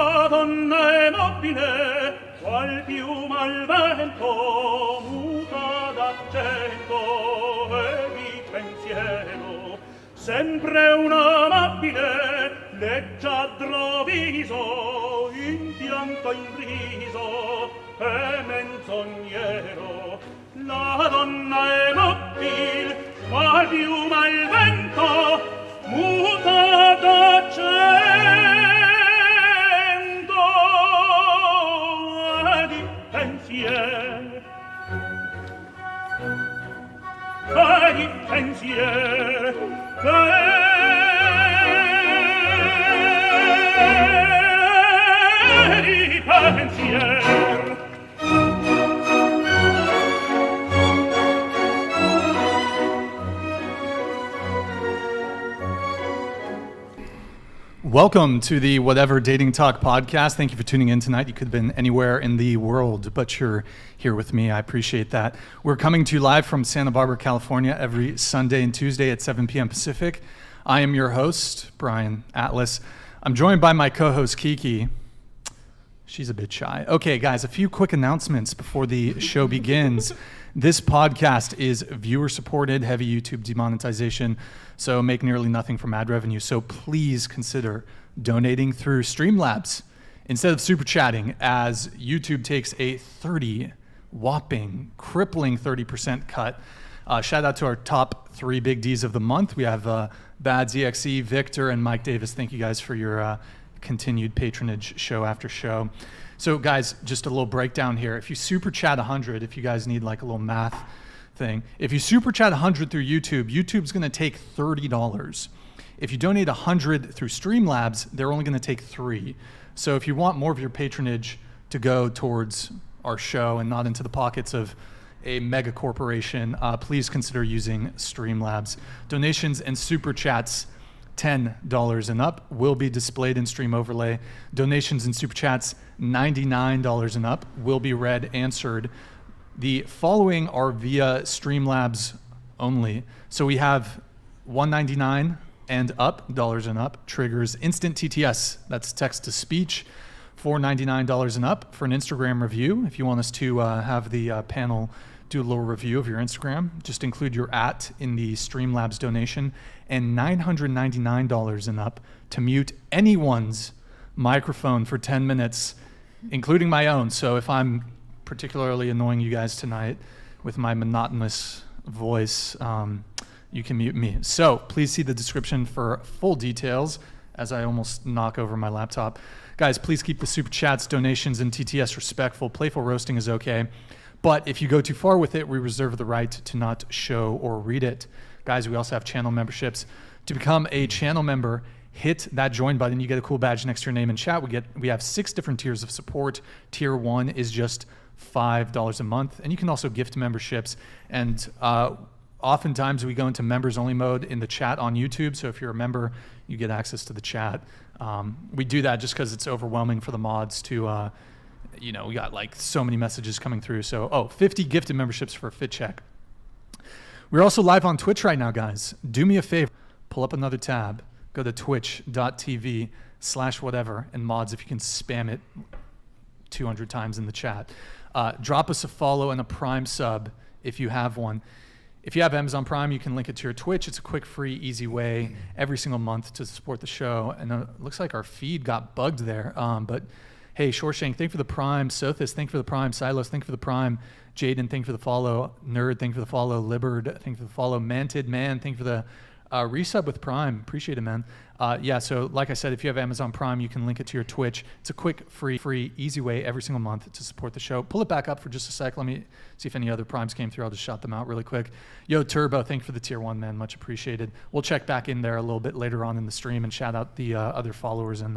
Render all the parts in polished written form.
La donna è nobile, qual piuma al vento, muta d'accento e di pensiero. Sempre un amabile, leggiadro viso, in pianto in riso e menzognero. La donna è nobil, qual piuma al vento, muta d'accento e di pensiero. E di pensiero. Welcome to the Whatever Dating Talk podcast. Thank you for tuning in tonight. You could have been anywhere in the world, but you're here with me. I appreciate that. We're coming to you live from Santa Barbara, California, every Sunday and Tuesday at 7 p.m. Pacific. I am your host, Brian Atlas. I'm joined by my co-host, Kiki. She's a bit shy. Okay, guys, a few quick announcements before the show begins. This podcast is viewer-supported, heavy YouTube demonetization, so make nearly nothing from ad revenue. So please consider donating through Streamlabs instead of super chatting, as YouTube takes a whopping, crippling 30% cut. Shout out to our top 3 big Ds of the month. We have Bads EXE, Victor, and Mike Davis. Thank you guys for your continued patronage show after show. So guys, just a little breakdown here. If you super chat 100, if you guys need like a little math thing, if you super chat 100 through YouTube, YouTube's gonna take $30. If you donate 100 through Streamlabs, they're only gonna take $3. So if you want more of your patronage to go towards our show and not into the pockets of a mega corporation, please consider using Streamlabs. Donations and super chats $10 and up will be displayed in Stream Overlay. Donations and super chats $99 and up will be read, answered. The following are via Streamlabs only. So we have $1.99 and up, dollars and up, triggers instant TTS, that's text to speech, $4.99 and up for an Instagram review. If you want us to have the panel do a little review of your Instagram, just include your @ in the Streamlabs donation, and $999 and up to mute anyone's microphone for 10 minutes, including my own. So if I'm particularly annoying you guys tonight with my monotonous voice, you can mute me. So please see the description for full details as I almost knock over my laptop. Guys, please keep the super chats, donations, and TTS respectful. Playful roasting is okay. But if you go too far with it, we reserve the right to not show or read it. Guys, we also have channel memberships. To become a channel member, hit that join button. You get a cool badge next to your name and chat. We have 6 different tiers of support. Tier 1 is just $5 a month. And you can also gift memberships. And oftentimes we go into members only mode in the chat on YouTube. So if you're a member, you get access to the chat. We do that just because it's overwhelming for the mods to we got like so many messages coming through. So, 50 gifted memberships for a fit check. We're also live on Twitch right now, guys. Do me a favor, pull up another tab, go to twitch.tv/whatever, and mods, if you can spam it 200 times in the chat. Drop us a follow and a Prime sub if you have one. If you have Amazon Prime, you can link it to your Twitch. It's a quick, free, easy way every single month to support the show. And it looks like our feed got bugged there, but hey, Shorshank, thank you for the Prime. Sothis, thank you for the Prime. Silos, thank you for the Prime. Jaden, thank you for the follow. Nerd, thank you for the follow. Liberd, thank you for the follow. Mantid, man, thank you for the resub with Prime. Appreciate it, man. So like I said, if you have Amazon Prime, you can link it to your Twitch. It's a quick, free, easy way every single month to support the show. Pull it back up for just a sec. Let me see if any other Primes came through. I'll just shout them out really quick. Yo, Turbo, thank you for the tier 1, man. Much appreciated. We'll check back in there a little bit later on in the stream and shout out the other followers and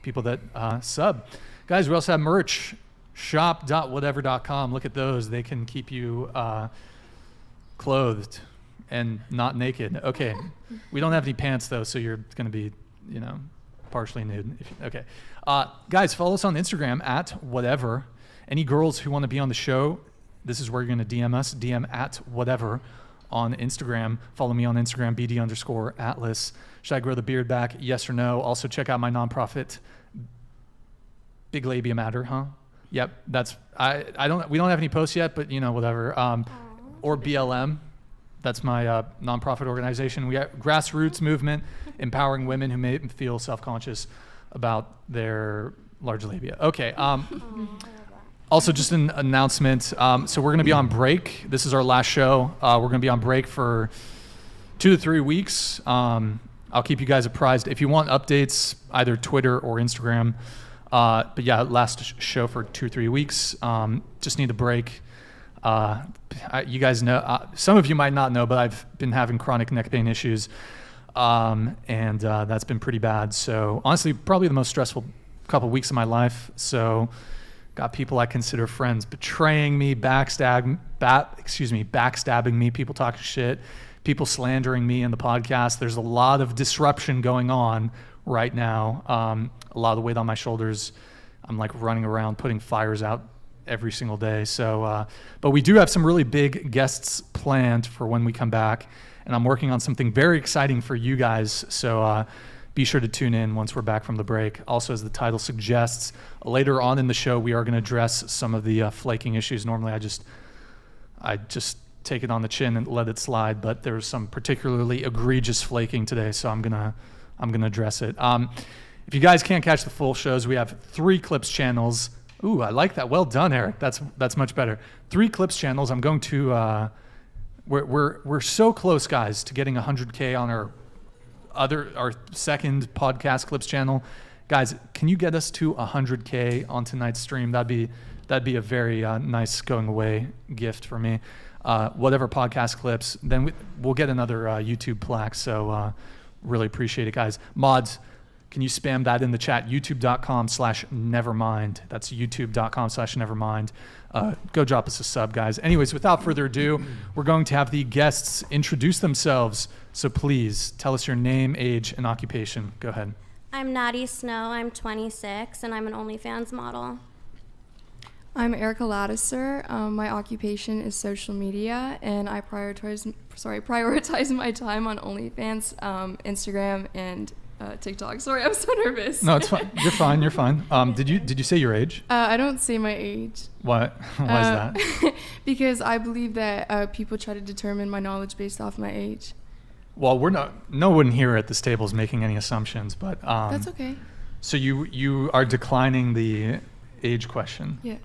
people that sub. Guys, we also have merch, shop.whatever.com. Look at those. They can keep you clothed and not naked. Okay. We don't have any pants, though, so you're going to be, partially nude. Okay. Guys, follow us on Instagram @whatever. Any girls who want to be on the show, this is where you're going to DM us. DM @whatever on Instagram. Follow me on Instagram, BD_Atlas. Should I grow the beard back? Yes or no? Also, check out my nonprofit, Big labia matter, huh? Yep, that's we don't have any posts yet, but whatever. Or BLM, that's my nonprofit organization. We have grassroots movement empowering women who may feel self-conscious about their large labia. Okay. Also, just an announcement. So we're going to be on break. This is our last show. We're going to be on break for 2 to 3 weeks. I'll keep you guys apprised. If you want updates, either Twitter or Instagram. But yeah, last show for 2 or 3 weeks. Just need a break. You guys know, some of you might not know, but I've been having chronic neck pain issues. And that's been pretty bad. So honestly, probably the most stressful couple weeks of my life. So got people I consider friends betraying me, backstabbing me, people talking shit, people slandering me in the podcast. There's a lot of disruption going on right now. A lot of weight on my shoulders. I'm like running around putting fires out every single day. So, but we do have some really big guests planned for when we come back, and I'm working on something very exciting for you guys. So be sure to tune in once we're back from the break. Also, as the title suggests, later on in the show, we are going to address some of the flaking issues. Normally, I just take it on the chin and let it slide, but there was some particularly egregious flaking today, so I'm gonna address it. If you guys can't catch the full shows, we have 3 Clips channels. Ooh, I like that. Well done, Eric. That's much better. 3 Clips channels. I'm going to. We're so close, guys, to getting 100K on our second podcast Clips channel. Guys, can you get us to 100K on tonight's stream? That'd be a very nice going away gift for me. Whatever podcast clips, then we'll get another YouTube plaque. So really appreciate it, guys. Mods, can you spam that in the chat? youtube.com/nevermind. That's youtube.com/nevermind. Go drop us a sub, guys. Anyways, without further ado, we're going to have the guests introduce themselves. So please tell us your name, age, and occupation. Go ahead. I'm Natty Snow. I'm 26, and I'm an OnlyFans model. I'm Erica Laddiser. My occupation is social media, and I prioritize my time on OnlyFans, Instagram, and TikTok. Sorry, I'm so nervous. No, it's fine. You're fine. You're fine. Did you say your age? I don't say my age. What? Why is that? Because I believe that people try to determine my knowledge based off my age. Well, no one here at this table is making any assumptions, but that's okay. So you are declining the age question. Yes.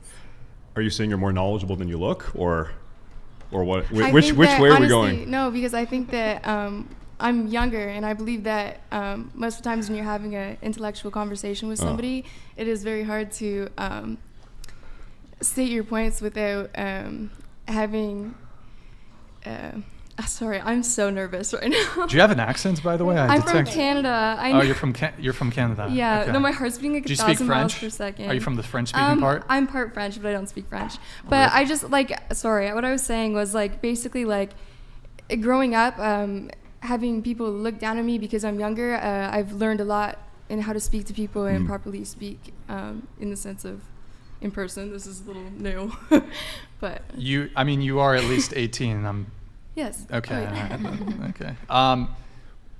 Are you saying you're more knowledgeable than you look, or what? I Which think way that, are we honestly, going? No, because I think that I'm younger, and I believe that most of the times when you're having an intellectual conversation with somebody, it is very hard to state your points without having. Sorry, I'm so nervous right now. Do you have an accent, by the way? I'm from Canada. You're from Canada. Yeah, okay. no, my heart's beating like 1,000 miles per second. Are you from the French-speaking part? I'm part French, but I don't speak French. But I just sorry, what I was saying was basically growing up, having people look down on me because I'm younger. I've learned a lot in how to speak to people and properly speak in the sense of in person. This is a little new, but you are at least 18. Yes. Okay. Oh, yeah. Okay.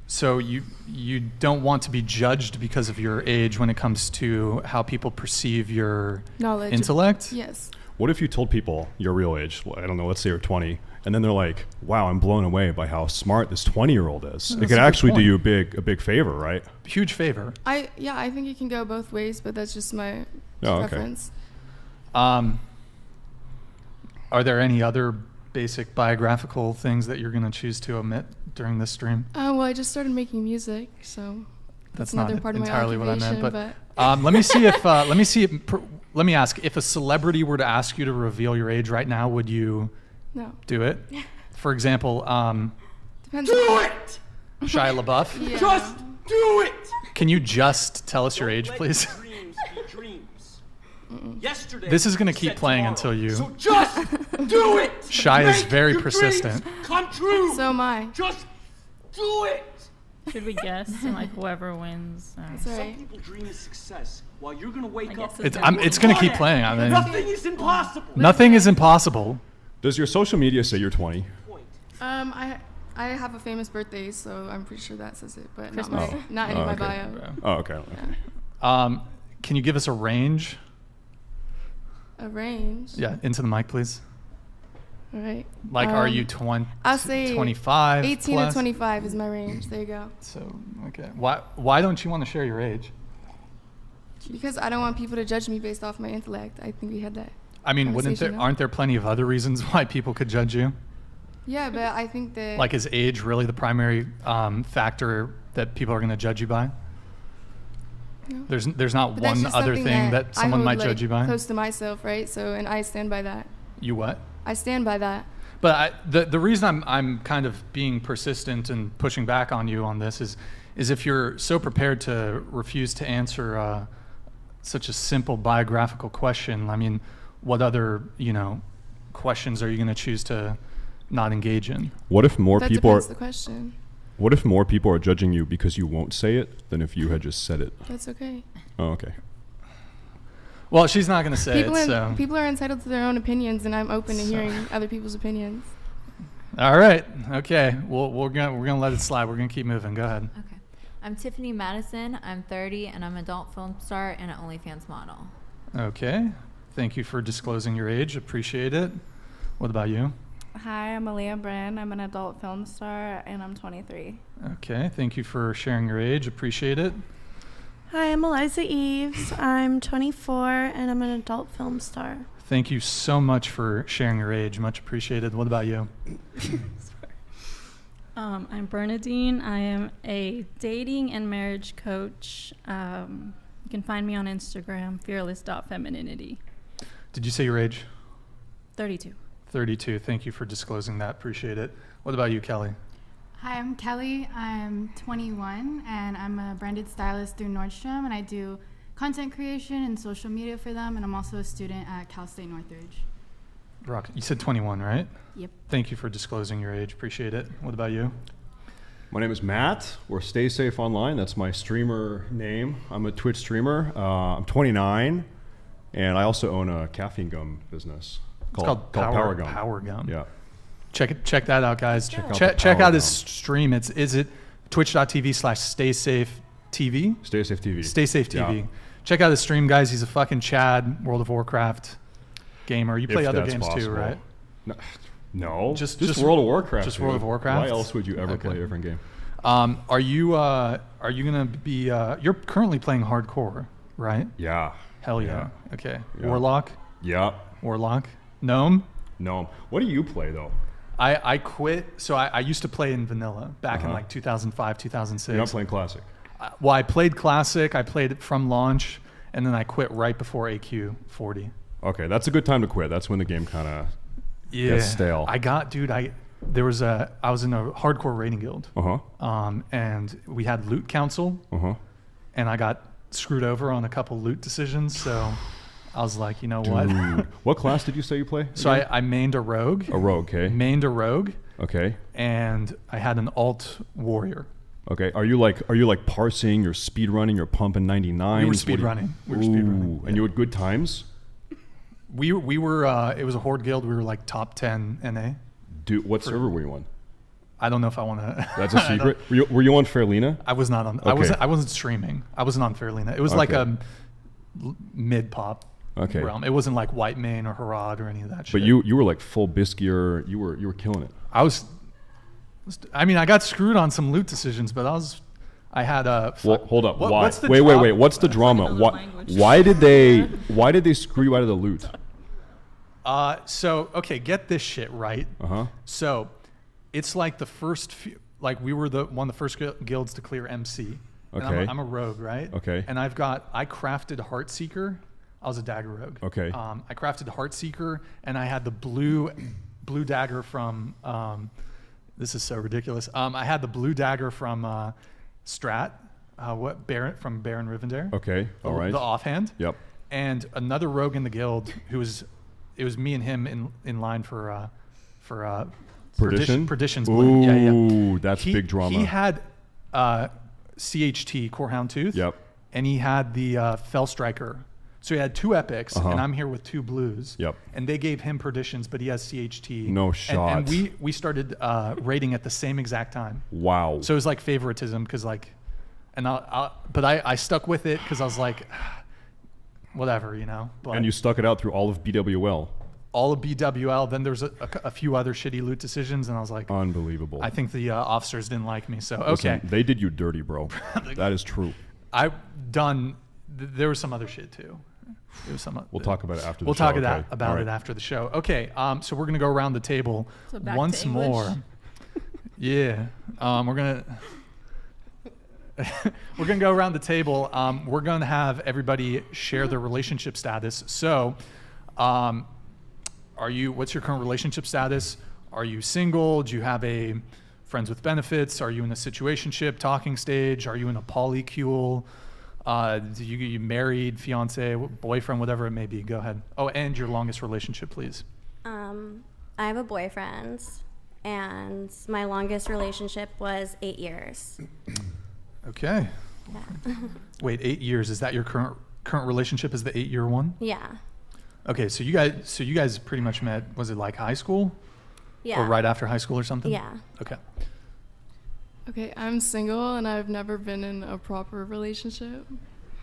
So you don't want to be judged because of your age when it comes to how people perceive your knowledge, intellect? Yes. What if you told people your real age? I don't know. Let's say you're 20, and then they're like, "Wow, I'm blown away by how smart this 20-year-old is." That's it could a good actually do point. you a big favor, right? Huge favor. I think it can go both ways, but that's just my preference. Are there any other basic biographical things that you're going to choose to omit during this stream? Well, I just started making music, so that's another not part of my entirely what I meant. occupation, But let me ask, if a celebrity were to ask you to reveal your age right now, would you no. do it? For example, Depends. Do it! Shia LaBeouf. Yeah. Just do it! Can you just tell us your age, please? Dreams be dreams. Yesterday, This is gonna keep said playing tomorrow. until you- So just do it! Shia is Make very your persistent. dreams come true! So am I. Just do it! Should we guess? And whoever wins. That's right. Some people dream of success while you're gonna wake guess up. it's It's going to keep playing. Nothing is impossible. Nothing is impossible. Does your social media say you're 20? I have a famous birthday, so I'm pretty sure that says it, but Christmas. not any of my okay. bio. Oh, okay. Can you give us a range? A range. Yeah, into the mic, please. All right. Like, are you 20, I'll say 25 18 plus? to 25 is my range. There you go. So, okay. Why don't you want to share your age? Because I don't want people to judge me based off my intellect. I think we had that. I mean, conversation, no? aren't there plenty of other reasons why people could judge you? Yeah, but I think that... Like, is age really the primary factor that people are going to judge you by? No. There's not But that's one just other something thing that I someone hold, might like, judge you by? close to myself, right? So, and I stand by that. You what? I stand by that. But the reason I'm kind of being persistent and pushing back on you on this is if you're so prepared to refuse to answer such a simple biographical question, I mean, what other, questions are you going to choose to not engage in? What if more That people are? depends the question. What if more people are judging you because you won't say it than if you had just said it? That's okay. Oh, okay. Well, she's not going to say People it, are, so. people are entitled to their own opinions, and I'm open to hearing other people's opinions. All right. Okay. We're gonna let it slide. We're gonna keep moving. Go ahead. Okay. I'm Tiffany Madison. I'm 30, and I'm an adult film star and an OnlyFans model. Okay. Thank you for disclosing your age. Appreciate it. What about you? Hi, I'm Aaliyah Bryn. I'm an adult film star, and I'm 23. Okay. Thank you for sharing your age. Appreciate it. Hi, I'm Eliza Eves. I'm 24, and I'm an adult film star. Thank you so much for sharing your age. Much appreciated. What about you? I'm Bernadine. I am a dating and marriage coach. You can find me on Instagram, fearless.femininity. Did you say your age? 32. 32. Thank you for disclosing that. Appreciate it. What about you, Kelly? Hi, I'm Kelly. I'm 21, and I'm a branded stylist through Nordstrom, and I do content creation and social media for them, and I'm also a student at Cal State Northridge. Rock. You said 21, right? Yep. Thank you for disclosing your age. Appreciate it. What about you? My name is Matt, or Stay Safe Online. That's my streamer name. I'm a Twitch streamer. I'm 29, and I also own a caffeine gum business Called Power Gum. Power Gum. Yeah. Check that out, guys. Check out Check the out Power his Gum. stream. Is it twitch.tv/StaySafeTV? Stay Safe TV. Stay Safe TV. Yeah. Check out his stream, guys. He's a fucking Chad, World of Warcraft gamer. You play If other that's games too, possible. right? No. Just World of Warcraft. just World of dude. Warcraft? Why else would you ever Okay. play a different game? Are you gonna be? You're currently playing hardcore, right? Yeah. Hell yeah. Okay. Yeah. Warlock. Yeah. Gnome. No. What do you play though? I quit. So I used to play in vanilla back in Uh-huh. like 2005, 2006. You're not playing classic. Well, I played classic. I played it from launch, and then I quit right before AQ 40. Okay, that's a good time to quit. That's when the game kind of gets stale. I was in a hardcore raiding guild. And we had loot council. And I got screwed over on a couple loot decisions. So I was like, you know what? What class did you say you play? So I mained a rogue. A rogue, okay. Mained a rogue. Okay. And I had an alt warrior. Okay. Are you like parsing? You're speed running? You're pumping 99s? We were speed running. And you had good times? We were. It was a horde guild. We were like top 10 NA. Dude, what server were you on? I don't know if I want to. That's a secret. Were you on Fairlina? I was not on. Okay. I wasn't streaming. I wasn't on Fairlina. It was like a mid pop realm. It wasn't like White Mane or Harad or any of that shit. But you were like full Biskier. You were killing it. I mean, I got screwed on some loot decisions, but I had a. Well, hold up. Why? What's the wait. What's the drama? Why did they screw you out of the loot? So okay, get this shit right. So, it's like the first few, like we were one of the first guilds to clear MC. Okay. And I'm a rogue, right? Okay. And I crafted Heartseeker. I was a dagger rogue. Okay. I crafted Heartseeker, and I had the blue dagger from. This is so ridiculous. I had the blue dagger from Strat. From Baron Rivendare. Okay. All right. The offhand. Yep. And another rogue in the guild it was me and him in line for Perdition? Perdition's Ooh, blade. Yeah. that's big drama. He had CHT, Corehound Tooth. Yep. And he had the Fell Striker. So he had two epics, and I'm here with two blues. Yep. And they gave him Perditions, but he has CHT. No shot. And we started raiding at the same exact time. Wow. So it was like favoritism, because like, but I stuck with it because I was like, whatever, you know. But And you stuck it out through all of BWL. all of BWL. Then there's a few other shitty loot decisions, and I was like, Unbelievable. I think the officers didn't like me. So Listen, okay, they did you dirty, bro. That is true. I've done. There was some other shit too. There was some. We'll talk about it after the We'll show. talk okay. about All it right. after the show. Okay, so we're gonna go around the table So back once to English. more. Yeah, we're gonna we're gonna go around the table. We're gonna have everybody share their relationship status. So, what's your current relationship status? Are you single? Do you have a friends with benefits? Are you in a situationship, talking stage? Are you in a polycule? Do you married, fiance, boyfriend, whatever it may be? Go ahead. Oh, and your longest relationship, please. I have a boyfriend, and my longest relationship was 8 years. Okay. Yeah. Wait, 8 years. Is that your current relationship? Is the 8-year one? Yeah. Okay, so you guys pretty much met. Was it like high school? Yeah. Or right after high school or something? Yeah. Okay. Okay, I'm single and I've never been in a proper relationship.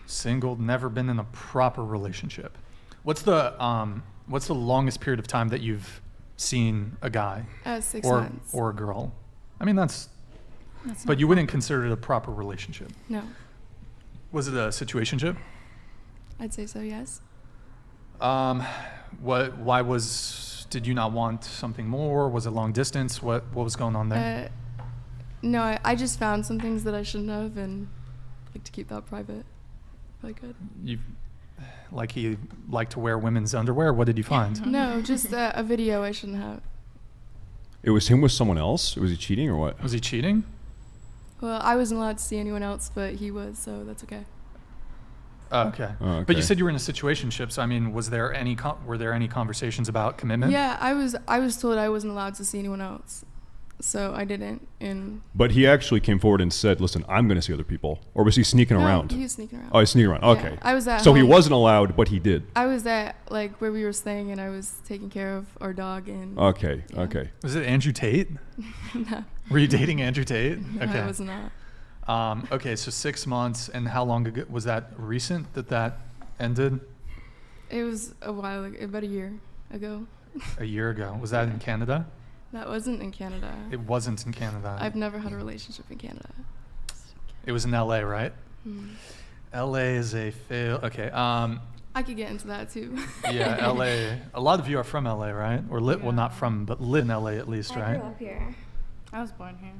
Single, never been in a proper relationship. What's the longest period of time that you've seen a guy 6 or months. or a girl? I mean that's That's but not you wouldn't consider it a proper relationship. No, Was it a situationship? I'd say so, yes. Did you not want something more? Was it long distance? What was going on there? No, I just found some things that I shouldn't have and like to keep that private if I could. He liked to wear women's underwear? What did you find? No, just a video I shouldn't have. It was him with someone else? Was he cheating or what? Was he cheating? Well, I wasn't allowed to see anyone else, but he was, so that's okay. Oh, okay. Oh, okay. But you said you were in a situationship, so I mean, were there any conversations about commitment? Yeah, I was told I wasn't allowed to see anyone else, so I didn't. And But he actually came forward and said, listen, I'm going to see other people. Or was he sneaking no, around? he was sneaking around. Oh, he's sneaking around. Yeah, Okay. I was at So he home. wasn't allowed, but he did. I was at like where we were staying, and I was taking care of our dog. And Okay. Yeah. Okay. Was it Andrew Tate? no, Were you dating Andrew Tate? no, Okay. I was not. Okay, so 6 months, and how long ago was that? Recent that ended? It was a while ago, about a year ago. A year ago. Was that in Canada? That wasn't in Canada. It wasn't in Canada. I've never had a relationship in Canada. It was in LA, right? Hmm. LA is a fail. Okay. I could get into that too. Yeah, LA. A lot of you are from LA, right? Or well, not from, but live in LA at least, I right? grew up here. I was born here.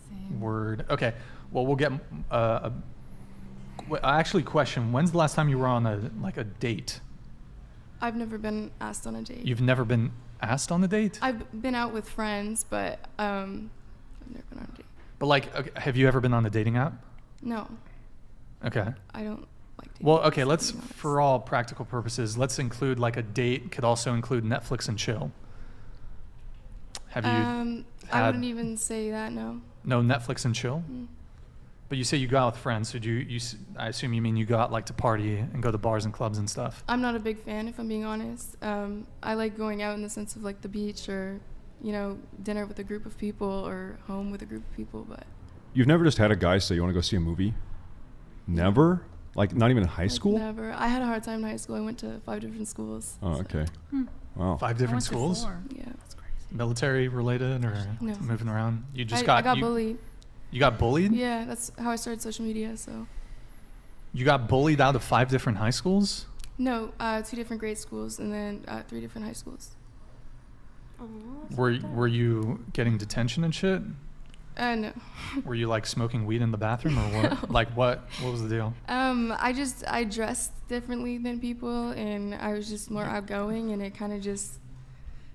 Same. Word. Okay. Well, we'll get actually question. When's the last time you were on a date? I've never been asked on a date. You've never been asked on a date? I've been out with friends, but I've never been on a date. But okay, have you ever been on a dating app? No, Okay. I don't like dating. Well, okay, apps, to be honest. for all practical purposes, let's include like a date could also include Netflix and chill. Have you I had- wouldn't even say that, no. no Netflix and chill? Mm. But you say you go out with friends, so I assume you mean you go out like to party and go to bars and clubs and stuff. I'm not a big fan, if I'm being honest. I like going out in the sense of like the beach or, dinner with a group of people or home with a group of people, but You've never just had a guy say you want to go see a movie? Never? Like not even in high like, school? never. I had a hard time in high school. I went to 5 different schools. Oh, so, okay. Hmm. Wow. 5 I different went to schools? 4. Yeah, that's crazy. Military related or No. moving around? You just I got bullied. You got bullied? Yeah, that's how I started social media, so. You got bullied out of 5 different high schools? No, 2 different grade schools and then 3 different high schools. Oh, that's Were fucked up. were you getting detention and shit? No. Were you like smoking weed in the bathroom or what? No. Like what was the deal? I dressed differently than people, and I was just more outgoing, and it kind of just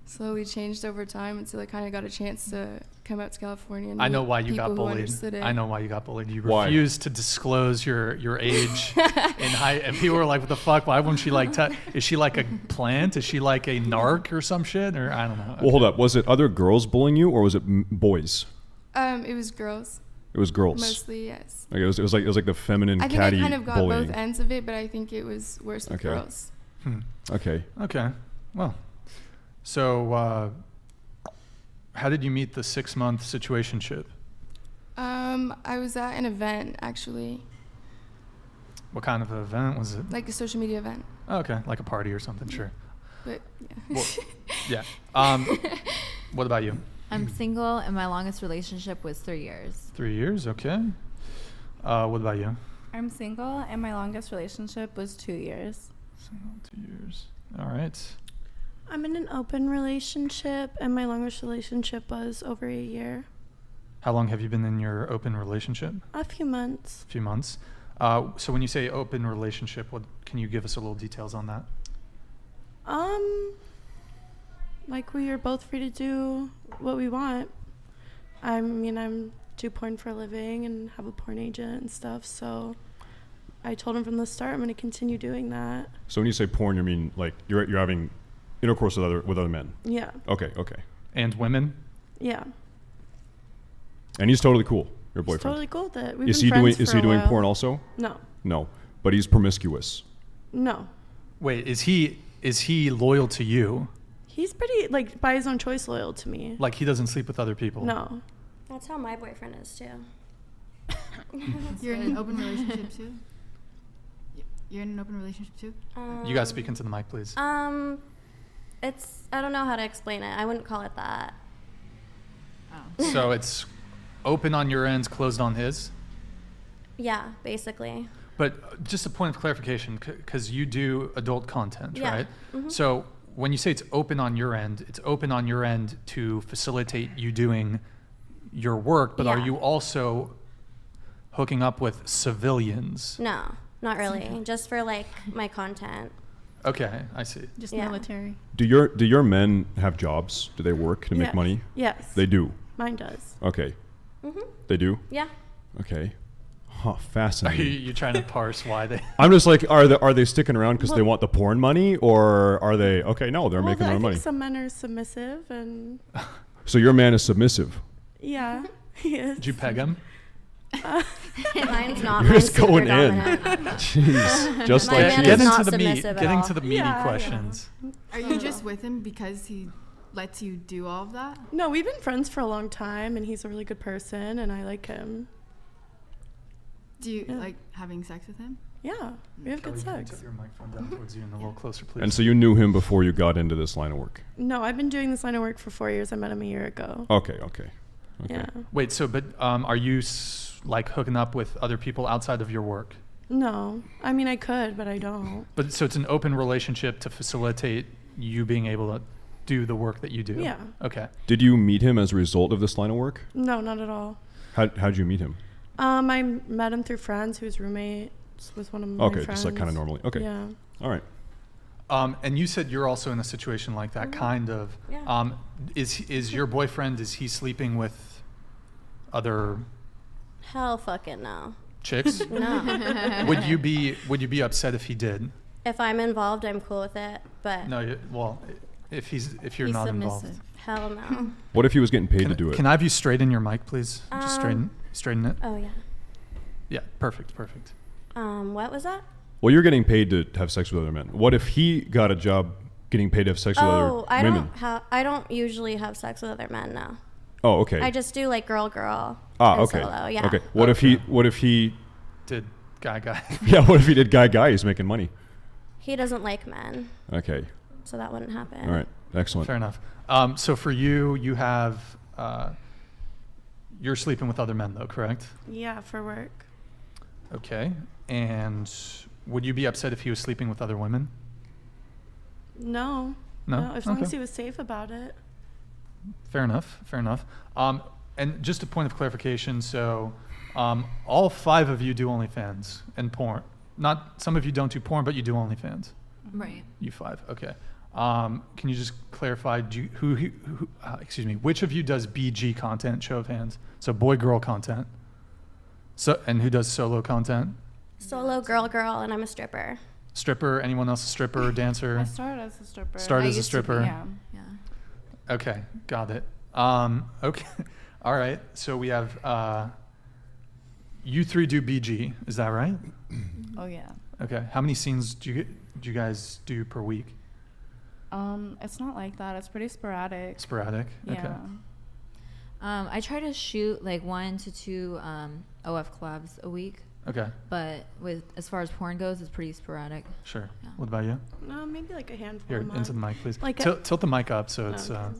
slowly changed over time until I kind of got a chance to come out to California. And I know meet why you people got who bullied. understood it. I know why you got bullied. You Why? refused to disclose your age in high, and people were like, "What the fuck? Why wouldn't she like? Is she like a plant? Is she like a narc or some shit? Or I don't know." Well, hold up. Was it other girls bullying you or was it boys? It was girls, It was girls. mostly, yes. Like, it was like the feminine I think catty I kind of got bullying. both ends of it, but I think it was worse with Okay. girls. Okay. Okay. Well, so how did you meet the 6-month situationship? I was at an event, actually. What kind of event was it? Like a social media event. Oh, okay, like a party or something, sure. But yeah. Well, yeah. What about you? I'm single, and my longest relationship was 3 years. 3 years, okay. What about you? I'm single, and my longest relationship was 2 years. Single, 2 years. All right. I'm in an open relationship, and my longest relationship was over a year. How long have you been in your open relationship? A few months. A few months. So when you say open relationship, what can you give us a little details on that? Like we are both free to do what we want. I mean, I'm do porn for a living and have a porn agent and stuff, so I told him from the start I'm going to continue doing that. So when you say porn, you mean like you're having intercourse with other men? Yeah. Okay. And women? Yeah. And he's totally cool, your He's boyfriend. totally cool with it. We've Is been he friends doing for a while. porn also? No. No, but he's promiscuous. No. Wait, is he loyal to you? He's pretty, like, by his own choice loyal to me. Like he doesn't sleep with other people? No. That's how my boyfriend is too. You're in an open relationship too? You're in an open relationship too? You guys speak into the mic, please. It's, I don't know how to explain it. I wouldn't call it that. Oh. So it's open on your end, closed on his? Yeah, basically. But just a point of clarification, because you do adult content, Yeah. right? Mhm. So when you say it's open on your end, it's open on your end to facilitate you doing your work, but are Yeah. you also hooking up with civilians? No, not really. Just for like my content. Okay, I see. Just Yeah. military. Do your men have jobs? Do they work to make Yes. money? Yes. They do. Mine does. Okay. Mhm. They do? Yeah. Okay. Huh, Are fascinating. you trying to parse why they? I'm just like, are they sticking around because they want the porn money, or are they okay? No, they're making I their think money. some men are submissive, and So your man is submissive. yeah, he is. Did you peg him? Mine's not. You're Mine's just going super in. dominant. Jeez, just My like man you. is Get not into the meat. submissive at Getting all. to the meaty Yeah, questions. Are you just with him because he lets you do all of that? No, we've been friends for a long time, and he's a really good person, and I like him. Do you Yeah. like having sex with him? Yeah, we have good Kelly, can you sex. tip your microphone down towards you and a little closer, please? And so you knew him before you got into this line of work. No, I've been doing this line of work for 4 years. I met him a year ago. Okay. Yeah. Wait, so but are you like hooking up with other people outside of your work? No, I mean I could, but I don't. But so it's an open relationship to facilitate you being able to do the work that you do. Yeah. Okay. Did you meet him as a result of this line of work? No, not at all. How'd you meet him? I met him through friends. He was roommates with one of my friends. Okay, just like kind of normally. Okay. Yeah. All right. And you said you're also in a situation like that, kind of. Yeah. Is your boyfriend? Is he sleeping with other Hell fucking no. chicks? No. Would you be upset if he did? If I'm involved, I'm cool with it. But No. Well, if you're He's not submissive. involved. hell no. What if he was getting paid to do it? Can I have you straighten your mic, please? Just Um, straighten it. Oh yeah. Yeah. Perfect. What was that? Well, you're getting paid to have sex with other men. What if he got a job getting paid to have sex with Oh, other women? I don't usually have sex with other men. No. Oh, okay. I just do like girl. Ah, and okay. Solo, yeah. Okay. What if he? Did guy? Yeah. What if he did guy? He's making money. He doesn't like men, Okay. so that wouldn't happen. All right. Excellent. Fair enough. So for you have you're sleeping with other men though, correct? Yeah, for work. Okay. And would you be upset if he was sleeping with other women? No. No? As long Okay. as he was safe about it. Fair enough. And just a point of clarification, so all 5 of you do OnlyFans and porn. Not some of you don't do porn, but you do OnlyFans. Right. You 5, okay. Can you just clarify which of you does BG content? Show of hands. So boy-girl content. So and who does solo content? Solo girl, and I'm a stripper. Stripper. Anyone else a stripper, dancer? I started as a stripper. Started I as a used to be, stripper. yeah. Yeah. Okay, got it. Okay, all right. So we have you 3 do BG. Is that right? Oh yeah. Okay. How many scenes do you guys do per week? It's not like that. It's pretty sporadic. Sporadic. Okay. Yeah. I try to shoot like 1 to 2 OF clubs a week. Okay. But as far as porn goes, it's pretty sporadic. Sure. Yeah. What about you? No, maybe like a handful Here, a month. into the mic, please. Like Tilt the mic up so it's, okay.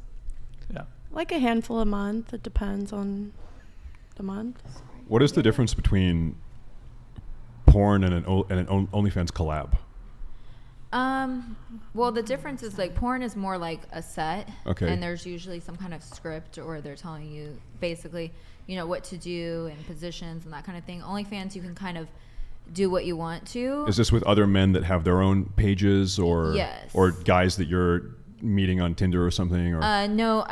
yeah. Like a handful a month. It depends on the month. What is the difference between porn and an OnlyFans collab? Well, the difference is like porn is more like a set. Okay. And there's usually some kind of script, or they're telling you basically, you know, what to do and positions and that kind of thing. OnlyFans, you can kind of do what you want to. Is this with other men that have their own pages, or Yes. or guys that you're meeting on Tinder or something? Or No,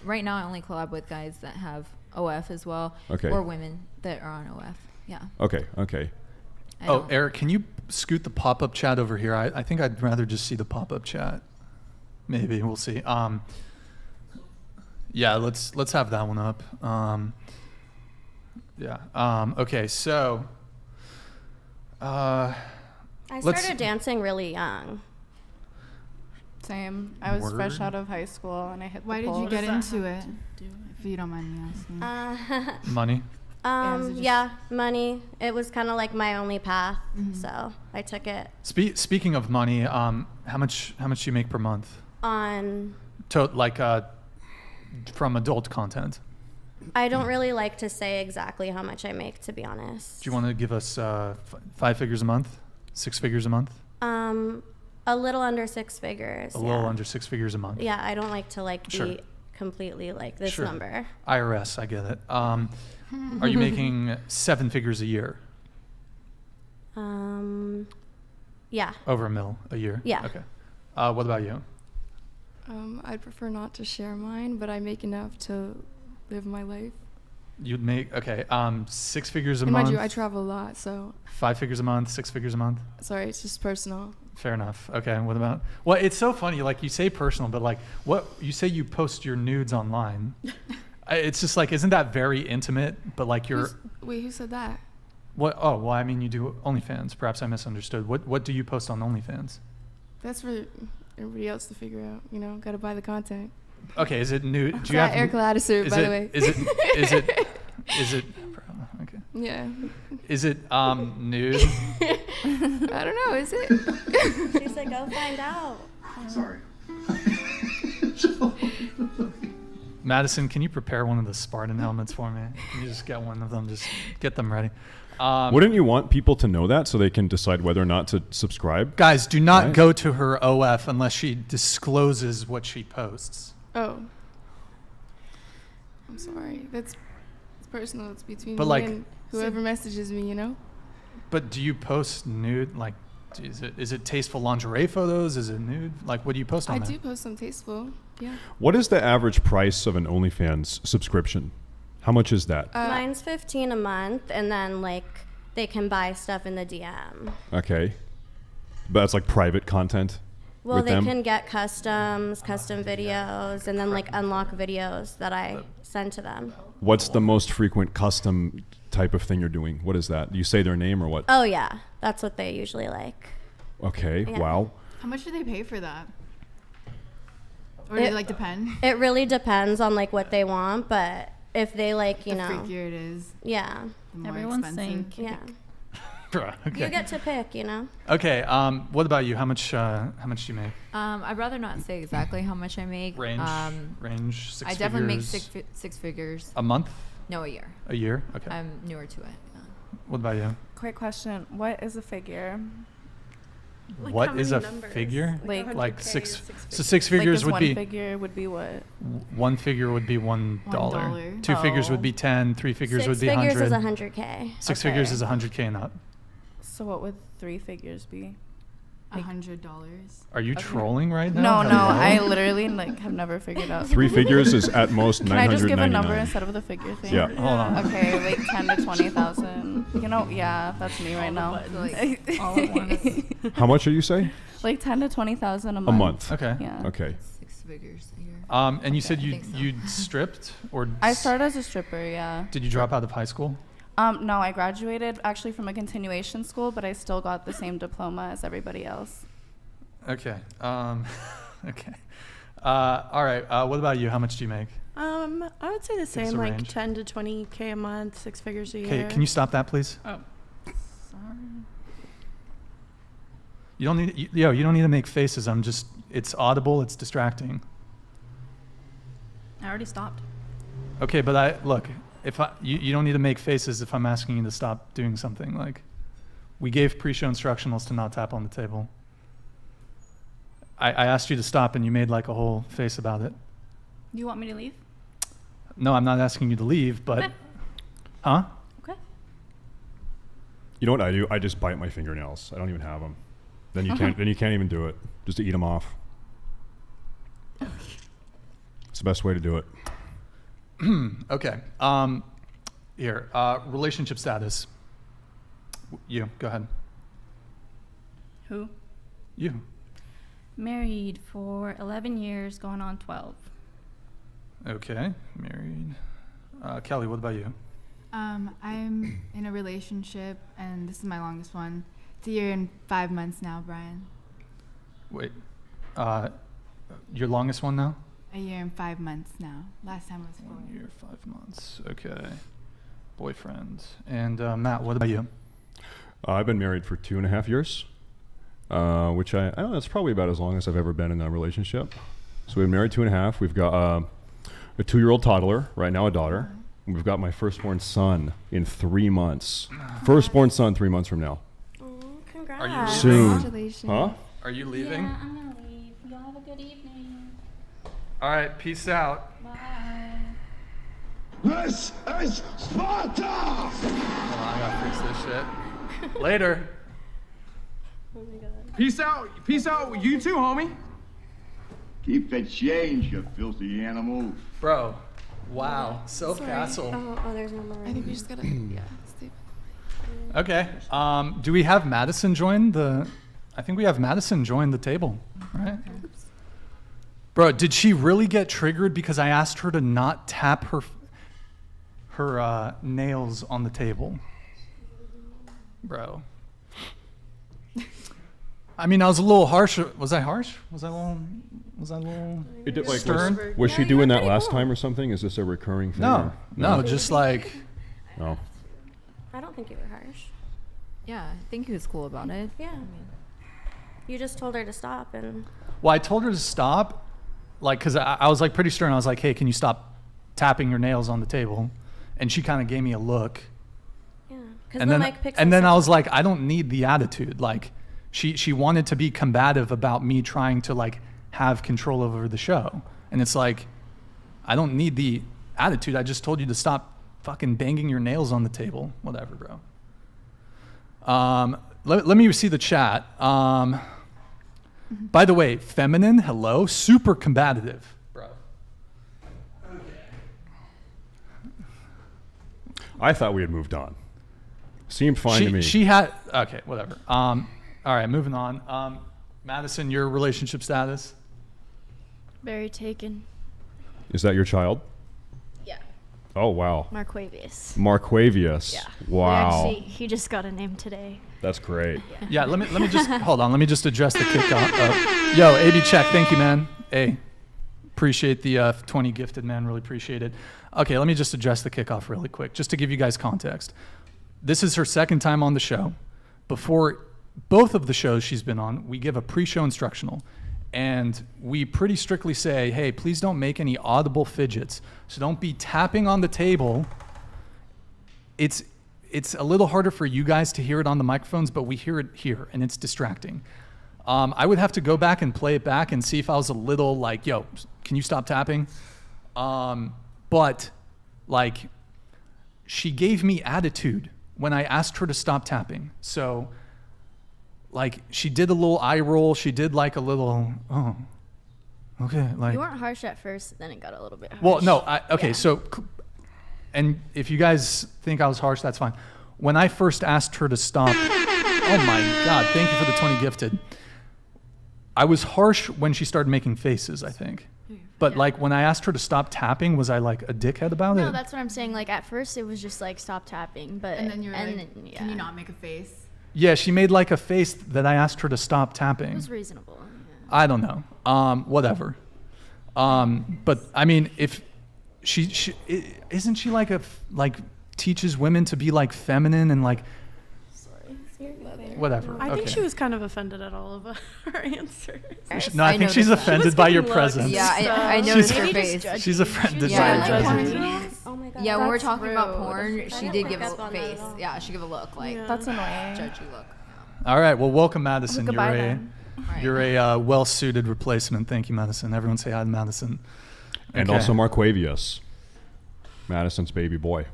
right now I only collab with guys that have OF as well. Okay. Or women that are on OF. Yeah. Okay. Oh, Eric, can you scoot the pop-up chat over here? I think I'd rather just see the pop-up chat. Maybe we'll see. Yeah, let's have that one up. Yeah. Okay. So. I started dancing really young. Same. I was Word. fresh out of high school and I hit Why the did you post. get into it? If you don't mind me asking. Money. Yeah, money. It was kind of like my only path, so I took it. Speaking of money, how much do you make per month? On. From adult content. I don't really like to say exactly how much I make, to be honest. Do you want to give us 5 figures a month, 6 figures a month? A little under 6 figures. A little under 6 figures a month. Yeah, I don't like to Sure. be completely like this number. IRS, I get it. Are you making 7 figures a year? Yeah. Over $1 million a year? Yeah. Okay. What about you? I'd prefer not to share mine, but I make enough to live my life. You'd make 6 figures a And month. mind you, I travel a lot, so 5 figures a month, 6 figures a month. sorry, it's just personal. Fair enough. Okay. What about? Well, it's so funny. Like you say personal, but like what you say you post your nudes online. It's just like, isn't that very intimate? But like you're. Wait, who said that? What? Oh, well, I mean, you do OnlyFans. Perhaps I misunderstood. What do you post on OnlyFans? That's for everybody else to figure out. You know, gotta buy the content. Okay. Is it nude? Do you Yeah, have? Eric Ladisser, by the way. Is it? Okay. Yeah. Is it nude? I don't know. Is it? She said, "Go find out." Sorry. Madison, can you prepare one of the Spartan helmets for me? Can you just get one of them? Just get them ready. Wouldn't you want people to know that so they can decide whether or not to subscribe? Guys, do not go to her OF unless she discloses what she posts. Oh. I'm sorry. It's personal. It's between But me like- and whoever messages me, you know? But do you post nude? Like, is it tasteful lingerie photos? Is it nude? Like, what do you post on I there? do post some tasteful. Yeah. What is the average price of an OnlyFans subscription? How much is that? Mine's $15 a month, and then like they can buy stuff in the DM. Okay. But that's like private content? Well, with they them? can get custom videos, and then like unlock videos that I send to them. What's the most frequent custom type of thing you're doing? What is that? Do you say their name or what? Oh yeah, that's what they usually like. Okay, Yeah. wow. How much do they pay for that? Or does it like depend? It really depends on like what they want, but if they like, you The know, freakier it is, yeah, the more Everyone's expensive. saying yeah, Bruh, okay. you get to pick, you know. Okay. What about you? How much do you make? I'd rather not say exactly how much I make. Range. Range. 6 I definitely make figures. six figures. A month? No, a year. A year? Okay. I'm newer to it. What about you? Quick question. What is a figure? Like, What how is a many numbers? figure? Like like 100K six. is 6 So 6 Like figures this would one be. figure would be what? One figure would be $1. $1. 2 figures Oh. would be 10. 3 figures 6 would be figures 100. is 100K. 6 Okay. figures is 100K and up. So what would 3 figures be? $100. Are you trolling right now? No, no. Hello? I literally like have never figured out. 3 figures is at most Can I just give a number 999. instead of the figure thing? Yeah. Hold on. Okay, like 10 to 20,000. You know, yeah, that's me right now. Like, all at once. How much did you say? Like 10 to 20,000 a month. A month. Okay. Yeah. Okay. 6 figures a year. And you said I you think so. you stripped or I started as a stripper, yeah. did you drop out of high school? No, I graduated actually from a continuation school, but I still got the same diploma as everybody else. Okay. Okay. All right. What about you? How much do you make? I would say the us same, a like range. 10 to 20K a month, 6 figures a year. Okay. Can you stop that, please? Oh. Sorry. You don't need, you don't need to make faces. It's audible, it's distracting. I already stopped. Okay, but you don't need to make faces if I'm asking you to stop doing something. Like, we gave pre-show instructionals to not tap on the table. I asked you to stop and you made like a whole face about it. Do you want me to leave? No, I'm not asking you to leave, but, Okay. huh? Okay. You know what I do? I just bite my fingernails. I don't even have them. Then you can't. Then you can't even do it. Just to eat them off. It's the best way to do it. Okay. Here, relationship status. You, go ahead. Who? You. Married for 11 years, going on 12. Okay, married. Kelly, what about you? I'm in a relationship, and this is my longest one. It's a year and 5 months now, Brian. Wait, your longest one now? A year and 5 months now. Last time was 4. 1 year, 5 months. Okay. Boyfriend. And Matt, what about you? I've been married for 2.5 years, which I don't know, that's probably about as long as I've ever been in a relationship. So we've been married 2.5. We've got a 2-year-old toddler, right now a daughter. And we've got my firstborn son in 3 months. Firstborn son 3 months from now. Congrats. Are you Soon. Congratulations. Huh? Are you leaving? Yeah, I'm gonna leave. Y'all have a good evening. All right, peace out. Bye. This is Sparta! Hold on, I gotta fix this shit. Later. Oh my god. Peace out. Peace out. You too, homie. Keep the change, you filthy animal. Bro, wow, so castle. Oh, there's no more. I think we just gotta, yeah, stay. Okay, do we have Madison join the, I think we have Madison join the table, right? Bro, did she really get triggered because I asked her to not tap her nails on the table? Bro. I mean, I was a little harsh. Was I harsh? Was I a little It did, like, stern? was she doing that last time or something? Is this a recurring thing? No, or- no, just like, No. I don't think you were harsh. Yeah, I think he was cool about it. Yeah. You just told her to stop, and well, I told her to stop, like, because I was like pretty stern. I was like, hey, can you stop tapping your nails on the table? And she kind of gave me a look. yeah. Because And the then, mic picks and us then I up. was like, I don't need the attitude. Like, she wanted to be combative about me trying to like have control over the show. And it's like, I don't need the attitude. I just told you to stop fucking banging your nails on the table. Whatever, bro. Let me see the chat. By the way, feminine, hello, super combative, bro. I thought we had moved on. Seemed fine to me. She had, okay, whatever. All right, moving on. Madison, your relationship status? Very taken. Is that your child? Yeah. Oh, wow. Marquavius. Marquavius. Yeah. Wow. Actually, he just got a name today. That's great. Yeah, let me just, hold on, let me just address the kickoff. Yo, AB check, thank you, man. Hey, appreciate the 20 gifted, man, really appreciate it. Okay, let me just address the kickoff really quick, just to give you guys context. This is her second time on the show. Before both of the shows she's been on, we give a pre-show instructional. And we pretty strictly say, hey, please don't make any audible fidgets. So don't be tapping on the table. It's a little harder for you guys to hear it on the microphones, but we hear it here, and it's distracting. I would have to go back and play it back and see if I was a little like, yo, can you stop tapping? But like, she gave me attitude when I asked her to stop tapping. So like, she did a little eye roll. She did like a little, oh, okay. Like, You weren't harsh at first, then it got a little bit harsh. well, no, okay, Yeah. so, and if you guys think I was harsh, that's fine. When I first asked her to stop, oh my God, thank you for the 20 gifted. I was harsh when she started making faces, I think. But like, when I asked her to stop tapping, was I like a dickhead about it? No, that's what I'm saying. Like, at first, it was just like, stop tapping. But And then you're like, then, can you not make a face? Yeah, she made like a face that I asked her to stop It tapping. was reasonable. I don't know. Whatever. But I mean, if isn't she like like teaches women to be like feminine and like Whatever. I think Okay. she was kind of offended at all of our answers. No, I think she's offended by your presence. Yeah, I noticed her face. She's offended by Yeah, your like presence. Oh my god. Yeah, when we're That's talking about rude. porn, she did give pick up a on that face. at all. Yeah, she gave a look like That's annoying. judgy look. All right. Well, welcome, Madison. Goodbye then. You're a well-suited replacement. Thank you, Madison. Everyone say hi to Madison. And Okay. also Marquavius, Madison's baby boy.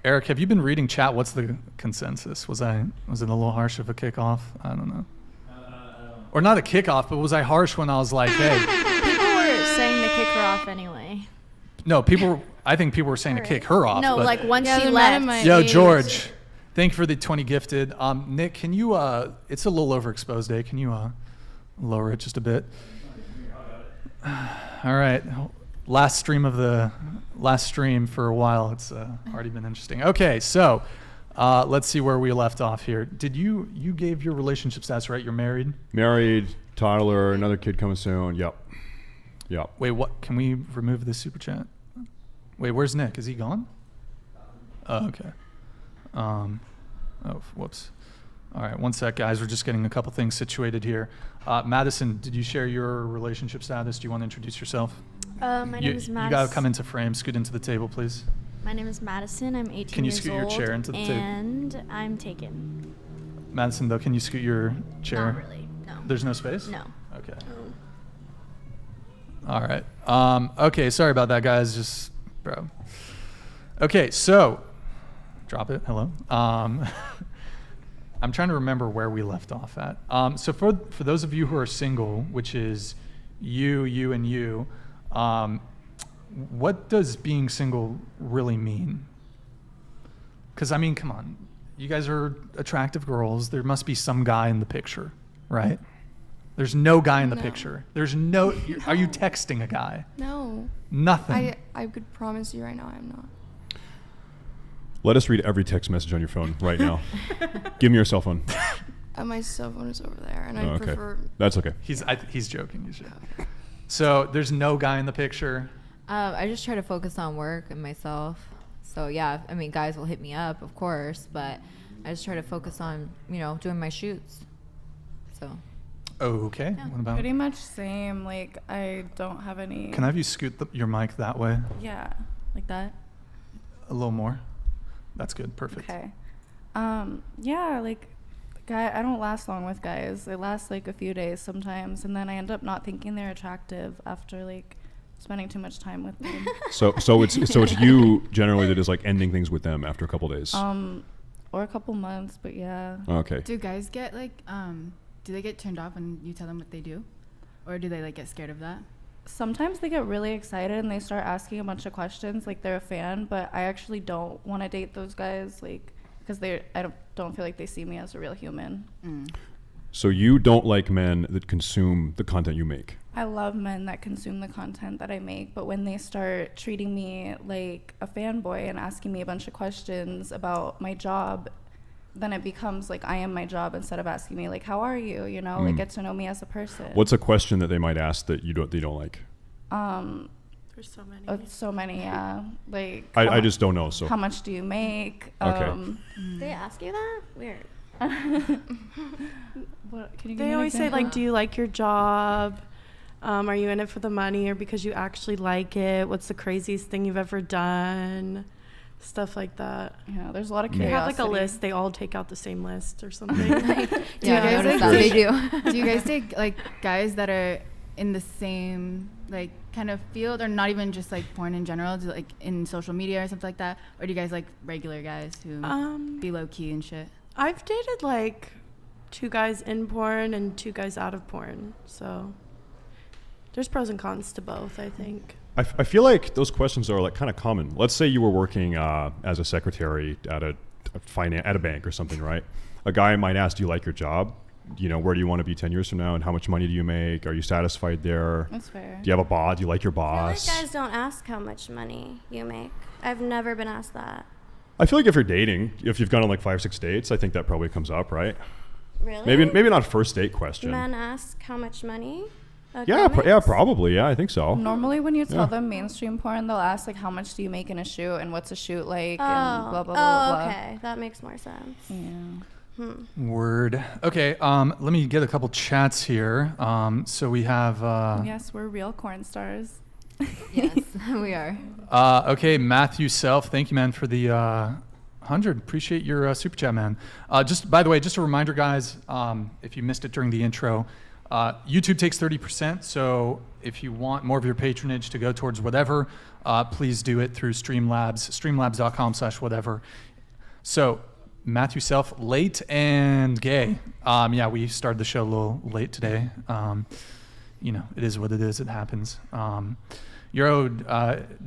Eric, have you been reading chat? What's the consensus? Was it a little harsh of a kickoff? I don't know. Or not a kickoff, but was I harsh when I was like, hey? People were saying to kick her off anyway. No, I think people were saying to kick her off. No, but- like once Yeah, she they're mad at left. my Yo, age. George, thank you for the 20 gifted. Nick, can you, it's a little overexposed day. Can you lower it just a bit? All right. Last stream for a while. It's already been interesting. Okay, so let's see where we left off here. Did you gave your relationship stats, right? You're married? Married, toddler, another kid coming soon. Yep. Wait, what? Can we remove this super chat? Wait, where's Nick? Is he gone? Oh, okay. Oh, whoops. All right, one sec, guys. We're just getting a couple things situated here. Madison, did you share your relationship status? Do you want to introduce yourself? My name is You Madison. got to come into frame. Scoot into the table, please. My name is Madison. I'm 18 Can you years scoot your old, chair into the table? and I'm taken. Madison, though, can you scoot your chair? Not really. No. There's no space? No. Okay. All right. Okay, sorry about that, guys. Just, bro. Okay, so, drop it. Hello. I'm trying to remember where we left off at. So for those of you who are single, which is you, and you, what does being single really mean? Because, I mean, come on. You guys are attractive girls. There must be some guy in the picture, right? There's no guy in the picture. There's no... Are you texting a guy? No. Nothing. I could promise you right now I'm not. Let us read every text message on your phone right now. Give me your cell phone. My cell phone is over there, and I Okay. prefer... That's okay. He's joking. So there's no guy in the picture. I just try to focus on work and myself. So yeah, I mean, guys will hit me up, of course, but I just try to focus on, doing my shoots. So. Okay. Yeah. What about? Pretty much same. Like, I don't have any. Can I have you scoot your mic that way? Yeah, like that. A little more. That's good. Perfect. Okay. Yeah, like, I don't last long with guys. They last like a few days sometimes, and then I end up not thinking they're attractive after like spending too much time with them. So it's you generally that is like ending things with them after a couple days. Or a couple months, but yeah. Okay. Do guys get like, do they get turned off when you tell them what they do? Or do they like get scared of that? Sometimes they get really excited and they start asking a bunch of questions like they're a fan, but I actually don't want to date those guys, like, because I don't feel like they see me as a real human. So you don't like men that consume the content you make? I love men that consume the content that I make, but when they start treating me like a fanboy and asking me a bunch of questions about my job, then it becomes like I am my job instead of asking me like, how are you? Like get to know me as a person. What's a question that they might ask that you don't like? There's so many. So many, yeah. Like I just don't know. So how much do you make? Okay. They ask you that? Weird. What, can you give They me an always say example? like, do you like your job? Are you in it for the money or because you actually like it? What's the craziest thing you've ever done? Stuff like that. Yeah, there's a lot of They curiosity. have like a list. They all take out the same list or something. Yeah, notice that they do. Do you guys take like guys that are in the same like kind of field, or not even just like porn in general, do, like in social media or something like that? Or do you guys like regular guys who be low key and shit? I've dated like 2 guys in porn and 2 guys out of porn. So there's pros and cons to both, I think. I feel like those questions are like kind of common. Let's say you were working as a secretary at a bank or something, right? A guy might ask, do you like your job? Where do you want to be 10 years from now, and how much money do you make? Are you satisfied there? That's fair. Do you have a boss? Do you like your I feel boss? like guys don't ask how much money you make. I've never been asked that. I feel like if you're dating, if you've gone on like 5 or 6 dates, I think that probably comes up, right? Really? Maybe not first date question. Men ask how much money Yeah, probably. Yeah, I think so. Normally, when you tell them mainstream porn, they'll ask like, "How much do you make in a shoot?" and "What's a shoot like?" and blah blah blah. Okay, that makes more sense. Yeah. Word. Okay. Let me get a couple chats here. So we have. Yes, we're real corn stars. Yes, we are. Okay, Matthew Self. Thank you, man, for the 100. Appreciate your super chat, man. Just by the way, just a reminder, guys. If you missed it during the intro. YouTube takes 30%, so if you want more of your patronage to go towards whatever, please do it through Streamlabs, streamlabs.com/whatever. So, Matthew Self, late and gay. Yeah, we started the show a little late today. You know, it is what it is. It happens. Euro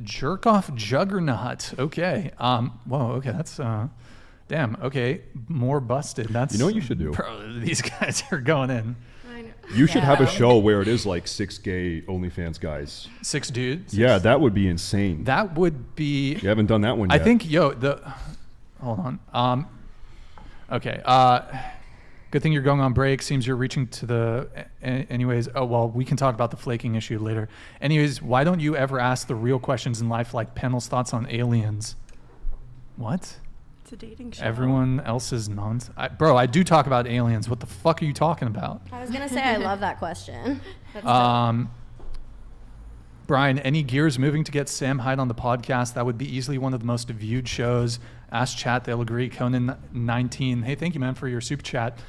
jerk off juggernaut. Okay. Whoa. Okay. That's damn. Okay. More busted. That's. You know what you should do? Bro, these guys are going in. You should have a show where it is like 6 gay OnlyFans guys. 6 dudes? Yeah, that would be insane. That would be... You haven't done that one yet. I think, hold on. Okay. Good thing you're going on break. Seems you're reaching to the... Anyways, oh, well, we can talk about the flaking issue later. Anyways, why don't you ever ask the real questions in life, like Penel's thoughts on aliens? What? A dating show. Everyone else is nonsense. Bro, I do talk about aliens. What the fuck are you talking about? I was going to say, I love that question. Brian, any gears moving to get Sam Hyde on the podcast? That would be easily one of the most viewed shows. Ask chat, they'll agree. Conan19. Hey, thank you, man, for your super chat.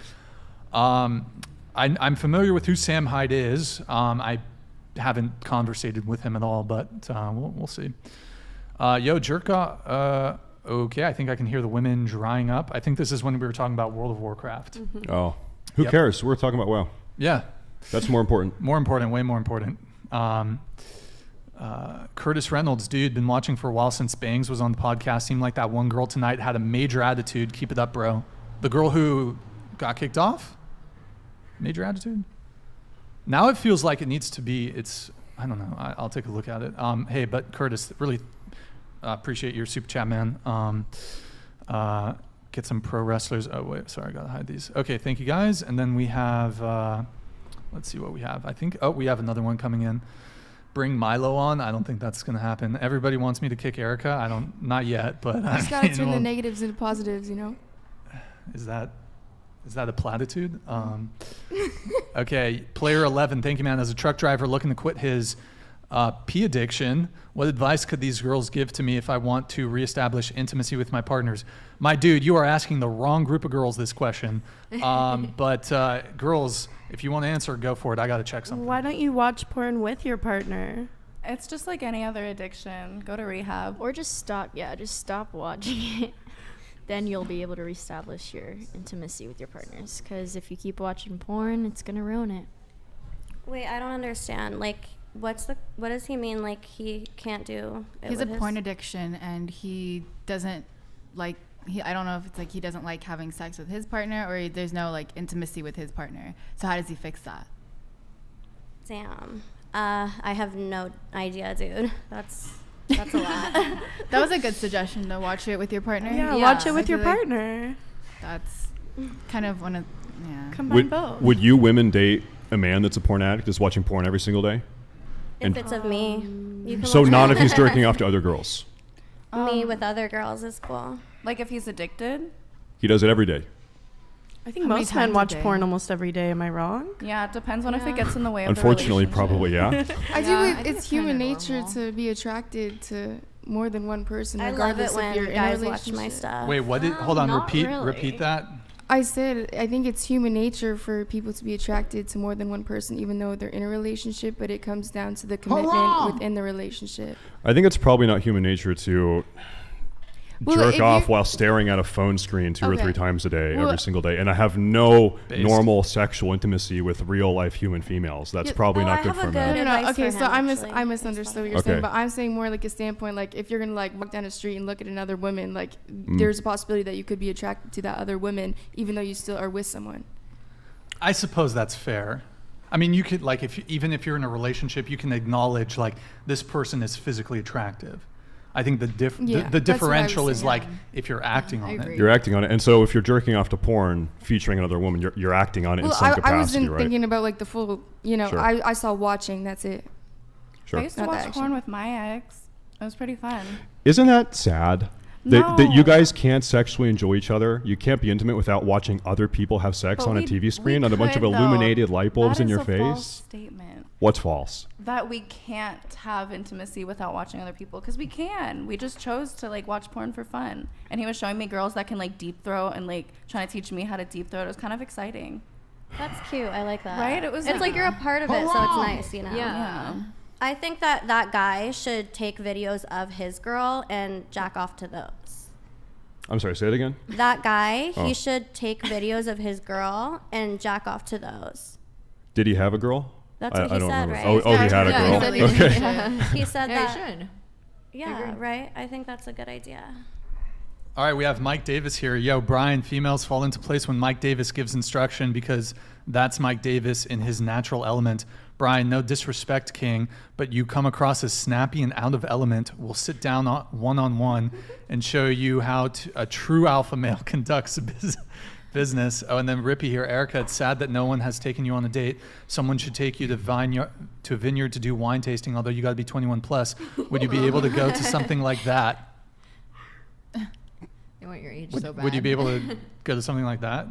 I'm familiar with who Sam Hyde is. I haven't conversated with him at all, but we'll see. Yo, Jerka. Okay, I think I can hear the women drying up. I think this is when we were talking about World of Warcraft. Mm-hmm. Oh, who cares? We're talking about WoW. Yeah. That's more important. More important, way more important. Curtis Reynolds, dude, been watching for a while since Bangs was on the podcast. Seemed like that one girl tonight had a major attitude. Keep it up, bro. The girl who got kicked off? Major attitude? Now it feels like it needs to be, I don't know. I'll take a look at it. Hey, but Curtis, really... appreciate your super chat, man. Get some pro wrestlers. Oh, wait, sorry, I gotta hide these. Okay, thank you guys. And then we have, let's see what we have. I think, we have another one coming in. Bring Milo on. I don't think that's gonna happen. Everybody wants me to kick Erica. Not yet, but I just gotta turn the negatives into positives, you know? Is that a platitude? Okay, player 11. Thank you, man. As a truck driver looking to quit his pee addiction, what advice could these girls give to me if I want to reestablish intimacy with my partners? My dude, you are asking the wrong group of girls this question. But girls, if you want to answer, go for it. I got to check something. Why don't you watch porn with your partner? It's just like any other addiction. Go to rehab. Or just stop. Yeah, just stop watching it. Then you'll be able to reestablish your intimacy with your partners. Because if you keep watching porn, it's going to ruin it. Wait, I don't understand. Like... what does he mean? Like he can't do it? He's a porn addiction, and he doesn't like. I don't know if it's like he doesn't like having sex with his partner, or there's no like intimacy with his partner. So how does he fix that? Damn, I have no idea, dude. That's a lot. That was a good suggestion to watch it with your partner. Yeah, watch it with your partner. That's kind of one of combine both. Would you women date a man that's a porn addict, just watching porn every single day? If it's of me. You can so not if he's jerking off to other girls. Me with other girls is cool. Like if he's addicted? He does it every day. I think most men watch porn almost every day. Am I wrong? Yeah, it depends on if it gets in the way of Unfortunately, the relationship. probably, yeah. I do. It's human nature to be attracted to more than one person, regardless I love it if you're when in a guys relationship. watch my stuff. Wait, what did? Hold on. Repeat that. I said I think it's human nature for people to be attracted to more than one person, even though they're in a relationship. But it comes down to the commitment within the relationship. I think it's probably not human nature to jerk off while staring at a phone screen 2 or 3 times a day, every single day. And I have no normal sexual intimacy with real life human females. That's probably not good for men. No. Okay, so I misunderstood what you're saying, but I'm saying more like a standpoint, like if you're gonna like walk down the street and look at another woman, like there's a possibility that you could be attracted to that other woman, even though you still are with someone. I suppose that's fair. I mean, you could even if you're in a relationship, you can acknowledge like this person is physically attractive. I think the differential is like if you're acting on it. You're acting on it, and so if you're jerking off to porn featuring another woman, you're acting on it in some capacity, I wasn't right? thinking about like the full. You know, Sure. I saw watching. That's it. Sure. I used to watch porn with my ex. It was pretty fun. Isn't that sad? That you guys can't sexually enjoy each other. You can't be intimate without watching other people have sex on a TV screen on a bunch of illuminated light bulbs in your face. False statement. What's false? That we can't have intimacy without watching other people, because we can. We just chose to like watch porn for fun. And he was showing me girls that can like deep throat and like trying to teach me how to deep throat. It was kind of exciting. That's cute. I like that. Right? It was. It's like you're a part of it, so it's nice, you know. Yeah. I think that guy should take videos of his girl and jack off to those. I'm sorry, say it again. That guy, he should take videos of his girl and jack off to those. Did he have a girl? That's what he said, remember. right? Oh, he had a girl. Okay. He said Yeah, that. he should. Yeah, right? I think that's a good idea. All right, we have Mike Davis here. Yo, Brian, females fall into place when Mike Davis gives instruction because that's Mike Davis in his natural element. Brian, no disrespect, King, but you come across as snappy and out of element. We'll sit down one-on-one and show you how a true alpha male conducts business. Oh, and then Rippy here. Erica, it's sad that no one has taken you on a date. Someone should take you to a vineyard to do wine tasting, although you got to be 21 plus. Would you be able to go to something like that? They want your age so bad. Would you be able to go to something like that?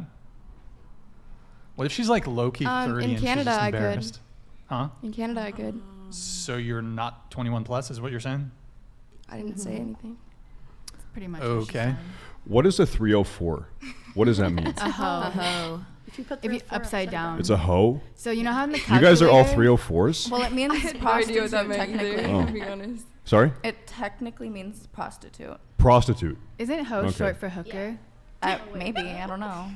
What if she's like low-key 30 in and Canada, she's just I could. embarrassed? Huh? In Canada, I could. So you're not 21 plus is what you're saying? I didn't say anything. That's pretty much Okay. What is a 304? What does that mean? a hoe. A hoe. If you upside down. It's a hoe? So you know how in the You calculator. guys are all 304s? Well, it means prostitute technically. Oh. To be honest. Sorry? It technically means prostitute. Prostitute. Isn't hoe Okay. short for hooker? Maybe, I don't know.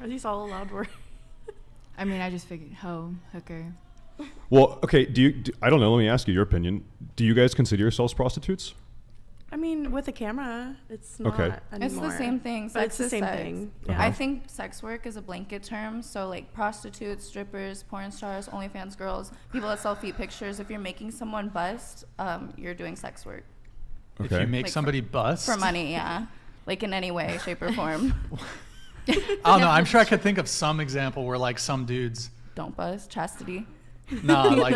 Are these all allowed words? I mean, I just figured hoe, hooker. Well, okay, I don't know, let me ask you your opinion. Do you guys consider yourselves prostitutes? I mean, with a camera, it's not Okay. anymore. It's the same thing. But it's Sex the is same sex. thing. Uh-huh. I think sex work is a blanket term. So like prostitutes, strippers, porn stars, OnlyFans girls, people that sell feet pictures. If you're making someone bust, you're doing sex work. If you make somebody bust? For money, yeah. Like in any way, shape, or form. I don't know. I'm sure I could think of some example where like some dudes. Don't bust. Chastity. No, like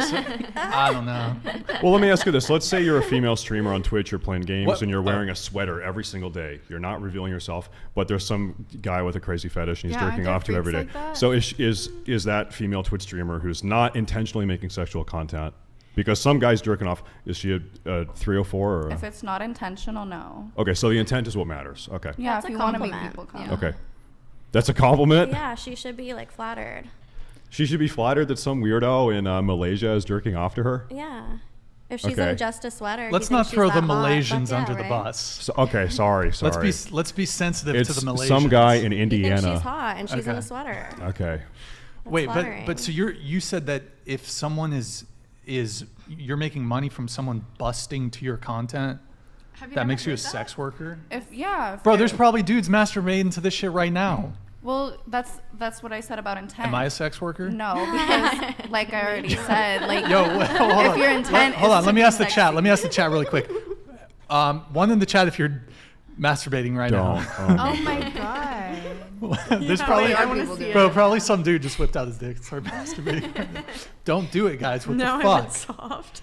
I don't know. Well, let me ask you this. Let's say you're a female streamer on Twitch, you're playing games, and you're wearing a sweater every single day. You're not revealing yourself, but there's some guy with a crazy fetish and he's jerking off to you every day. Like So is that female Twitch streamer who's not intentionally making sexual content? Because some guy's jerking off. Is she a 304 or? If it's not intentional, no. Okay, so the intent is what matters. Okay. Yeah, That's if a you want to make compliment. people come. Yeah. Okay. That's a compliment? Yeah, she should be like flattered. She should be flattered that some weirdo in Malaysia is jerking off to her? Yeah. If she's Okay. in just a sweater. Let's he not thinks throw she's the that hot, Malaysians but yeah, under the right? bus. So, okay, sorry. Let's be sensitive It's to the Malaysians. some guy in He Indiana. thinks she's hot and she's in Okay. a sweater. Okay. Wait, flattering. but so you said that if someone is you're making money from someone busting to your content, that makes you a sex worker? If Bro, there's probably dudes masturbating to this shit right now. Well, that's what I said about intent. Am I a sex worker? No, because like I already said, like Yo, hold on. if your intent Hold is on, to let me be ask the sexy- chat. Let me ask the chat really quick. One in the chat if you're masturbating right now. Oh my god. There's probably some dude just whipped out his dick and started masturbating. Don't do it, guys. What now the fuck? I'm soft.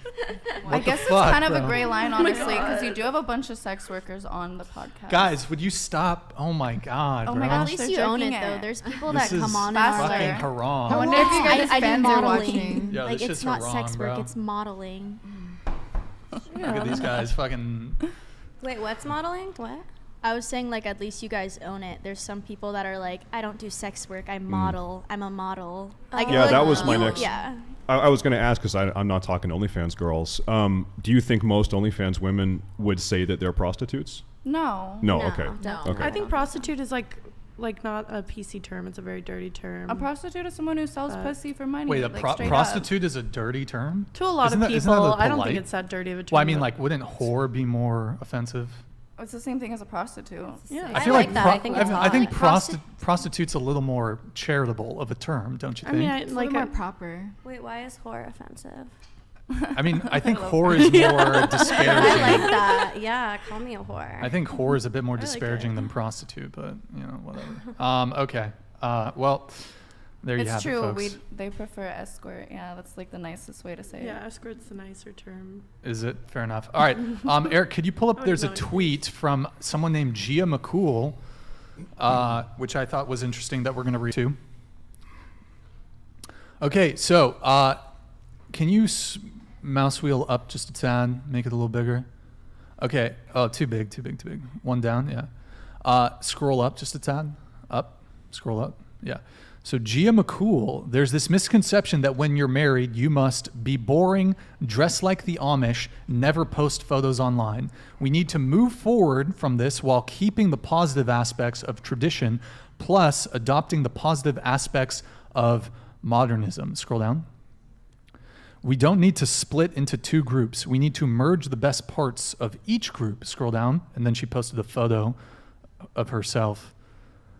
I guess it's fuck, kind of bro? a gray line, honestly, because you do have a bunch of sex workers on the podcast. Guys, would you stop? Oh my god, Oh bro. my At gosh, least they're you own it jerking though. it. There's people This that come is on and Faster. are fucking like, haram. I wonder if you guys' I do fans are modeling. watching. Yo, Like this it's shit's not haram, sex work, bro. it's modeling. Look at these guys fucking. Wait, what's modeling? What? I was saying like at least you guys own it. There's some people that are like, I don't do sex work, I model. I'm a model. Like, Yeah, like, that was my you- next. Yeah. I was going to ask because I'm not talking OnlyFans girls. Do you think most OnlyFans women would say that they're prostitutes? No. No. Okay. definitely Okay. I think prostitute is like not a PC term. It's a very dirty term. A prostitute is someone who sells pussy for money. Wait, a like, straight up. prostitute is a dirty term? To a lot Isn't of that- isn't that people, a I don't think polite- it's that dirty of a term. Well, I mean, but like, wouldn't whore be more offensive? It's the same thing as a prostitute. Yeah. I feel like like, that. I think it's I think hot. prostitute's a little more charitable of a term, don't you I think? mean, It's a little more proper. Wait, why is whore offensive? I mean, I think whore is more disparaging. I like that. Yeah, call me a whore. I think whore is a bit more disparaging than prostitute, but whatever. Okay. Well, there you have It's true. it, folks. They prefer escort. Yeah, that's like the nicest way to say it. Yeah, escort's the nicer term. Is it? Fair enough. All right. Eric, could you pull up, there's a tweet from someone named Gia McCool, which I thought was interesting that we're going to read too. Okay, so can you mouse wheel up just a tad, make it a little bigger? Okay. Oh, too big. One down, yeah. Scroll up just a tad. Up. Scroll up. Yeah. So Gia McCool, there's this misconception that when you're married, you must be boring, dress like the Amish, never post photos online. We need to move forward from this while keeping the positive aspects of tradition, plus adopting the positive aspects of modernism. Scroll down. We don't need to split into two groups. We need to merge the best parts of each group. Scroll down. And then she posted a photo of herself.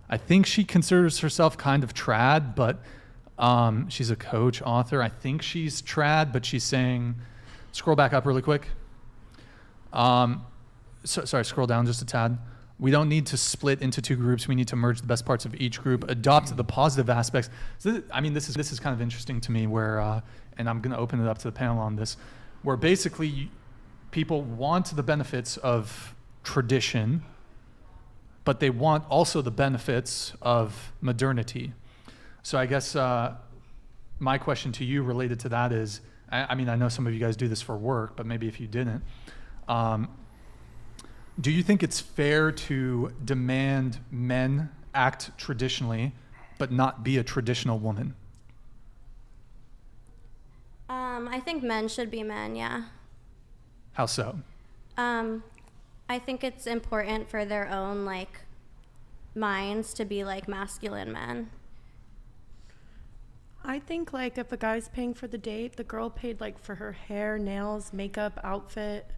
I think she considers herself kind of trad, but she's a coach, author. I think she's trad, but she's saying, scroll back up really quick. Sorry, scroll down just a tad. We don't need to split into two groups. We need to merge the best parts of each group, adopt the positive aspects. So this is kind of interesting to me where, and I'm going to open it up to the panel on this, where basically people want the benefits of tradition, but they want also the benefits of modernity. So I guess my question to you related to that is, I know some of you guys do this for work, but maybe if you didn't, do you think it's fair to demand men act traditionally, but not be a traditional woman? I think men should be men, yeah. How so? I think it's important for their own minds to be masculine men. I think if a guy's paying for the date, the girl paid for her hair, nails, makeup, outfit.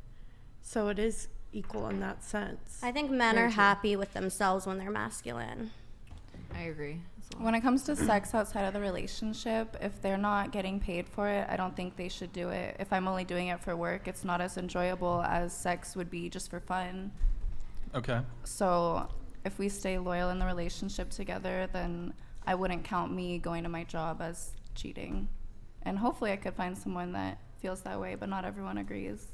So it is equal in that sense. I think men are happy with themselves when they're masculine. I agree. When it comes to sex outside of the relationship, if they're not getting paid for it, I don't think they should do it. If I'm only doing it for work, it's not as enjoyable as sex would be just for fun. Okay. So if we stay loyal in the relationship together, then I wouldn't count me going to my job as cheating. And hopefully I could find someone that feels that way, but not everyone agrees.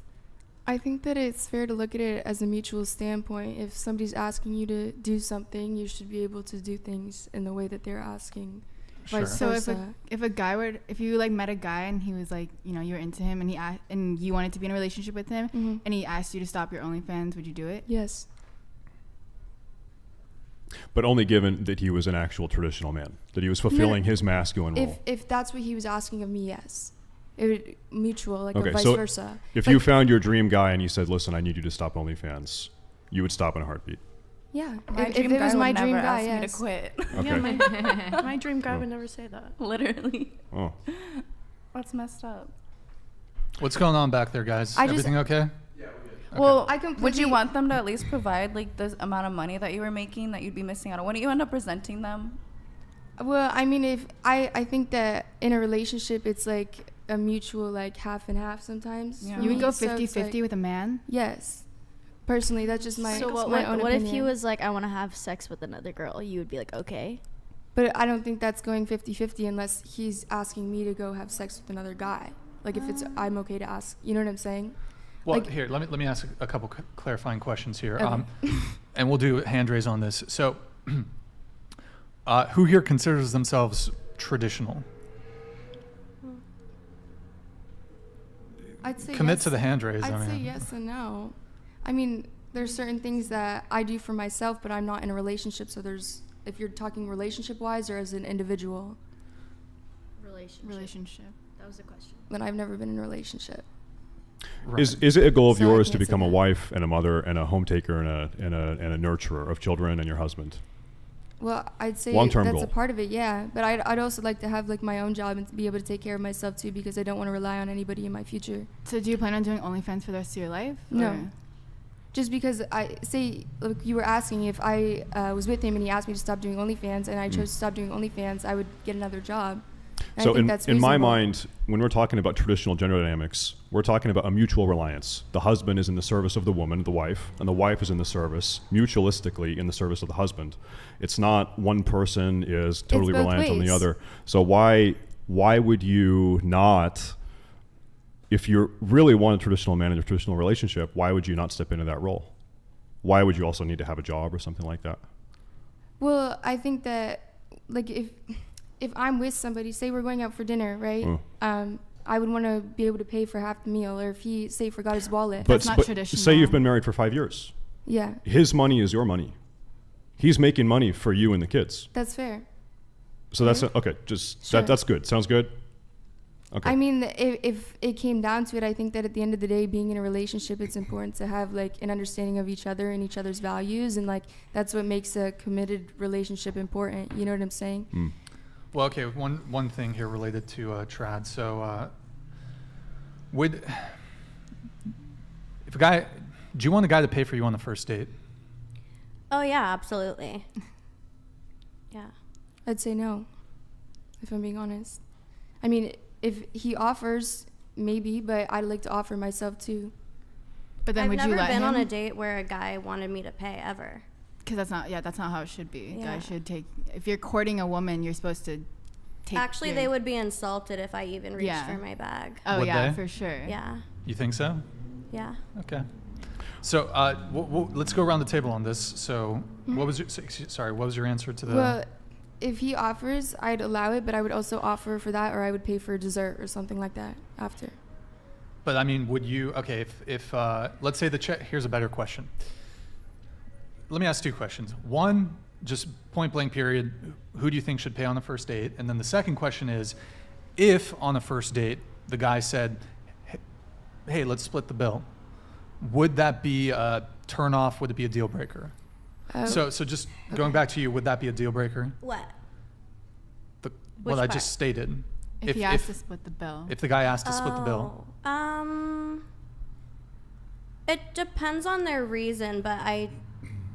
I think that it's fair to look at it as a mutual standpoint. If somebody's asking you to do something, you should be able to do things in the way that they're asking. Sure. So if you met a guy and he was you were into him and you wanted to be in a relationship with him, and he asked you to stop your OnlyFans, would you do it? Yes. But only given that he was an actual traditional man, that he was fulfilling his masculine role. If that's what he was asking of me, yes. It would mutual, or vice versa. If you found your dream guy and you said, listen, I need you to stop OnlyFans, you would stop in a heartbeat. Yeah. If it was my dream guy, yes. Me to quit. Okay. Yeah, my dream guy would never say that. Literally. Oh. That's messed up. What's going on back there, guys? Everything okay? Yeah, we're good. Well, would you want them to at least provide the amount of money that you were making that you'd be missing out on? Wouldn't you end up resenting them? Well, if I think that in a relationship, it's a mutual half and half sometimes. Yeah. You would go 50-50 with a man? Yes. Personally, that's just my So my own what opinion. if he was I want to have sex with another girl? You would be okay. But I don't think that's going 50-50 unless he's asking me to go have sex with another guy. If it's I'm okay to ask. You know what I'm saying? Well, here, let me ask a couple clarifying questions here. Okay. And we'll do hand raise on this. So who here considers themselves traditional? I'd say commit yes. to the hand raise. I'd say yes and no. There's certain things that I do for myself, but I'm not in a relationship. So if you're talking relationship-wise or as an individual. Relationship. That was the question. Then I've never been in a relationship. Right. Is it a goal of So I yours to can't say become a that. wife and a mother and a home taker and a nurturer of children and your husband? Well, I'd say Long-term that's goal. a part of it, yeah. But I'd also like to have my own job and be able to take care of myself too, because I don't want to rely on anybody in my future. So do you plan on doing OnlyFans for the rest of your life? No. Or? Just because you were asking if I was with him and he asked me to stop doing OnlyFans and I chose to stop doing OnlyFans, I would get another job. And So I think that's in my reasonable. mind, when we're talking about traditional gender dynamics, we're talking about a mutual reliance. The husband is in the service of the woman, the wife, and the wife is in the service, mutualistically in the service of the husband. It's not one person is totally both reliant on the ways. other. So why would you not, if you really want a traditional man in a traditional relationship, why would you not step into that role? Why would you also need to have a job or something like that? Well, I think that, like, if I'm with somebody, say we're going out for dinner, right? I would want to be able to pay for half the meal, or if he, say, forgot his wallet. That's not traditional. Say you've been married for 5 years. Yeah, His money is your money. He's making money for you and the kids. that's fair. So that's okay. Just Sure. that's good. Sounds good. Okay. I mean, if it came down to it, I think that at the end of the day, being in a relationship, it's important to have like an understanding of each other and each other's values, and like that's what makes a committed relationship important. You know what I'm saying? Well, okay, one thing here related to trad. So, do you want a guy to pay for you on the first date? Oh yeah, absolutely. Yeah. I'd say no, if I'm being honest. I mean, if he offers, maybe, but I'd like to offer myself too. But then I've would you never let been him? on a date where a guy wanted me to pay ever. Because that's not how it should be. Yeah. Guys should take. If you're courting a woman, you're supposed to take. Actually, they would be insulted if I even reached for my bag. Oh Would yeah, they? for sure. Yeah. You think so? Yeah. Okay. So let's go around the table on this. So what was your answer to the? Well, if he offers, I'd allow it, but I would also offer for that, or I would pay for dessert or something like that after. But I mean, would you? Okay, if let's say the check. Here's a better question. Let me ask two questions. One, just point blank period. Who do you think should pay on the first date? And then the second question is, if on the first date the guy said, "Hey, let's split the bill," would that be a turn off? Would it be a deal breaker? So just going back to you, would that be a deal breaker? What? What I part? just stated. If he asked to split the bill. If the guy asked to split the bill. It depends on their reason, but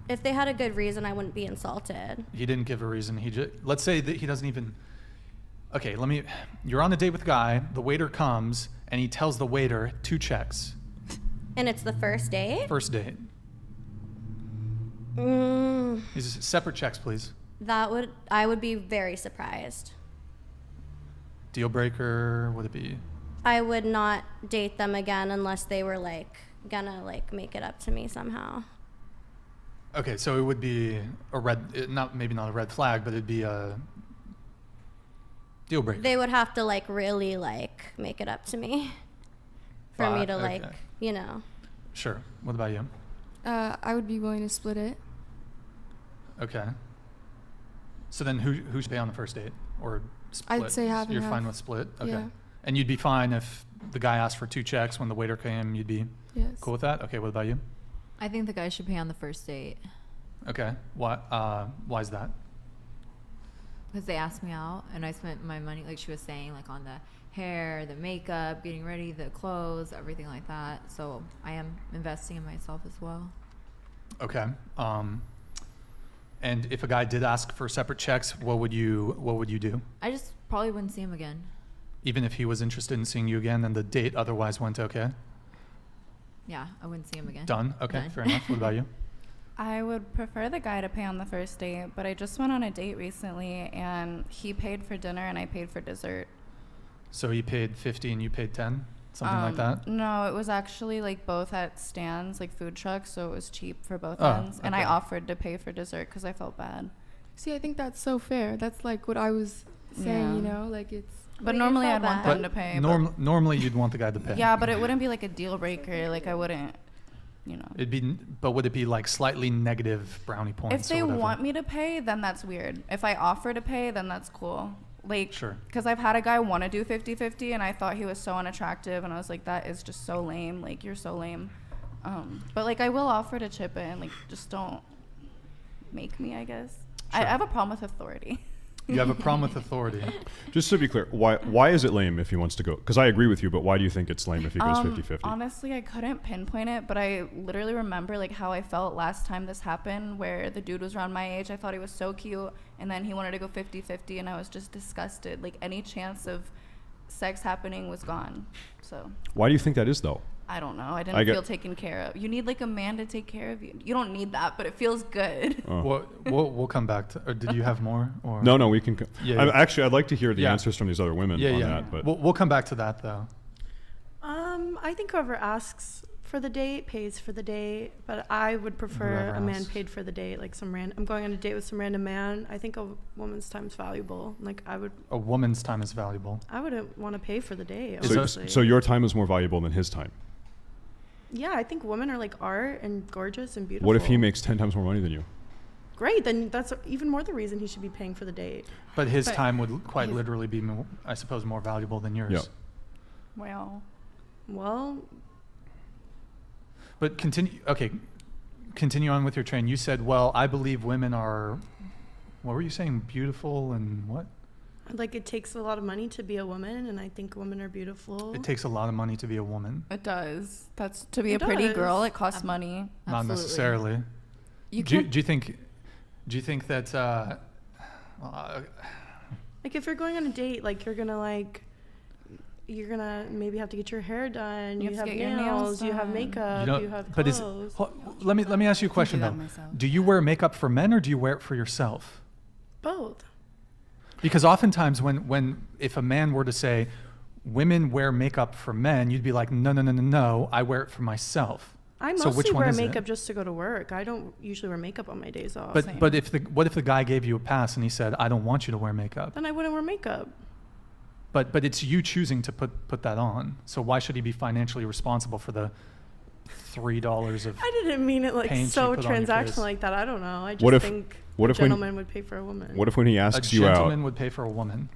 if they had a good reason, I wouldn't be insulted. He didn't give a reason. Let's say that he doesn't even. Okay, you're on a date with a guy. The waiter comes and he tells the waiter 2 checks. And it's the first date? First date. These are separate checks, please. I would be very surprised. Deal breaker, would it be? I would not date them again unless they were gonna make it up to me somehow. Okay, so it would be maybe not a red flag, but it'd be a deal breaker. They would have to really make it up to me for me to okay. Sure. What about you? I would be willing to split it. Okay. So then who should pay on the first date? Or split? I'd say half and You're half. fine with split? Okay. Yeah. And you'd be fine if the guy asked for 2 checks when the waiter came, you'd be Yes. cool with that? Okay, what about you? I think the guy should pay on the first date. Okay. Why is that? Because they asked me out, and I spent my money, like she was saying, on the hair, the makeup, getting ready, the clothes, everything like that. So I am investing in myself as well. Okay. And if a guy did ask for separate checks, what would you do? I just probably wouldn't see him again. Even if he was interested in seeing you again and the date otherwise went okay? Yeah, I wouldn't see him again. Done. Okay, Done. fair enough. What about you? I would prefer the guy to pay on the first date, but I just went on a date recently and he paid for dinner and I paid for dessert. So he paid 50 and you paid 10? Something like that? No, it was actually both at stands, food trucks, so it was cheap for both ends. And I okay. offered to pay for dessert because I felt bad. See, I think that's so fair. That's what I was saying, Yeah. it's. But you normally felt I'd want bad. them to pay. Normally you'd want the guy to pay. Yeah, but it wouldn't be a deal breaker. I wouldn't, But would it be slightly negative brownie points? If they or whatever? want me to pay, then that's weird. If I offer to pay, then that's cool. Sure. Because I've had a guy want to do 50-50 and I thought he was so unattractive and I was like, that is just so lame. You're so lame. But I will offer to chip in. Just don't make me, I guess. Sure. I have a problem with authority. You have a problem with authority. Just to be clear, why is it lame if he wants to go? Because I agree with you, but why do you think it's lame if he goes 50-50? Honestly, I couldn't pinpoint it, but I literally remember like how I felt last time this happened, where the dude was around my age. I thought he was so cute, and then he wanted to go 50-50, and I was just disgusted. Like any chance of sex happening was gone. So Why do you think that is, though? I don't know. I didn't feel taken care of. You need like a man to take care of you. You don't need that, but it feels good. We'll come back to. Or did you have more? Or No, we can. Actually, I'd like to hear the Yeah. answers from these other women on that. But we'll come back to that though. I think whoever asks for the date pays for the date, but I would prefer a man paid for the date. Like I'm going on a date with some random man. I think a woman's time's valuable. Like A woman's time is valuable. I wouldn't want to pay for the date. So your time is more valuable than his time. Yeah, I think women are like art and gorgeous and beautiful. What if he makes 10 times more money than you? Great, then that's even more the reason he should be paying for the date. But his time would quite literally be, more, I suppose, more valuable than yours. Yeah. Well. But continue on with your train. You said, well, I believe women are, what were you saying, beautiful and what? Like it takes a lot of money to be a woman, and I think women are beautiful. It takes a lot of money to be a woman. It does. That's to be a pretty girl. It costs money. Not necessarily. Do you think that? Like if you're going on a date, like you're gonna maybe have to get your hair done. You have nails. You have makeup. You have clothes. Let me ask you a question though. Do you wear makeup for men or do you wear it for yourself? Both. Because oftentimes if a man were to say, women wear makeup for men, you'd be like, no, I wear it for myself. I mostly wear makeup just to go to work. I don't usually wear makeup on my days off. But what if the guy gave you a pass and he said, I don't want you to wear makeup? Then I wouldn't wear makeup. But it's you choosing to put that on. So why should he be financially responsible for the $3 of I didn't mean it like so transactional like that. I don't know. I just think a gentleman would pay for a woman. What if when he asks you out? A gentleman would pay for a woman.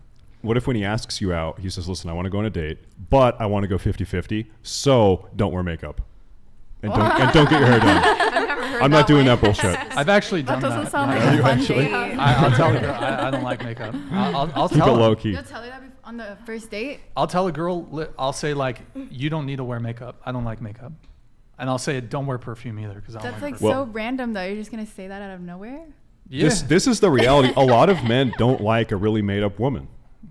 What if when he asks you out, he says, listen, I want to go on a date, but I want to go 50-50, so don't wear makeup. And don't get your hair done. I've never heard I'm not doing that bullshit. I've actually done that. That doesn't sound like a fun date. I'll tell a girl, I don't like makeup. I'll keep tell it her. low key. You'll tell her that on the first date? I'll tell a girl, I'll say like, you don't need to wear makeup. I don't like makeup. And I'll say, don't wear perfume either because I don't That's like like perfume. so random though. You're just gonna say that out of nowhere? Yeah. This is the reality. A lot of men don't like a really made up woman.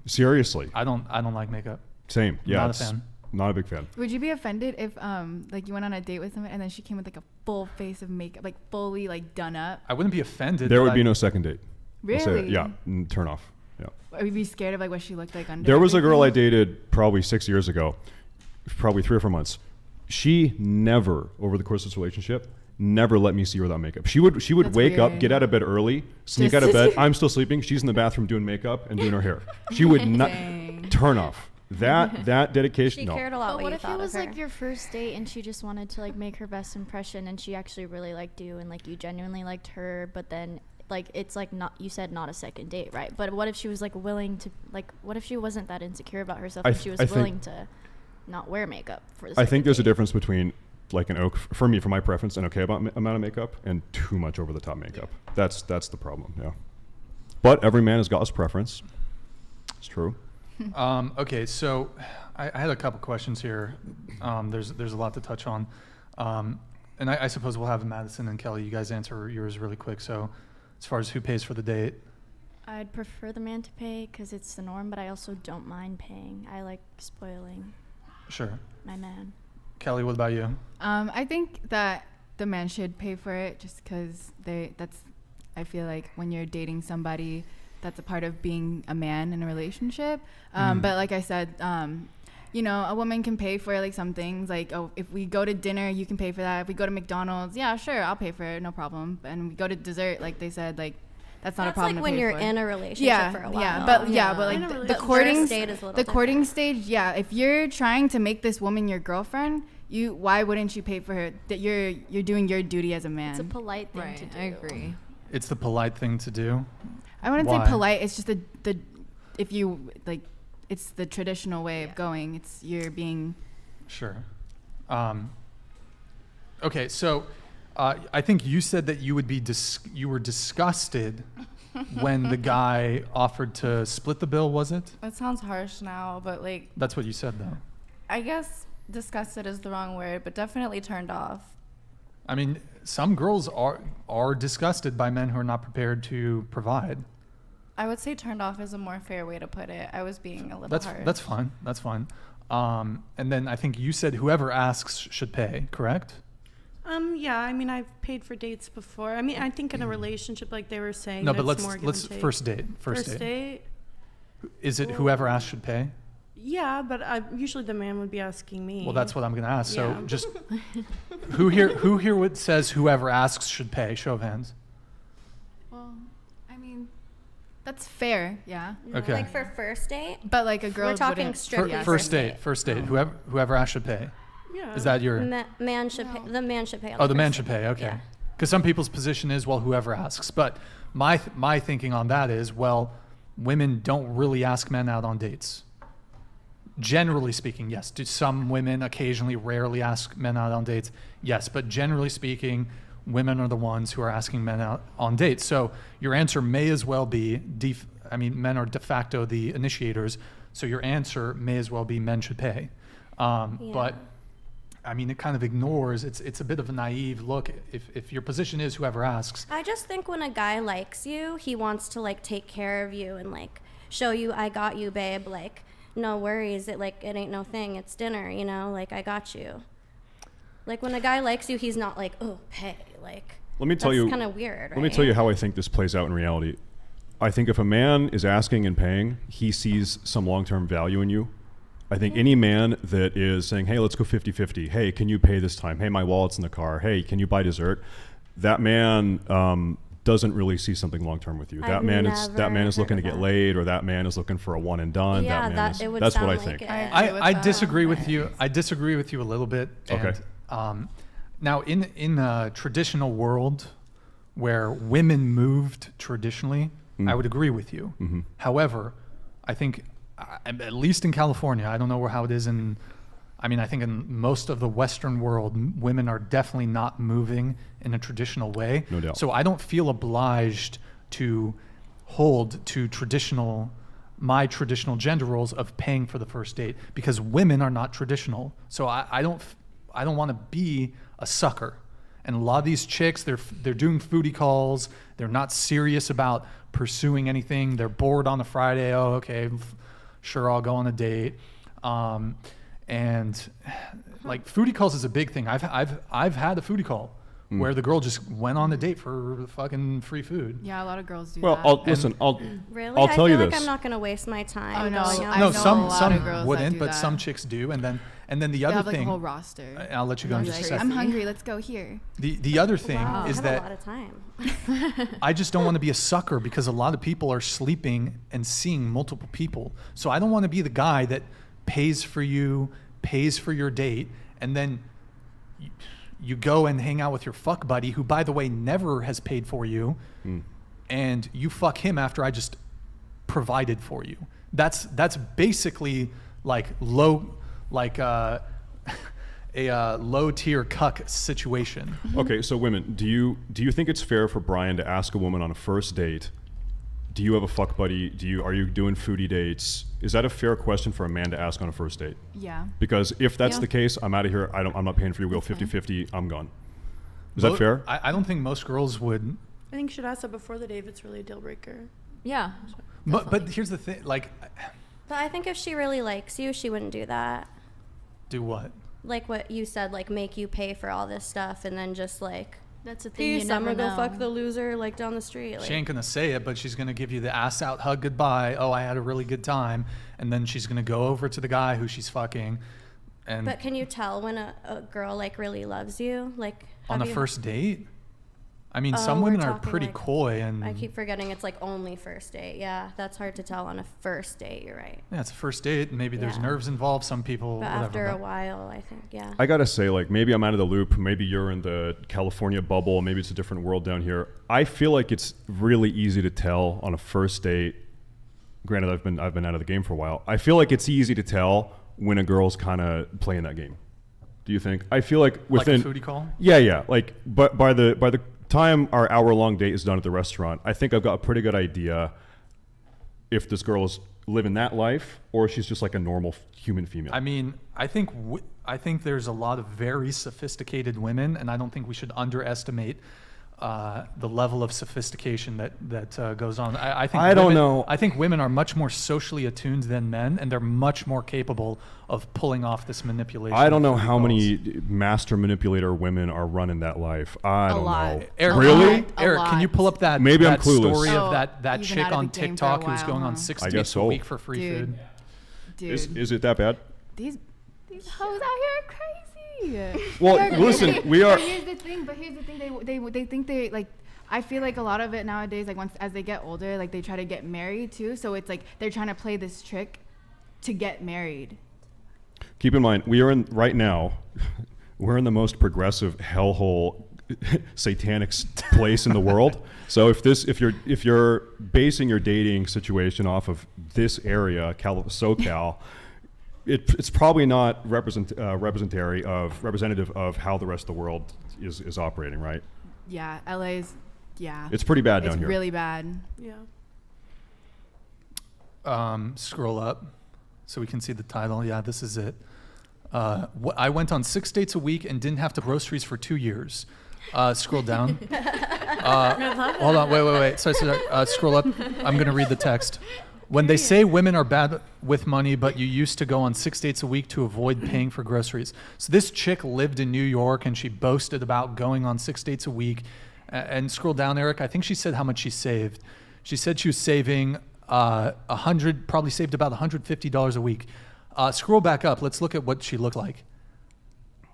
Seriously. I don't like makeup. Same. Yeah. Not a fan. Not a big fan. Would you be offended if like you went on a date with someone and then she came with like a full face of makeup, like fully like done up? I wouldn't be offended. There would be no second date. Really? I'll say that. Yeah. Turn off. Yeah. Would you be scared of like what she looked like under? There was a girl I dated probably 6 years ago, probably 3 or 4 months. She never, over the course of this relationship, never let me see her without makeup. She would That's wake up, weird. get out of bed early, sneak out of bed. I'm still sleeping. She's in the bathroom doing makeup and doing her hair. She would not turn off. That dedication. She cared a lot But what what you if it thought was of her. like your first date and she just wanted to like make her best impression and she actually really liked you and like you genuinely liked her, but then like it's like not, you said not a second date, right? But what if she was like willing to, like what if she wasn't that insecure about herself and she was willing to not wear makeup for the second I think there's a date? difference between like for me, for my preference, an okay amount of makeup and too much over the top makeup. That's the problem. Yeah. But every man has got his preference. It's true. Okay, so I had a couple questions here. There's a lot to touch on. And I suppose we'll have Madison and Kelly, you guys answer yours really quick. So as far as who pays for the date? I'd prefer the man to pay because it's the norm, but I also don't mind paying. I like spoiling Sure. my man. Kelly, what about you? I think that the man should pay for it just because I feel like when you're dating somebody, that's a part of being a man in a relationship. But like I said, you know, a woman can pay for like some things. Like, oh, if we go to dinner, you can pay for that. If we go to McDonald's, yeah, sure, I'll pay for it, no problem. And we go to dessert, like they said, like that's not a problem. That's like when you're in a relationship yeah, for a while. Yeah, but like the courting stage, yeah. If you're trying to make this woman your girlfriend, why wouldn't you pay for her? That you're doing your duty as a man. It's a polite thing to do. I agree. It's the polite thing to do. I wouldn't Why? say polite. It's just the if you like, it's the traditional way of going. It's you're being. Sure. Okay, so I think you said that you would be you were disgusted when the guy offered to split the bill, was it? It sounds harsh now, but like, That's what you said, though. I guess disgusted is the wrong word, but definitely turned off. I mean, some girls are disgusted by men who are not prepared to provide. I would say turned off is a more fair way to put it. I was being a little harsh. That's fine. That's fine. And then I think you said whoever asks should pay, correct? Yeah, I mean, I've paid for dates before. I mean, I think in a relationship, like they were saying, No, but it's more give let's and take. first date. First date. Is it whoever asks should pay? Yeah, but usually the man would be asking me. Well, that's what I'm going to ask. Yeah. So just who here says whoever asks should pay? Show of hands. Well, I mean, that's fair, yeah. Okay. Like for first date? But like a girl We're talking wouldn't- strictly Yeah. First date. Whoever asks should pay. Yeah. Is that your? Man should pay. The man should pay. Oh, the man should pay. Okay. Because some people's position is, well, whoever asks. But my thinking on that is, well, women don't really ask men out on dates. Generally speaking, yes. Do some women occasionally, rarely ask men out on dates? Yes. But generally speaking, women are the ones who are asking men out on dates. So your answer may as well be, men are de facto the initiators. So your answer may as well be men should pay. But I mean, it kind of ignores, it's a bit of a naive look. If your position is whoever asks. I just think when a guy likes you, he wants to like take care of you and like show you, I got you, babe. Like, no worries. It ain't no thing. It's dinner, you know, like I got you. Like when a guy likes you, he's not like, oh, pay. Like, Let me tell you. that's kind of weird, right? Let me tell you how I think this plays out in reality. I think if a man is asking and paying, he sees some long-term value in you. I think any man that is saying, hey, let's go 50-50. Hey, can you pay this time? Hey, my wallet's in the car. Hey, can you buy dessert? That man doesn't really see something long-term with you. That man is looking to get laid, or that man is looking for a one and done. Yeah, that's what I think. I disagree with you. I disagree with you a little bit. Okay. And, now, in a traditional world where women moved traditionally, I would agree with you. Mm-hmm. However, I think, at least in California, I don't know how it is I think in most of the Western world, women are definitely not moving in a traditional way. No doubt. So I don't feel obliged to hold to my traditional gender roles of paying for the first date, because women are not traditional. So I don't want to be a sucker. And a lot of these chicks, they're doing foodie calls. They're not serious about pursuing anything. They're bored on a Friday. Oh, okay, sure, I'll go on a date. And like foodie calls is a big thing. I've had a foodie call where the girl just went on a date for fucking free food. Yeah, a lot of girls do Well, that. Really? I'll tell you I feel this. like I'm not going to waste my time Oh, no, going out. I No, know a lot some of girls that wouldn't, do but that. some chicks do. And then the They other have like thing, a whole roster. I'll let you go in just a Like, second. I'm hungry. Let's go here. The other thing Wow, is I have that a lot of time. I just don't want to be a sucker, because a lot of people are sleeping and seeing multiple people. So I don't want to be the guy that pays for you, pays for your date, and then you go and hang out with your fuck buddy, who, by the way, never has paid for you, and you fuck him after I just provided for you. That's basically like a low tier cuck situation. Okay, so women, do you think it's fair for Brian to ask a woman on a first date, do you have a fuck buddy? Are you doing foodie dates? Is that a fair question for a man to ask on a first date? Yeah. Because if that's Yeah. the case, I'm out of here. I'm not paying for you. We'll 50-50. I'm gone. Is that fair? I don't think most girls would. I think you should ask that before the date if it's really a deal breaker. Yeah. But here's the thing, like, But I think if she really likes you, she wouldn't do that. do what? Like what you said, like make you pay for all this stuff and then just like, That's the thing. hey, You never summer, go know. fuck the loser like down the street. Like, She ain't gonna say it, but she's gonna give you the ass out hug goodbye. Oh, I had a really good time. And then she's gonna go over to the guy who she's fucking. And but can you tell when a girl like really loves you? Like on a have you- first date? I mean, Oh, some we're women are talking, pretty like- coy, and I keep forgetting it's like only first date. Yeah, that's hard to tell on a first date. You're right. yeah, it's a first date. Maybe there's Yeah. nerves involved. Some people, But whatever. after a but- while, I think, yeah. I gotta say, like, maybe I'm out of the loop. Maybe you're in the California bubble. Maybe it's a different world down here. I feel like it's really easy to tell on a first date. Granted, I've been out of the game for a while. I feel like it's easy to tell when a girl's kind of playing that game. Do you think? I feel like within like a foodie call. Yeah. Like, but by the time our hour-long date is done at the restaurant, I think I've got a pretty good idea if this girl is living that life or she's just like a normal human female. I mean, I think there's a lot of very sophisticated women, and I don't think we should underestimate the level of sophistication that goes on. I think don't know. I think women are much more socially attuned than men, and they're much more capable of pulling off this manipulation. I don't know how many master manipulator women are running that life. I don't know. Eric, really? Eric, can you pull up that, Maybe I'm that clueless. story of that chick on TikTok who was going on 6 dates a week for free food? Dude. Is it that bad? These hoes out here are crazy. Well, listen, we are. But here's the thing. They think they like. I feel like a lot of it nowadays, like as they get older, like they try to get married too. So it's like they're trying to play this trick to get married. Keep in mind, we're in the most progressive hellhole, satanic place in the world. So if you're basing your dating situation off of this area, SoCal. It's probably not representative of how the rest of the world is operating, right? Yeah, LA's, yeah. It's pretty bad down here. It's really bad. Yeah. Scroll up so we can see the title. Yeah, this is it. I went on 6 dates a week and didn't have to groceries for 2 years. Scroll down. Hold on, wait. Sorry. Scroll up. I'm going to read the text. When they say women are bad with money, but you used to go on 6 dates a week to avoid paying for groceries. So this chick lived in New York and she boasted about going on 6 dates a week. And scroll down, Eric. I think she said how much she saved. She said she was saving probably saved about $150 a week. Scroll back up. Let's look at what she looked like.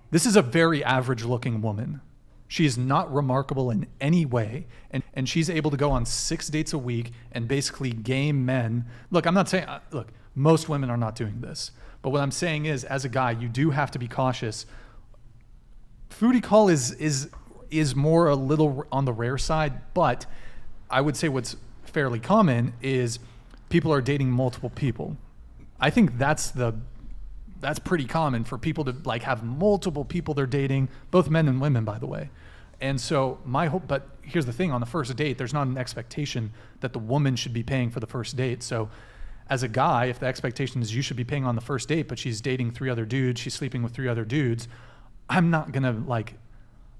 This is a very average looking woman. She is not remarkable in any way, and she's able to go on 6 dates a week and basically game men. Look, I'm not saying, most women are not doing this, but what I'm saying is, as a guy, you do have to be cautious. Foodie call is more a little on the rare side, but I would say what's fairly common is people are dating multiple people. I think that's pretty common for people to like have multiple people they're dating, both men and women, by the way. And so but here's the thing, on the first date, there's not an expectation that the woman should be paying for the first date. So as a guy, if the expectation is you should be paying on the first date, but she's dating 3 other dudes, she's sleeping with 3 other dudes, I'm not gonna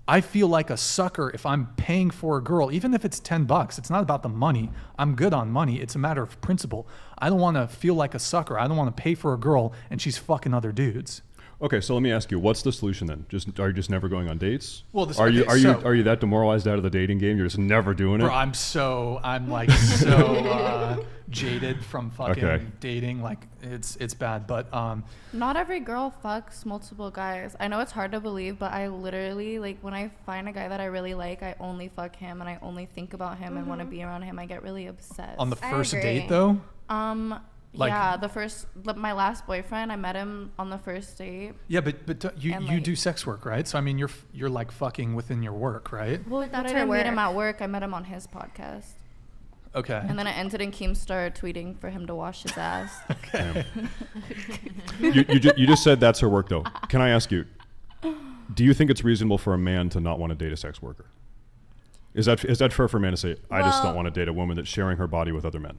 I feel like a sucker if I'm paying for a girl, even if it's $10. It's not about the money. I'm good on money. It's a matter of principle. I don't want to feel like a sucker. I don't want to pay for a girl and she's fucking other dudes. Okay, so let me ask you, what's the solution then? Are you just never going on dates? Well, are you that demoralized out of the dating game? You're just never doing it? Bro, I'm so jaded from fucking dating. Like it's bad, but not every girl fucks multiple guys. I know it's hard to believe, but I literally, like, when I find a guy that I really like, I only fuck him and I only think about him and want to be around him. I get really obsessed. On the first date though? My last boyfriend, I met him on the first date. Yeah, but you do sex work, right? So I mean, you're like fucking within your work, right? Well, I didn't meet him at work. I met him on his podcast. Okay. And then it ended in Keemstar tweeting for him to wash his ass. Okay. You just said that's her work, though. Can I ask you, do you think it's reasonable for a man to not want to date a sex worker? Is that fair for a man to say, I just don't want to date a woman that's sharing her body with other men?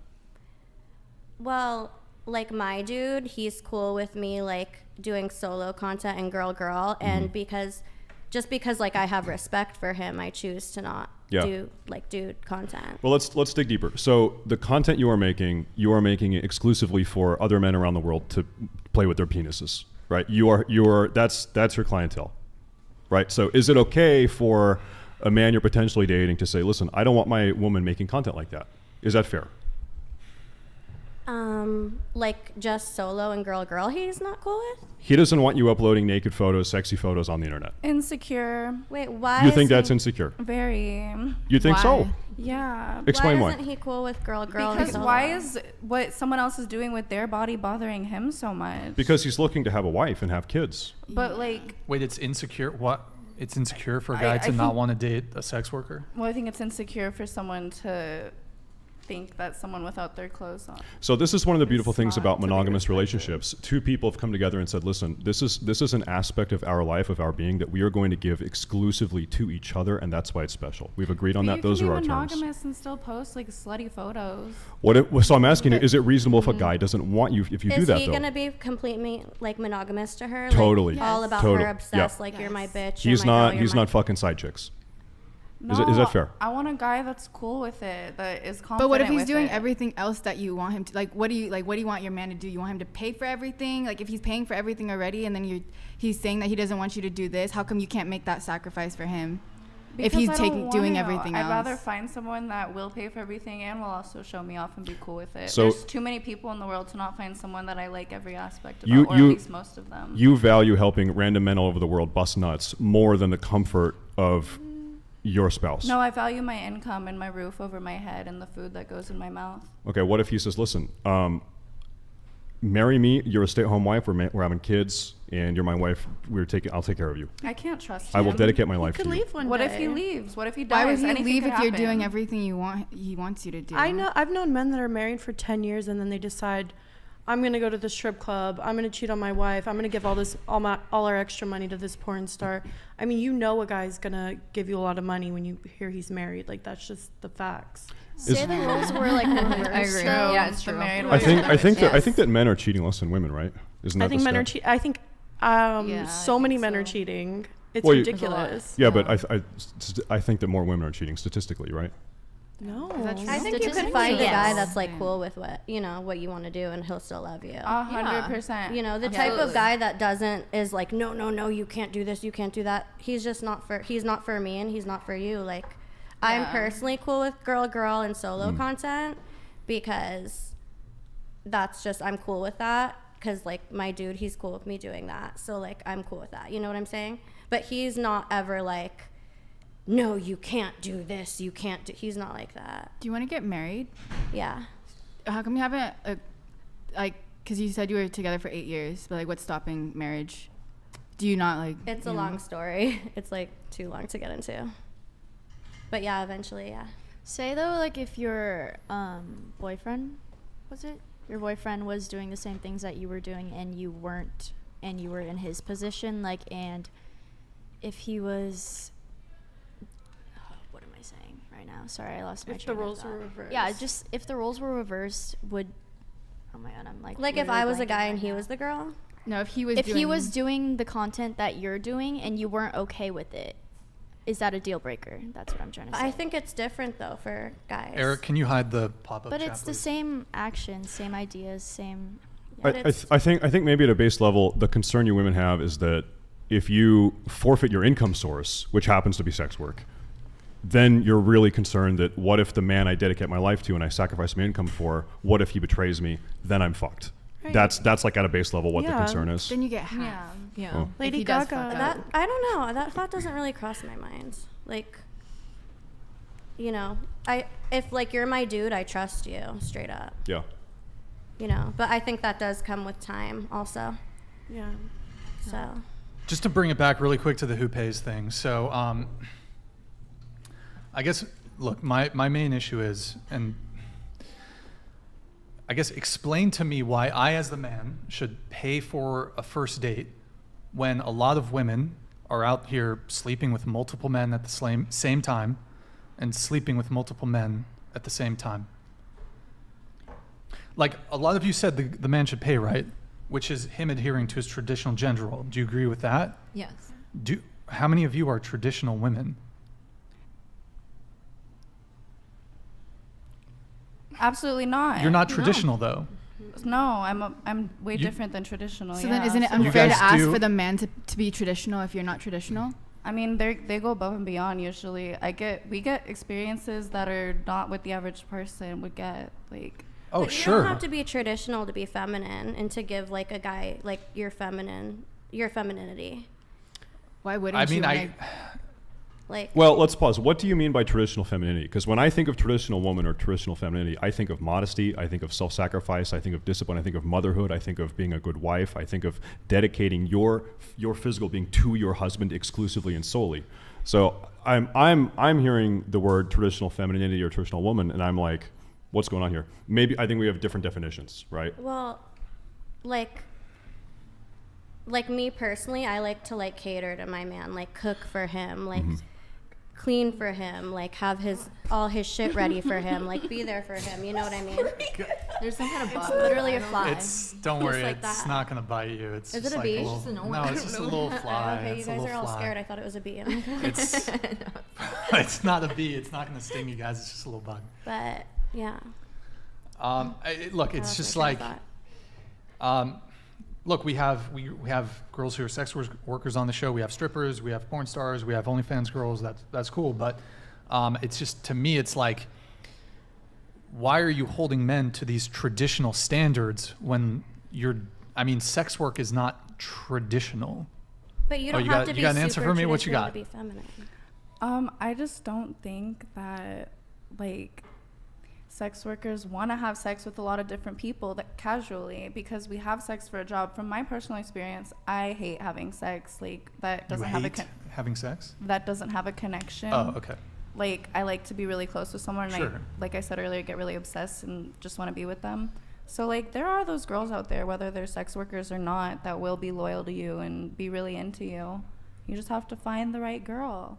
Well, like my dude, he's cool with me like doing solo content and girl, and because like I have respect for him, I choose to not do like dude content. Well, let's dig deeper. So the content you are making it exclusively for other men around the world to play with their penises, right? That's your clientele, right? So is it okay for a man you're potentially dating to say, listen, I don't want my woman making content like that? Is that fair? Like just solo and girl, he's not cool with? He doesn't want you uploading naked photos, sexy photos on the internet. Insecure. Wait, why? You think that's insecure? Very. You think so? Yeah. Explain why. Why isn't he cool with girl? Because why is what someone else is doing with their body bothering him so much? Because he's looking to have a wife and have kids. But like. Wait, it's insecure? What? It's insecure for a guy to not want to date a sex worker? Well, I think it's insecure for someone to think that someone without their clothes on. So this is one of the beautiful things not about to be monogamous respected. relationships. Two people have come together and said, listen, this is an aspect of our life, of our being, that we are going to give exclusively to each other, and that's why it's special. We've agreed on But that. you Those can are be our terms. monogamous and still post like slutty photos. So I'm asking you, is it reasonable if a guy doesn't want you, if you do Is that he though? gonna be completely like monogamous to her? Totally. Like, all about Totally. her, obsessed. Yeah. Like you're my bitch. He's you're my not. girl, you're He's my- not fucking side chicks. No, Is that fair? I want a guy that's cool with it, that is confident. But what if he's with doing it. everything else that you want him to? Like, what do you want your man to do? You want him to pay for everything? Like, if he's paying for everything already, and then he's saying that he doesn't want you to do this, how come you can't make that sacrifice for him? Because if he's I don't doing want to. everything I'd else. rather find someone that will pay for everything and will also show me off and be cool with it. So- There's too many people in the world to not find someone that I like every aspect of, You or at least most of them. You value helping random men all over the world bust nuts more than the comfort of your spouse. No, I value my income and my roof over my head and the food that goes in my mouth. Okay, what if he says, listen, marry me, you're a stay-at-home wife, we're having kids, and you're my wife, I'll take care of you. I can't trust I him. will dedicate my life to you. What if he leaves? What if he dies? Why would he Anything leave could if you're happen. doing everything he wants you to do? I've known men that are married for 10 years and then they decide, I'm gonna go to the strip club, I'm gonna cheat on my wife, I'm gonna give all our extra money to this porn star. I mean, you know a guy's gonna give you a lot of money when you hear he's married. Like, that's just the facts. Say the roles were like reversed. I agree. though. Yeah, it's true. I think that men are cheating less than women, right? Isn't that I think the men are stat? I think so many men are cheating. It's Well, ridiculous. Yeah, but I think that more women are cheating statistically, right? No. I think you could find a guy that's like cool with what you want to do, and he'll still love you. 100%. You know, the type of guy that is like, no, you can't do this, you can't do that. He's not for me, and he's not for you. Like, I'm personally cool with girl and solo content because that's just, I'm cool with that. Because like my dude, he's cool with me doing that. So like, I'm cool with that. You know what I'm saying? But he's not ever like, no, you can't do this. You can't do. He's not like that. Do you want to get married? Yeah. How come you haven't, because you said you were together for 8 years, but like, what's stopping marriage? Do you not like? It's a long story. It's like too long to get into. But yeah, eventually, yeah. Say though, like if your boyfriend, your boyfriend was doing the same things that you were doing and you weren't, and you were in his position, like, and if he was, what am I saying right now? Sorry, I lost my If the train of roles thought. were reversed. Yeah, just if the roles were reversed, oh my god, I'm like Like if literally I was a blanking guy right and he now. was the girl. No, if he was doing the content that you're doing and you weren't okay with it, is that a deal breaker? That's what I'm trying to say. I think it's different though for guys. Eric, can you hide the pop-up But chat, it's the please? same actions, same ideas, same. I think maybe at a base level, the concern you women have is that if you forfeit your income source, which happens to be sex work, then you're really concerned that what if the man I dedicate my life to and I sacrifice my income for, what if he betrays me? Then I'm fucked. Right. That's like at a base level what the Yeah. concern is. Then you get half. Yeah. Oh. Lady Gaga. That I don't know. That thought doesn't really cross my mind. Like, you know, if like you're my dude, I trust you straight up. Yeah. You know, but I think that does come with time also. Yeah. So. Just to bring it back really quick to the who pays thing. So I guess, look, my main issue is, and I guess explain to me why I as the man should pay for a first date when a lot of women are out here sleeping with multiple men at the same time and sleeping with multiple men at the same time. Like a lot of you said the man should pay, right? Which is him adhering to his traditional gender role. Do you agree with that? Yes. How many of you are traditional women? Absolutely not. You're not traditional though. No, I'm way different than traditional. So yeah, then isn't it absolutely. unfair to ask for the man to be traditional if you're not traditional? I mean, they go above and beyond usually. We get experiences that are not what the average person would get. Like, oh, but sure. You don't have to be traditional to be feminine and to give like a guy like your femininity. Why wouldn't you? Like. Well, let's pause. What do you mean by traditional femininity? Because when I think of traditional woman or traditional femininity, I think of modesty, I think of self-sacrifice, I think of discipline, I think of motherhood, I think of being a good wife, I think of dedicating your physical being to your husband exclusively and solely. So I'm hearing the word traditional femininity or traditional woman, and I'm like, what's going on here? Maybe I think we have different definitions, right? Well, like me personally, I like to like cater to my man, like cook for him, like clean for him, like have all his shit ready for him, like be there for him. You know what I mean? There's some kind of bug. Literally a fly. Don't worry, like it's that. not gonna bite you. It's Is just it a like bee? a little, no, it's just a little fly. Okay, you It's a guys little are all fly. scared. I thought it was a bee. It's it's not a bee. It's not gonna sting you guys. It's just a little bug. But yeah. Look, it's just like, look, we have girls who are sex workers on the show. We have strippers. We have porn stars. We have OnlyFans girls. That's cool. But it's just, to me, it's like, why are you holding men to these traditional standards when sex work is not traditional? But you don't have to be. You got an answer for me? What you got? To be feminine. I just don't think that like sex workers want to have sex with a lot of different people that casually, because we have sex for a job. From my personal experience, I hate having sex. Like that doesn't having sex? That doesn't have a connection. Oh, okay. Like I like to be really close with someone, and sure. like I said earlier, get really obsessed and just want to be with them. So like there are those girls out there, whether they're sex workers or not, that will be loyal to you and be really into you. You just have to find the right girl.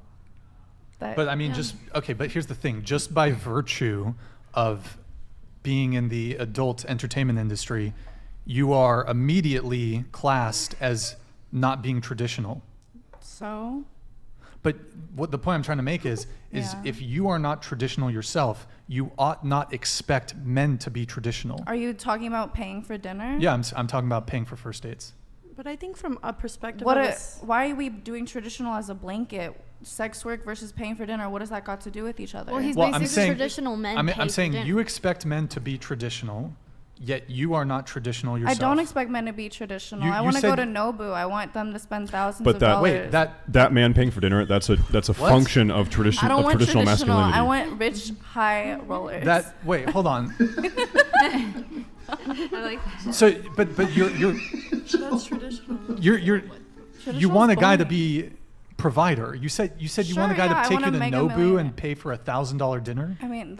But I mean, but here's the thing. Just by virtue of being in the adult entertainment industry, you are immediately classed as not being traditional. So? But what the point I'm trying to make is if you are not traditional yourself, you ought not expect men to be traditional. Are you talking about paying for dinner? Yeah, I'm talking about paying for first dates. But I think from a perspective why are we doing traditional as a blanket? Sex work versus paying for dinner, what does that got to do with each other? Well, he's basically traditional men. I'm saying you expect men to be traditional, yet you are not traditional yourself. I don't expect men to be traditional. I want to go to Nobu. I want them to spend thousands of dollars. That man paying for dinner, that's a function of traditional masculinity. I want rich high rollers. Hold on. I like that. So, but you're that's traditional. You want a guy to be provider. You said you want a guy to take you to Nobu and pay for $1,000 dinner. I mean,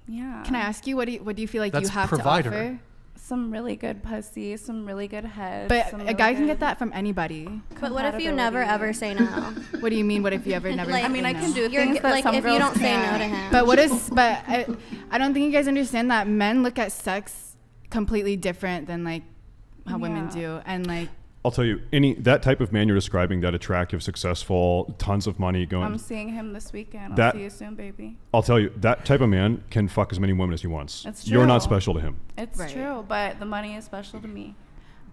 yeah. Can I ask you, what do you feel like That's you have provider. to offer? Some really good pussy, some really good head. But a guy can get that from anybody. But what if you never ever say no? What do you mean? What if you ever never? Like, I mean, I can do You're things that like some if girls you don't say can't. no to him. But I don't think you guys understand that men look at sex completely different than like how women do, and like. I'll tell you, that type of man you're describing, that attractive, successful, tons of money going. I'm seeing him this weekend. I'll see you soon, baby. I'll tell you, that type of man can fuck as many women as he wants. It's true. You're not special to him. It's true, but the money is special to me.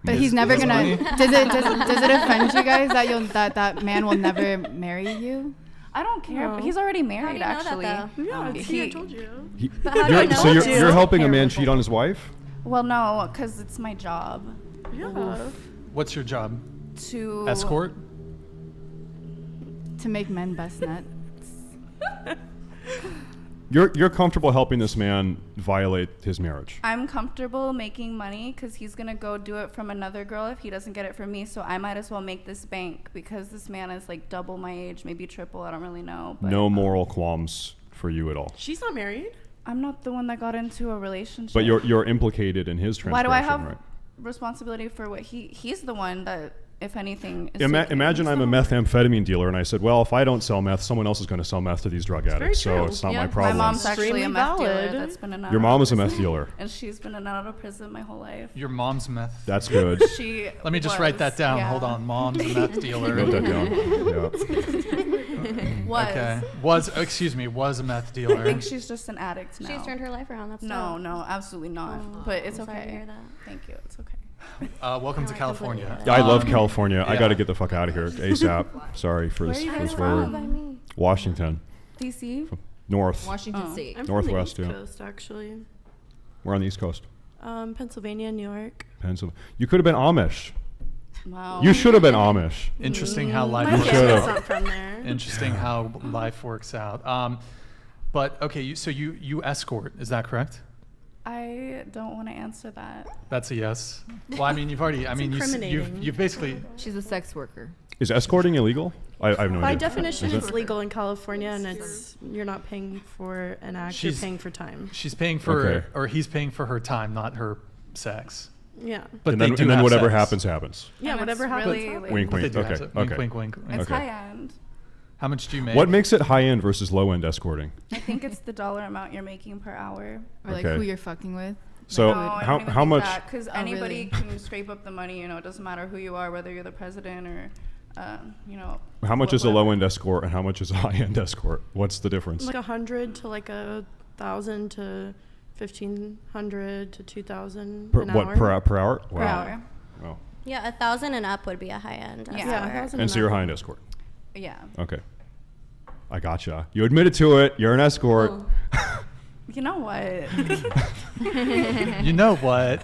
But he's never gonna. Does it offend you guys that that man will never marry you? I don't care. But he's already married, How do you know actually. that, Yeah, I told you. So you're helping a man cheat on his wife? Well, no, because it's my job. Yeah. What's your job? To escort? To make men bust nuts. You're comfortable helping this man violate his marriage? I'm comfortable making money because he's going to go do it from another girl if he doesn't get it from me. So I might as well make this bank because this man is like double my age, maybe triple. I don't really know. But No moral qualms for you at all. She's not married. I'm not the one that got into a relationship. But you're implicated in his transgression, Why do I have right? responsibility for what he's the one that, if anything, is imagine I'm a methamphetamine dealer and I said, well, if I don't sell meth, someone else is going to sell meth to these drug addicts, so it's not my problem. My mom's actually a meth dealer that's been in and out. Your mom is a meth dealer. And she's been in and out of prison my whole life. Your mom's meth. That's good. Let me just write that down. Hold on. Mom's a meth dealer. Note that down. Okay. Was a meth dealer. I think she's just an addict now. She's turned her life around. That's no, absolutely not. Oh, but it's I'm sorry to okay. hear that. Thank you. It's okay. Welcome to California. I love California. I got to get the fuck out of here ASAP. Sorry for this word. Washington. DC? North. Washington State. I'm Northwest, from the yeah. East Coast, actually. We're on the East Coast. Pennsylvania, New York. Pennsylvania. You could have been Amish. Wow. You should have been Amish. Interesting how life My works family's out. not from there. Interesting how life works out. But okay, so you escort, is that correct? I don't want to answer that. That's a yes. Well, I mean, you've already. I mean, you've basically. She's a sex worker. Is escorting illegal? I have no By idea. definition, Is it's it? legal in California, and you're not paying for an act. You're paying for time. She's paying for, Okay. or he's paying for her time, not her sex. Yeah. But and they then, do and then have whatever sex. happens, happens. Yeah, And whatever it's happens. really, happens. like, Wink, But they wink. do have Okay. sex. Wink, Okay. wink, wink. It's Okay. high end. How much do you make? What makes it high end versus low end escorting? I think it's the dollar amount you're making per hour. Or like Okay. who you're fucking with. So No, I how don't even how think much? that, because Oh, anybody really? can scrape up the money. You know, it doesn't matter who you are, whether you're the president or, you know. How much is a whatever. low end escort and how much is a high end escort? What's the difference? Like 100 to like 1,000 to 1,500 to 2,000 Per, an what hour. per hour? Wow. Per hour. Wow. Yeah, 1,000 and up would be a high end. Yeah. Yeah, 1,000 And so you're a high end escort. Yeah. Okay. I gotcha. You admitted to it. You're an escort. You know what? You know what?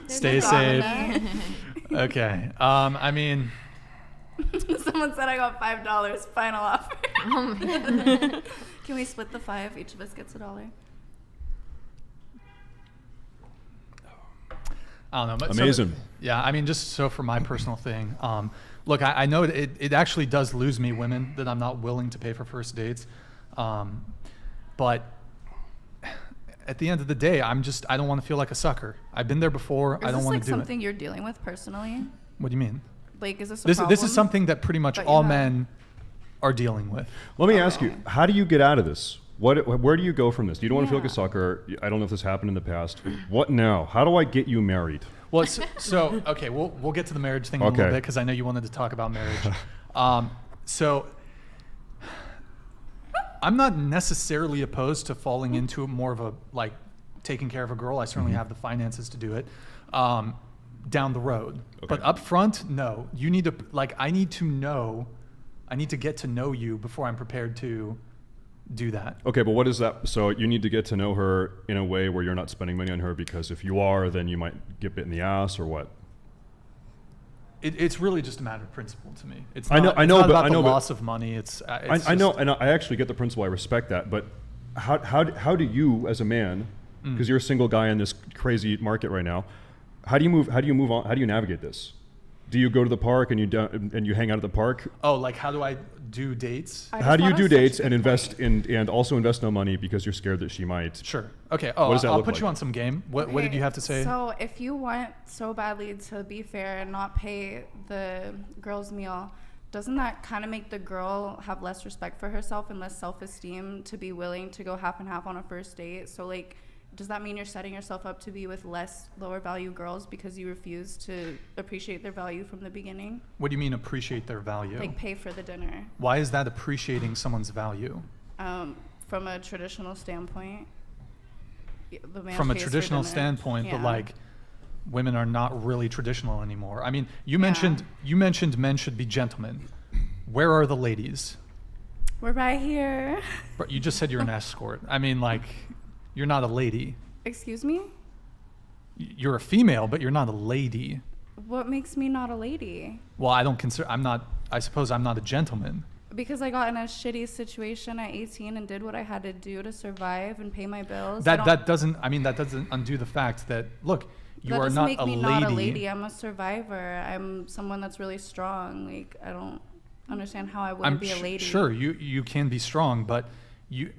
Stay no problem safe. with Okay. I mean, Someone said I got $5. Final offer. Oh my God. Can we split the 5? Each of us gets $1. I don't know. But Amazing. Yeah, I mean, just so for my personal thing, look, I know it actually does lose me women that I'm not willing to pay for first dates. But at the end of the day, I don't want to feel like a sucker. I've been there before. I don't want to do Is this like something it. you're dealing with personally? What do you mean? Like, is this a This problem? is something that pretty much that you all have? men are dealing with. Let me ask you, how do you get out of this? Where do you go from this? You don't want to feel like a Yeah. sucker. I don't know if this happened in the past. What now? How do I get you married? Well, so okay, we'll get to the marriage thing in a little Okay. bit because I know you wanted to talk about marriage. So I'm not necessarily opposed to falling into more of a like taking care of a girl. I certainly have the finances to do it down the road. But up front, no. You need to I need to get to know you before I'm prepared to do that. Okay, but what is that? So you need to get to know her in a way where you're not spending money on her, because if you are, then you might get bit in the ass, or what? It's really just a matter of principle to me. It's I know, not, it's not but about I know, the but loss of money. It's I know, and I actually get the principle. I respect that, but how do you, as a man, because you're a single guy in this crazy market right now, how do you move on? How do you navigate this? Do you go to the park and you hang out at the park? Oh, like how do I do dates? How do you do dates and invest and also invest no money because you're scared that she might? Sure. Okay. Oh, What does that I'll look put like? you on some game. What did you have to say? So if you want so badly to be fair and not pay the girl's meal, doesn't that kind of make the girl have less respect for herself and less self-esteem to be willing to go half and half on a first date? So like, does that mean you're setting yourself up to be with less lower value girls because you refuse to appreciate their value from the beginning? What do you mean appreciate their value? Like pay for the dinner. Why is that appreciating someone's value? From a traditional standpoint. The man From a pays for traditional dinner. standpoint, but Yeah. like women are not really traditional anymore. I mean, you mentioned men should be gentlemen. Where are the ladies? We're right here. But you just said you're an escort. I mean, like, you're not a lady. Excuse me? You're a female, but you're not a lady. What makes me not a lady? Well, I suppose I'm not a gentleman. Because I got in a shitty situation at 18 and did what I had to do to survive and pay my bills. That doesn't undo the fact that, look, you that are doesn't not make a me lady. not a lady. I'm a survivor. I'm someone that's really strong. Like, I don't understand how I wouldn't be a lady. Sure, you can be strong, but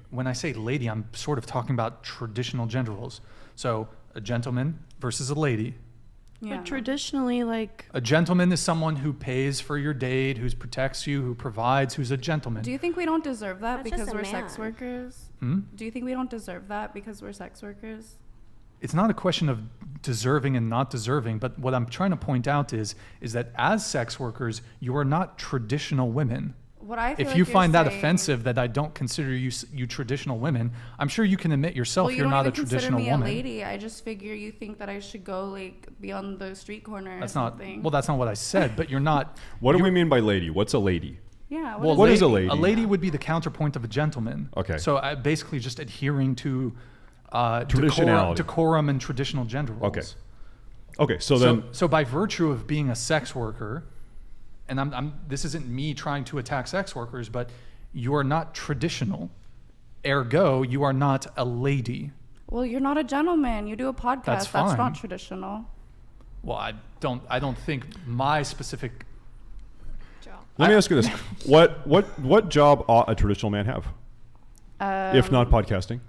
when I say lady, I'm sort of talking about traditional gender roles. So a gentleman versus a lady. Yeah. But traditionally, like, A gentleman is someone who pays for your date, who protects you, who provides, who's a gentleman. Do you think we don't deserve that That's because just a we're sex man. workers? Hmm? Do you think we don't deserve that because we're sex workers? It's not a question of deserving and not deserving, but what I'm trying to point out is that as sex workers, you are not traditional women. What I feel If like you you're find that saying- offensive that I don't consider you traditional women, I'm sure you can admit yourself well, you you're don't not a even traditional consider me woman. a lady. I just figure you think that I should go like be on the street corner That's or not something. well. That's not what I said. But you're not. What do we mean by lady? What's a lady? Yeah. Well, What is a lady? A lady would be the counterpoint of a gentleman. Okay. So basically, just adhering to Traditionality. decorum and traditional gender roles. Okay. Okay. So then, So by virtue of being a sex worker, and this isn't me trying to attack sex workers, but you are not traditional. Ergo, you are not a lady. Well, you're not a gentleman. You do a podcast. That's That's fine. not traditional. Well, I don't think my specific. Let me ask you this: what job ought a traditional man have, if not podcasting?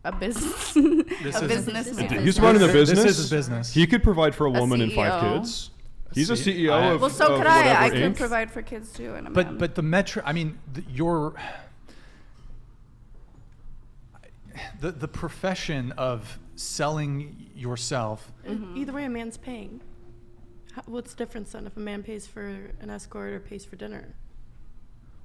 A business. This a is- business. He's running a business. This is a business. He could provide for a woman and 5 CEO. kids. He's a CEO of. Well, so of could I. whatever I could Inc. provide for kids too. And a But man. but the metric. I mean, the profession of selling yourself. Either way, a man's paying. What's the difference then if a man pays for an escort or pays for dinner?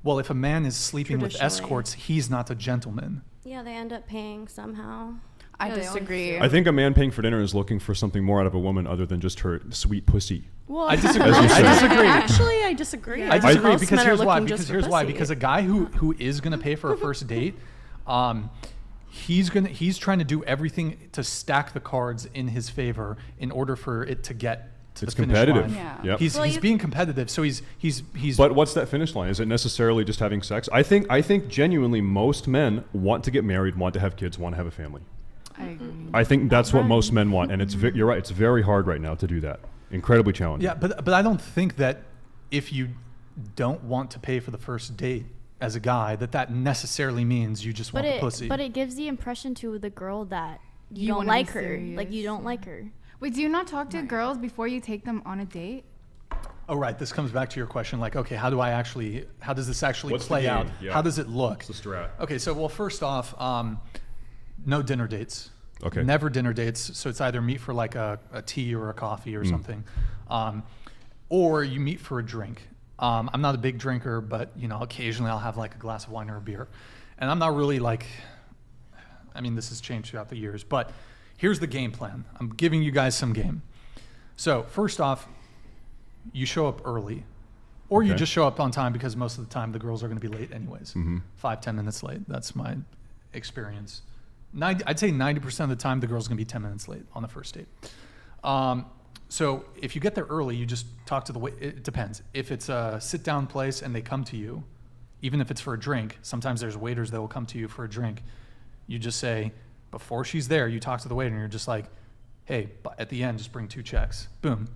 Well, if a man is sleeping with Traditionally. escorts, he's not a gentleman. Yeah, they end up paying somehow. I Yeah, they always disagree. do. I think a man paying for dinner is looking for something more out of a woman other than just her sweet pussy. Well, I disagree. As you said. I disagree. Actually, I disagree. I disagree Most because men are here's why. looking just Because for here's why. pussy. Because a guy who is going to pay for a first date, he's trying to do everything to stack the cards in his favor in order for it to get to It's the finish competitive. line. Yeah. Yep. He's Well, you- being competitive, so he's. But what's that finish line? Is it necessarily just having sex? I think genuinely most men want to get married, want to have kids, want to have a family. I agree. I think that's what most men want, and you're right. It's very hard right now to do that. Incredibly challenging. Yeah, but I don't think that if you don't want to pay for the first date as a guy, that necessarily means you just want the pussy. But it gives the impression to the girl that you You don't wanna be like her. Like you serious. don't like her. Wait, do you not talk to girls before you take them on a date? Oh, right. This comes back to your question, like, okay, how does this actually What's the play game? out? Yeah. How does it look? What's the strat? Okay, so, well, first off, no dinner dates. Okay. Never dinner dates. So it's either meet for like a tea or a coffee or something. Or you meet for a drink. I'm not a big drinker, but, occasionally I'll have like a glass of wine or a beer. And I'm not really like, this has changed throughout the years, but here's the game plan. I'm giving you guys some game. So first off, you show up early, or you Okay. just show up on time because most of the time the girls are going to be late anyways. 5-10 minutes late. That's my experience. I'd say 90% of the time the girl's going to be 10 minutes late on the first date. So if you get there early, you just talk to the wait. It depends. If it's a sit-down place and they come to you, even if it's for a drink, sometimes there's waiters that will come to you for a drink. You just say, before she's there, you talk to the waiter and you're just like, hey, at the end, just bring 2 checks. Boom.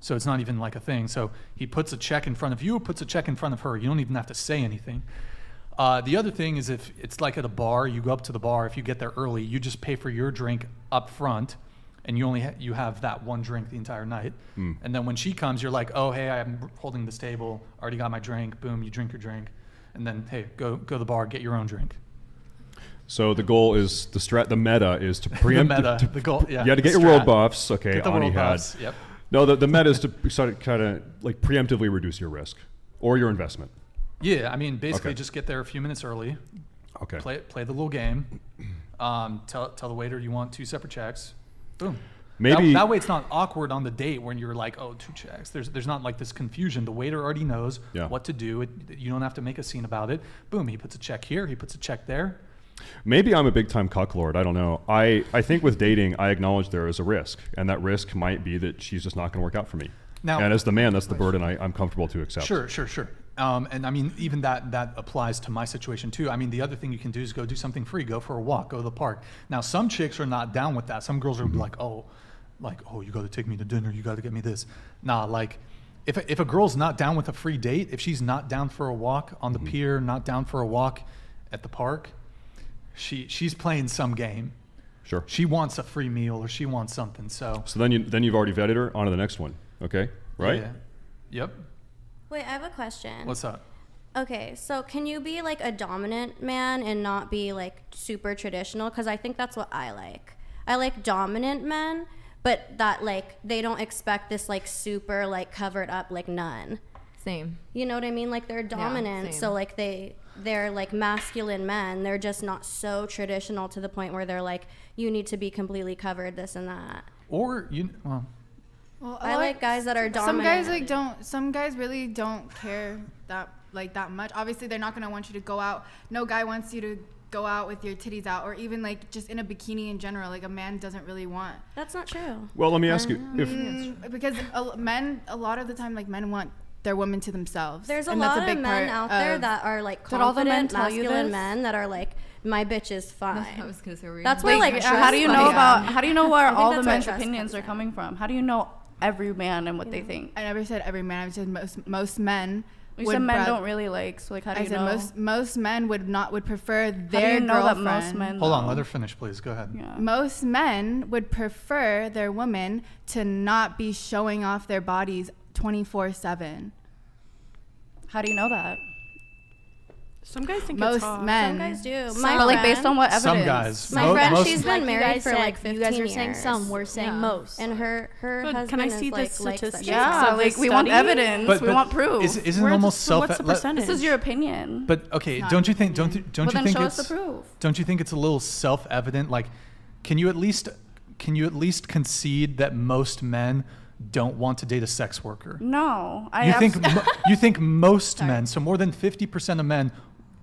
So it's not even like a thing. So he puts a check in front of you, puts a check in front of her. You don't even have to say anything. The other thing is if it's like at a bar, you go up to the bar. If you get there early, you just pay for your drink up front, and you only you have that one drink the entire night. And then when she comes, you're like, oh, hey, I'm holding this table. Already got my drink. Boom, you drink your drink. And then, hey, go to the bar, get your own drink. So the goal is the meta is to preempt. The goal, yeah. You had to get the your world strat. buffs. Okay, Get the Ani world had. buffs, yep. No, the meta is to sort of kind of like preemptively reduce your risk or your investment. Yeah, basically Okay. just get there a few minutes early. Okay. Play the little game. Tell the waiter you want 2 separate checks. Boom. Maybe that way it's not awkward on the date when you're like, oh, 2 checks. There's not like this confusion. The waiter already knows what to do. You don't have to make a scene about it. Boom, he puts a check here, he puts a check there. Maybe I'm a big time cucklord. I don't know. I think with dating, I acknowledge there is a risk, and that risk might be that she's just not going to work out for me. Now, and as the man, that's the burden I'm comfortable to accept. Sure. And even that applies to my situation too. The other thing you can do is go do something free. Go for a walk. Go to the park. Now, some chicks are not down with that. Some girls are like, oh, you got to take me to dinner. You got to get me this. Nah, like, if a girl's not down with a free date, if she's not down for a walk on the pier, not down for a walk at the park, she's playing some game. Sure. She wants a free meal or she wants something. So then you've already vetted her. On to the next one. Okay. Right. Yeah. Yep. Wait, I have a question. What's up? Okay, so can you be like a dominant man and not be like super traditional? Because I think that's what I like. I like dominant men, but that like they don't expect this like super like covered up like nun. Same. You know what I mean? Like they're dominant, same. so like they're like masculine men. They're just not so traditional to the point where they're like, you need to be completely covered, this and that. Or Well, I like guys that are dominant. Some guys really don't care that much. Obviously, they're not gonna want you to go out. No guy wants you to go out with your titties out, or even like just in a bikini in general. Like a man doesn't really want. That's not true. Well, let me ask you, because a lot of the time, like men want their women to themselves. There's a and that's lot big of men part out there of- that are like Did all the men confident tell you masculine this? men that are like my bitch is fine. I was gonna say, that's why, like, how do you know how do you know where all the that's where men's trust opinions comes are coming from? How do you know every man and what they think? I never said every man. I said most men. You said men don't really like. So like, how do you know? Most men would prefer their How do you know girlfriend. that most men? Hold on, let her finish, please. Go ahead. Yeah. Most men would prefer their woman to not be showing off their bodies 24/7. How do you know that? Some guys think Most it's hot. men. Some guys do. But like based on what evidence? Some guys. My friend, most she's been married for like 15 You guys are saying years. some, we're saying most. And her husband can I see is the like statistics? Yeah, So like the we want study- evidence. But we want proof. Isn't it almost self? What's the percentage? This is your opinion. But okay, don't you think? well, you then think show it's? us the proof. Don't you think it's a little self-evident? Like, can you at least concede that most men don't want to date a sex worker? No, You think most men, so more than 50% of men,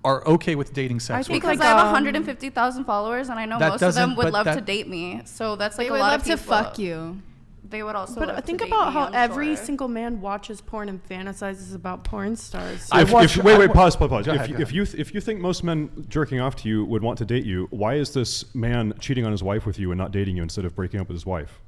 are okay with dating sex workers? because I have 150,000 followers, and I know That most of them doesn't- would but love that- to date me. So that's like They a would lot love of to people. fuck you. They would also. But love think to date about me, how I'm every sure. single man watches porn and fantasizes about porn stars. Wait, pause. Go ahead. If you think most men jerking off to you would want to date you, why is this man cheating on his wife with you and not dating you instead of breaking up with his wife?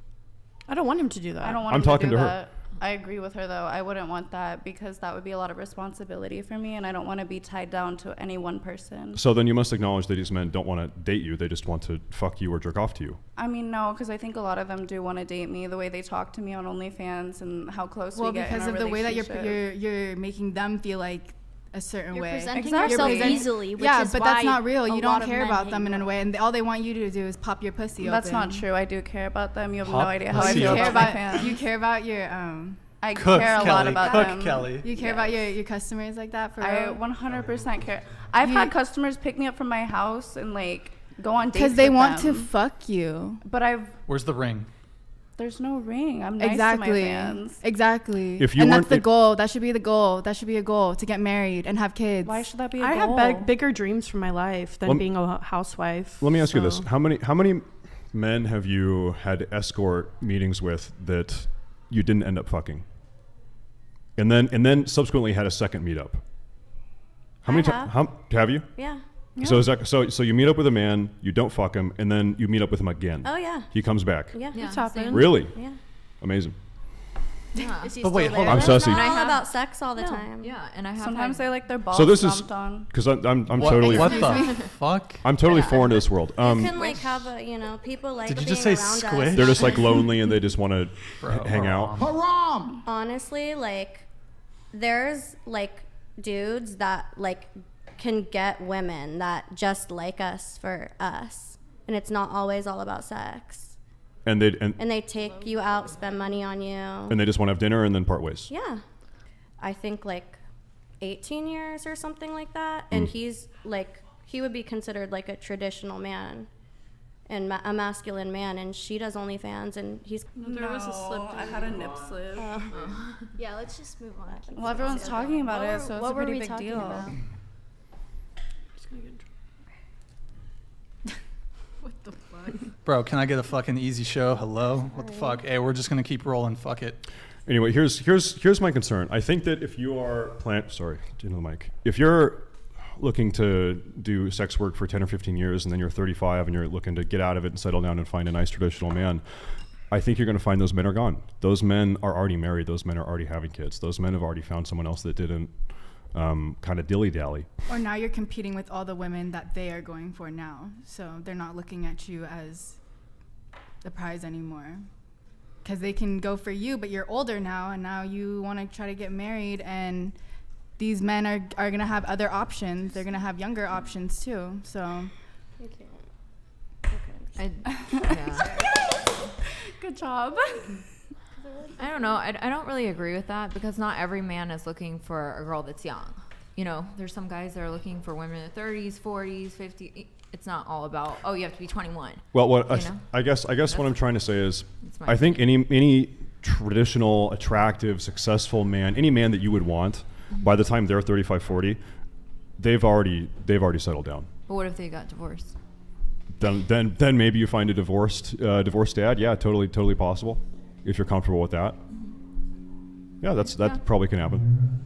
I don't want him to do that. I don't want I'm him to talking do to her. that. I agree with her though. I wouldn't want that because that would be a lot of responsibility for me, and I don't want to be tied down to any one person. So then you must acknowledge that these men don't want to date you; they just want to fuck you or jerk off to you. I mean, no, because I think a lot of them do want to date me. The way they talk to me on OnlyFans and how close we get. Because in of our the way that relationship. you're making them feel like a certain You're way. presenting Exactly. yourself You're easily, which yeah, is but why that's not real. a You lot don't of care men about hate them in you. a way, and all they want you to do is pop your pussy That's open. not true. I do care about them. You have Pop no idea how I pussy feel open. about my fans. You care about your I Cook, care a Kelly. lot about Cook, them. Kelly. you care about your customers like that for I real? 100% care. I've had customers pick me up from my house and like go on dates Because they with want them. to fuck you. But Where's the ring? there's no ring. I'm nice Exactly. to my fans. Exactly. If you and weren't- that's the if- goal. That should be the goal. That should be a goal to get married and have kids. Why should that be a I goal? have bigger dreams for my life than Lem- being a housewife. Let me ask you this: so- how many men have you had escort meetings with that you didn't end up fucking, and then subsequently had a second meetup? How many times have you? Yeah. So is that so you meet up with a man, you don't fuck him, and then you meet up with him again. Oh yeah. He comes back. Yeah. It's happened. Really? Yeah. Amazing. Yeah. Is he But wait, still hold there? on. I'm sussy. Not I all have- about sex all the time. Yeah, and I have Sometimes had, they like their balls So this is stomped on. because I'm What, totally what the fuck? I'm totally foreign to this world. You can like have a, people like Did you being just say around squish? us. they're just like lonely and they just want to Bro, hang out. Haram! Honestly, like there's like dudes that like can get women that just like us for us, and it's not always all about sex. And And they take you out, spend money on you. they just want to have dinner and then part ways. Yeah. I think like 18 years or something like that. And he's like, he would be considered like a traditional man and a masculine man. And she does OnlyFans and he's. There was a slip. I had a nip slip. Yeah, let's just move on. Well, everyone's talking about it, so it's What a were pretty we big talking deal. about? Bro, can I get a fucking easy show? Hello? What the fuck? Hey, we're just gonna keep rolling. Fuck it. Anyway, here's my concern. I think that if you are into the mic. If you're looking to do sex work for 10 or 15 years and then you're 35 and you're looking to get out of it and settle down and find a nice traditional man, I think you're going to find those men are gone. Those men are already married. Those men are already having kids. Those men have already found someone else that didn't kind of dilly-dally. Or now you're competing with all the women that they are going for now. So they're not looking at you as the prize anymore. Because they can go for you, but you're older now, and now you want to try to get married, and these men are going to have other options. They're going to have younger options too. So Good job. I don't know. I don't really agree with that because not every man is looking for a girl that's young. There's some guys that are looking for women in their 30s, 40s, 50s. It's not all about, you have to be 21. Well, I guess what I'm trying to say is, my I think any traditional, attractive, successful man, any man that you would want, by the time they're 35, 40, they've already settled down. But what if they got divorced? Then maybe you find a divorced dad. Yeah, totally possible. If you're comfortable with that. Yeah, that probably can happen.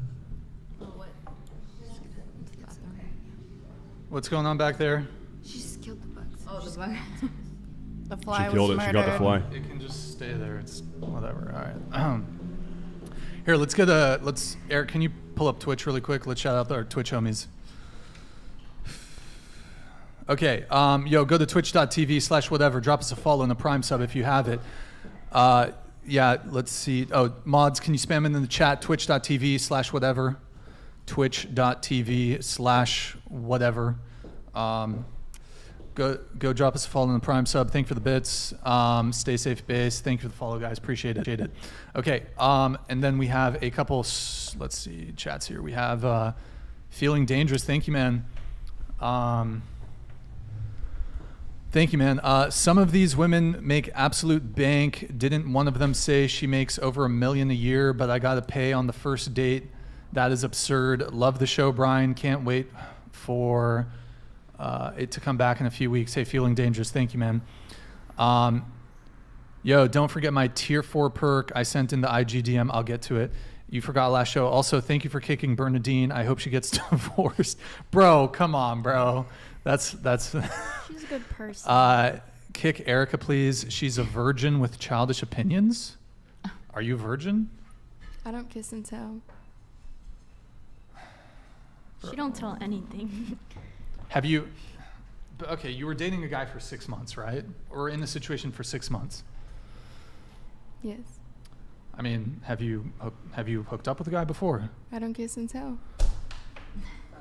What's going on back there? The fly She killed was it. She got the fly. It can just stay there. It's whatever. All right. Here, let's Eric, can you pull up Twitch really quick? Let's shout out our Twitch homies. Okay, yo, go to twitch.tv/whatever. Drop us a follow and a Prime sub if you have it. Yeah, let's see. Oh, mods, can you spam it in the chat? Twitch.tv/whatever. Twitch.tv/whatever. Go drop us a follow in the Prime sub. Thank you for the bits. Stay safe, base. Thank you for the follow, guys. Appreciate it. Okay, and then we have a couple, let's see, chats here. We have Feeling Dangerous. Thank you, man. Thank you, man. Some of these women make absolute bank. Didn't one of them say she makes over $1 million a year, but I got to pay on the first date? That is absurd. Love the show, Brian. Can't wait for it to come back in a few weeks. Hey, Feeling Dangerous. Thank you, man. Yo, don't forget my tier 4 perk. I sent in the IGDM. I'll get to it. You forgot last show. Also, thank you for kicking Bernadine. I hope she gets divorced. Bro, come on, bro. That's She's a good person. Kick Erica, please. She's a virgin with childish opinions. Are you a virgin? I don't kiss and tell. She don't tell anything. Have you? Okay, you were dating a guy for 6 months, right? Or in a situation for 6 months. Yes. I mean, have you hooked up with a guy before? I don't kiss and tell.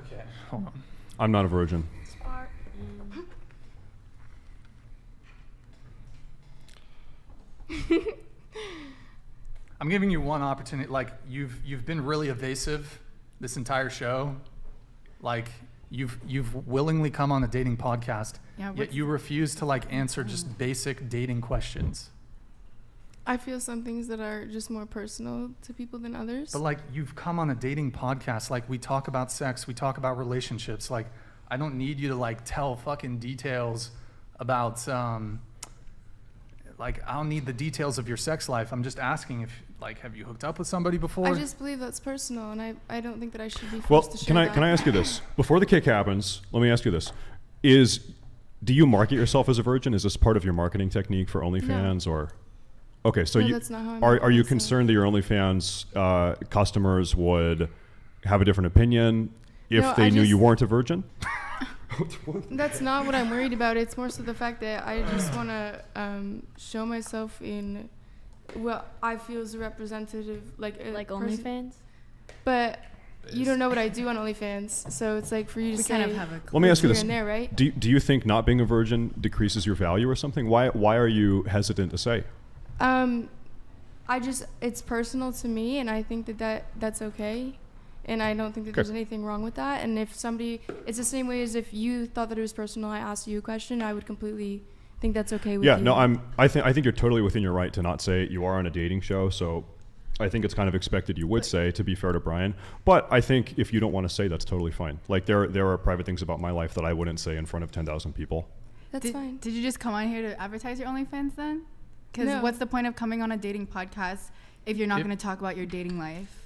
Okay, hold on. I'm not a virgin. I'm giving you one opportunity. Like, you've been really evasive this entire show. Like, you've willingly come on a dating podcast, yet you refuse to like answer just basic dating questions. I feel some things that are just more personal to people than others. But like, you've come on a dating podcast. Like, we talk about sex, we talk about relationships. Like, I don't need you to like tell fucking details about like, I don't need the details of your sex life. I'm just asking if, like, have you hooked up with somebody before? I just believe that's personal, and I don't think that I should be forced to share that. Can I ask you this? Before the kick happens, let me ask you this. Do you market yourself as a virgin? Is this part of your marketing technique for OnlyFans? No. Or okay, so no, that's not how are you concerned that your OnlyFans customers would have a different opinion if they knew you weren't a virgin? That's not what I'm worried about. It's more so the fact that I just want to show myself in what I feel is a representative, like OnlyFans. But you don't know what I do on OnlyFans, so it's like for you to say. Kind of have a Let me ask you this: there, right? Do you think not being a virgin decreases your value or something? Why are you hesitant to say? It's personal to me, and I think that's okay. And I don't think that there's anything wrong with that. And if somebody, it's the same way as if you thought that it was personal, I asked you a question, I would completely think that's okay with you. Yeah, no, I think you're totally within your right to not say it. You are on a dating show, so I think it's kind of expected you would say, to be fair to Brian. But I think if you don't want to say, that's totally fine. Like, there are private things about my life that I wouldn't say in front of 10,000 people. That's fine. Did you just come on here to advertise your OnlyFans then? Because what's the point of coming on a dating podcast if you're not going to talk about your dating life?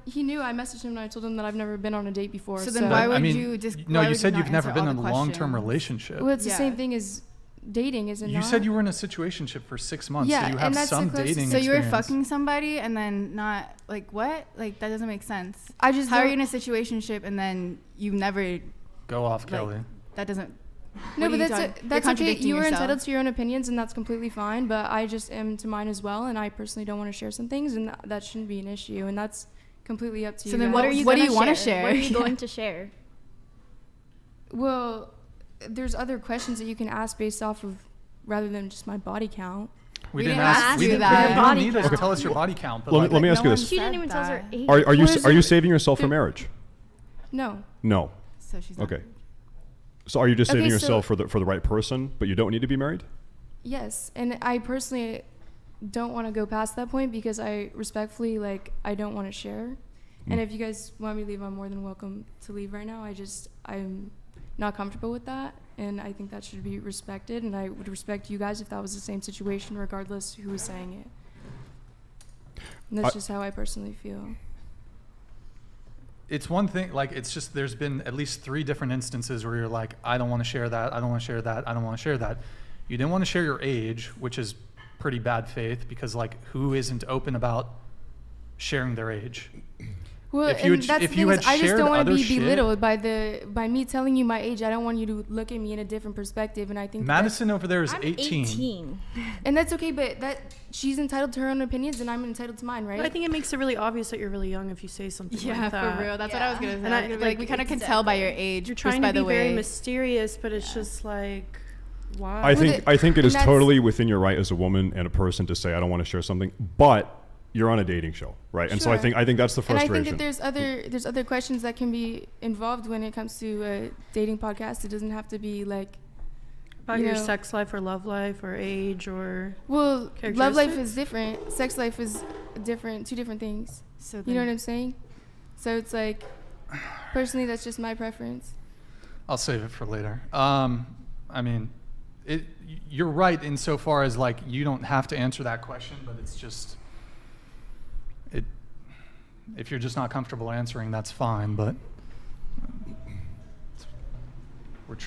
He knew. I messaged him and I told him that I've never been on a date before. So then why would you just? No, you said you've never been in a long-term relationship. Well, it's the same thing as dating, is it not? You said you were in a situationship for 6 months, so you have some dating experience. So you were fucking somebody and then not, like, what? Like, that doesn't make sense. How are you in a situationship and then you never go off, Kelly? That doesn't. No, but that's okay. You are entitled to your own opinions, and that's completely fine. But I just am to mine as well, and I personally don't want to share some things, and that shouldn't be an issue, and that's completely up to you. So then, what do you want to share? What are you going to share? Well, there's other questions that you can ask based off of, rather than just my body count. We didn't ask you that. You don't need to tell us your body count. But let me ask you this. She didn't even tell us her age. Are you saving yourself for marriage? No. No. So she's not. Okay. So are you just saving yourself for the right person, but you don't need to be married? Yes, and I personally don't want to go past that point because I respectfully, I don't want to share. And if you guys want me to leave, I'm more than welcome to leave right now. I'm not comfortable with that, and I think that should be respected, and I would respect you guys if that was the same situation, regardless who was saying it. And that's just how I personally feel. it's one thing, like, it's just, there's been at least 3 different instances where you're like, I don't want to share that, I don't want to share that, I don't want to share that. You didn't want to share your age, which is pretty bad faith, because, like, who isn't open about sharing their age? Well, if you and had, that's if the you thing had is, I just shared don't want to other be shit- belittled by me telling you my age. I don't want you to look at me in a different perspective, and I think Madison over there is I'm 18. and that's okay. But she's entitled to her own opinions, and I'm entitled to mine, right? But I think it makes it really obvious that you're really young if you say something Yeah, like that. for real. That's what I was gonna say. And I was gonna be like, we kind of can tell by your age. You're just trying by to be the way. very mysterious, but it's just like, why? I think it is that's- totally within your right as a woman and a person to say I don't want to share something, but you're on a dating show, right? And so I Sure. think that's the And I frustration. think that there's other questions that can be involved when it comes to a dating podcast. It doesn't have to be like about you your know- sex life or love life or age or well, love life characteristics? is different. Sex life is different. 2 different things. So You know what I'm saying? So it's like, personally, that's just my preference. I'll save it for later. I mean, you're right insofar as, like, you don't have to answer that question, but it's just, if you're just not comfortable answering, that's fine, but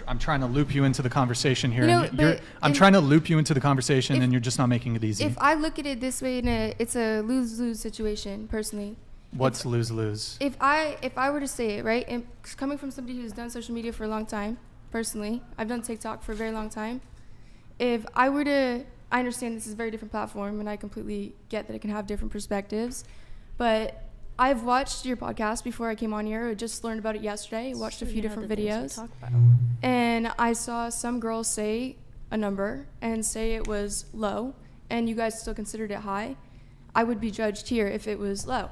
I'm trying to loop you into the conversation here. You know, and but I'm if- trying to loop you into the conversation, if- and you're just not making it easy. If I look at it this way, it's a lose-lose situation, personally. What's lose-lose? If I were to say it, right, and coming from somebody who's done social media for a long time, personally, I've done TikTok for a very long time. If I were to, I understand this is a very different platform, and I completely get that it can have different perspectives, but I've watched your podcast before I came on here. I just learned about it yesterday. Watched a few different videos, and I saw some girls say a number and say it was low, and you guys still considered it high. I would be judged here if it was low.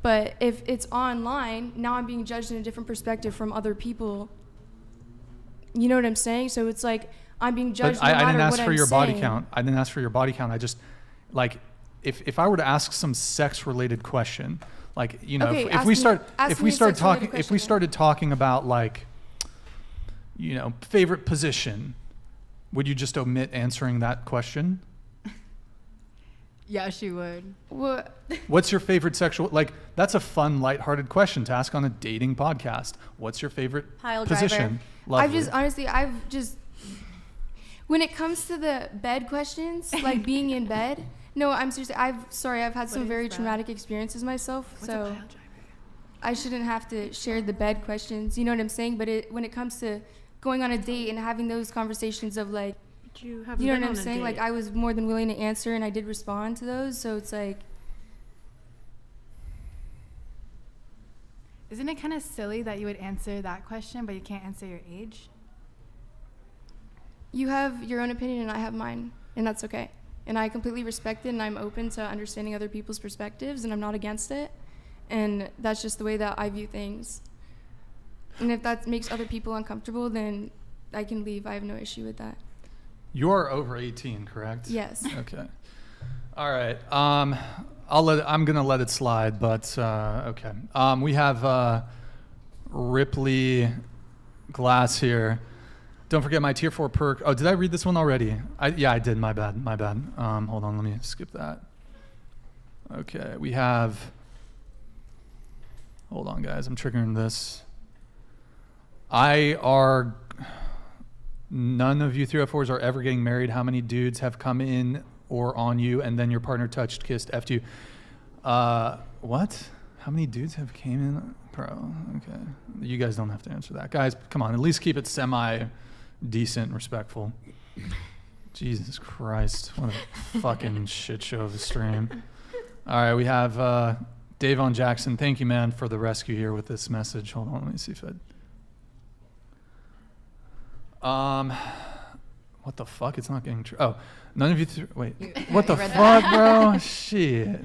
But if it's online, now I'm being judged in a different perspective from other people. You know what I'm saying? So it's like I'm being judged no I matter didn't ask what for I'm your body saying. count. I didn't ask for your body count. I just, like, if I were to ask some sex-related question, like, you know, Okay, if ask we me- start ask if me we a start sex-related talking if question we then. started talking about, like, you know, favorite position, would you just omit answering that question? Yeah, she would. What? What's your favorite sexual, like, that's a fun, lighthearted question to ask on a dating podcast. What's your favorite Pile driver. position? Lovely. I've just, when it comes to the bed questions, like being in bed, no, I'm seriously, I've had some very traumatic experiences myself, so I shouldn't have to share the bed questions, you know what I'm saying? But when it comes to going on a date and having those conversations of, like, you know what I'm saying? Like, I was more than willing to answer, and I did respond to those, so it's like, Isn't it kind of silly that you would answer that question, but you can't answer your age? you have your own opinion and I have mine, and that's okay. And I completely respect it, and I'm open to understanding other people's perspectives, and I'm not against it. And that's just the way that I view things. And if that makes other people uncomfortable, then I can leave. I have no issue with that. You're over 18, correct? Yes. Okay. All right. I'm gonna let it slide, but okay. We have Ripley Glass here. Don't forget my tier 4 perk. Oh, did I read this one already? Yeah, I did. My bad. Hold on. Let me skip that. Okay. We have. Hold on, guys. I'm triggering this. None of you 304s are ever getting married. How many dudes have come in or on you and then your partner touched, kissed, effed you? What? How many dudes have came in? Bro, okay. You guys don't have to answer that. Guys, come on. At least keep it semi-decent and respectful. Jesus Christ. What a fucking shit show of a stream. All right, we have Davon Jackson. Thank you, man, for the rescue here with this message. Hold on, let me see if what the fuck? It's not getting true. Oh, none of you. Wait. What the fuck, bro? Shit.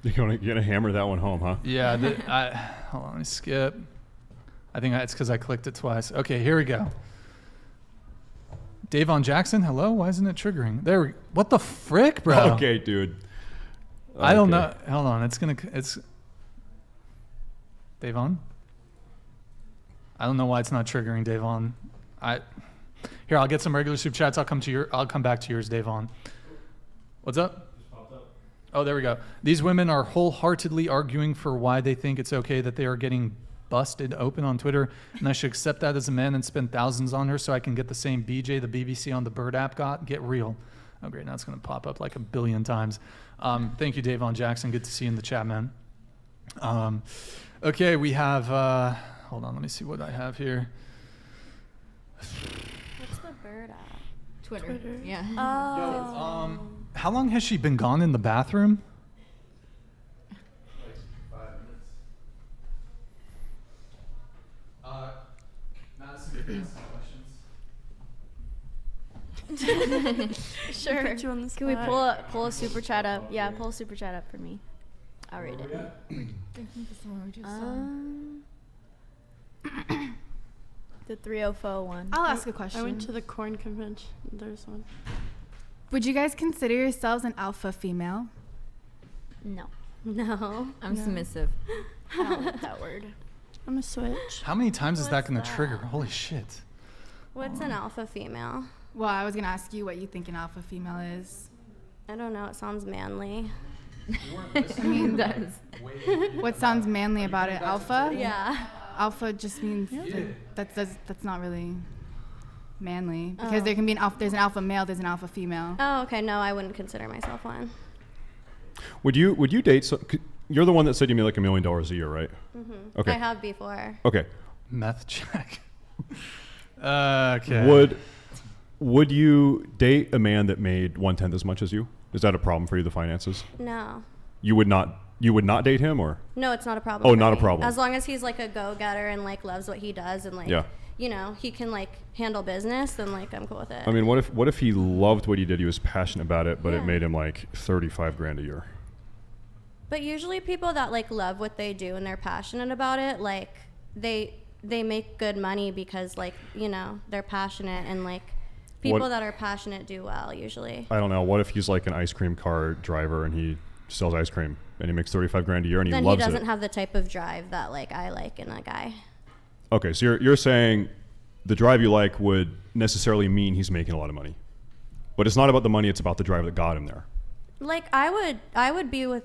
You're gonna hammer that one home, huh? Yeah. Hold on. Let me skip. I think it's because I clicked it twice. Okay, here we go. Davon Jackson. Hello. Why isn't it triggering? There. What the frick, bro? Okay, dude. I don't know. Hold on. It's. Davon. I don't know why it's not triggering, Davon. Here, I'll get some regular soup chats. I'll come back to yours, Davon. What's up? Just popped up. Oh, there we go. These women are wholeheartedly arguing for why they think it's okay that they are getting busted open on Twitter, and I should accept that as a man and spend thousands on her so I can get the same BJ the BBC on the Bird app got? Get real. Oh, great. Now it's going to pop up like a billion times. Thank you, Davon Jackson. Good to see you in the chat, man. Okay, we have... hold on, let me see what I have here. What's the Bird app? Twitter. Yeah. Oh. How long has she been gone in the bathroom? Like 5 minutes. Madison, can you ask Sure. Put you on the Can we spot. pull a super chat up? Yeah, pull a super chat up for me. I'll read it. The 304 I'll ask a question. I went to the corn convention. There's one. Would you guys consider yourselves an alpha female? No. No. I'm submissive. I don't like that word. I'm a switch. How many times is that What's going to that? trigger? Holy shit. What's an alpha female? Well, I was gonna ask you what you think an alpha female is. I don't know. It sounds manly. I mean, what sounds manly about it? Alpha? Yeah. Alpha just means that's not really manly because there can be there's an alpha male, there's an alpha female. Oh, okay. No, I wouldn't consider myself one. Would you date? You're the one that said you made like $1 million a year, right? Mm-hmm. Okay. I have before. Okay. Meth check. Okay. Would you date a man that made 1/10 as much as you? Is that a problem for you, the finances? No. You would not date him, or? No, it's not a problem. Oh, for not a me. problem. As long as he's like a go-getter and like loves what he does and like, you know, he can like handle business, then like I'm cool with it. I mean, what if he loved what he did, he was passionate about it, but it made him like 35 grand a year? But usually people that like love what they do and they're passionate about it, like they make good money because like, you know, they're passionate, and like people that are passionate do well usually. I don't know. What if he's like an ice cream car driver and he sells ice cream and he makes 35 grand a year and then he loves it? Then he doesn't have the type of drive that like I like in a guy. Okay, so you're saying the drive you like would necessarily mean he's making a lot of money, but it's not about the money; it's about the drive that got him there. Like I would be with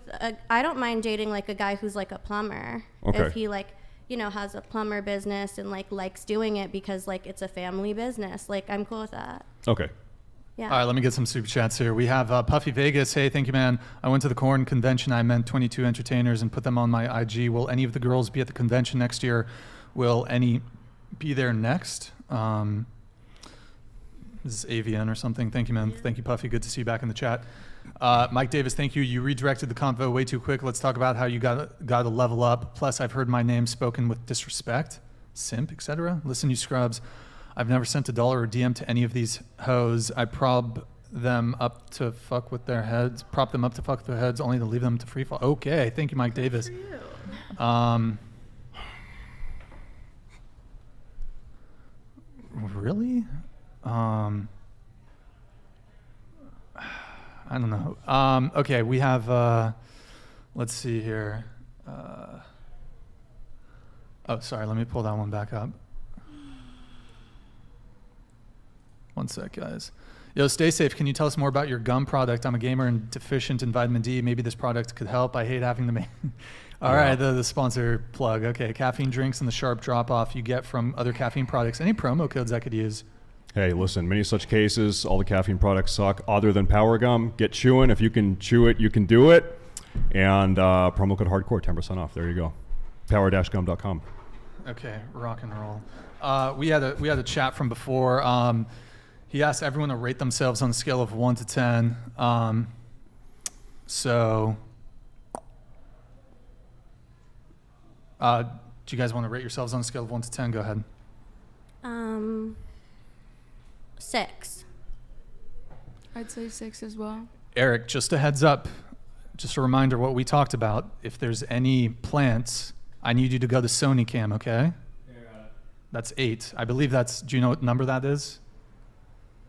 I don't mind dating like a guy who's like a plumber. Okay. If he like, you know, has a plumber business and like likes doing it because like it's a family business. Like I'm cool with that. Okay. Yeah. All right, let me get some super chats here. We have Puffy Vegas. Hey, thank you, man. I went to the Corn convention. I met 22 entertainers and put them on my IG. Will any of the girls be at the convention next year? Will any be there next? This is AVN or something. Thank you, man. Yeah. Thank you, Puffy. Good to see you back in the chat. Mike Davis, thank you. You redirected the convo way too quick. Let's talk about how you got to level up. Plus, I've heard my name spoken with disrespect, simp, etc. Listen, you scrubs. I've never sent $1 or DM to any of these hoes. I prop them up to fuck with their heads, only to leave them to free fall. Okay, thank you, Mike Davis. Really? I don't know. Okay, we have, let's see here. Oh, sorry, let me pull that one back up. One sec, guys. Yo, stay safe. Can you tell us more about your gum product? I'm a gamer and deficient in vitamin D. Maybe this product could help. I hate having to make... All right, the sponsor plug. Okay, caffeine drinks and the sharp drop-off you get from other caffeine products. Any promo codes I could use? Hey, listen, many such cases. All the caffeine products suck other than Power Gum. Get chewing. If you can chew it, you can do it. And promo code HARDCORE, 10% off. There you go. power-gum.com. Okay, rock and roll. We had a chat from before. He asked everyone to rate themselves on a scale of 1 to 10. So, do you guys want to rate yourselves on a scale of 1 to 10? Go ahead. 6. I'd say 6 as well. Eric, just a heads up, just a reminder what we talked about. If there's any plants, I need you to go to Sony Cam, okay? Yeah. That's 8. I believe that's, do you know what number that is?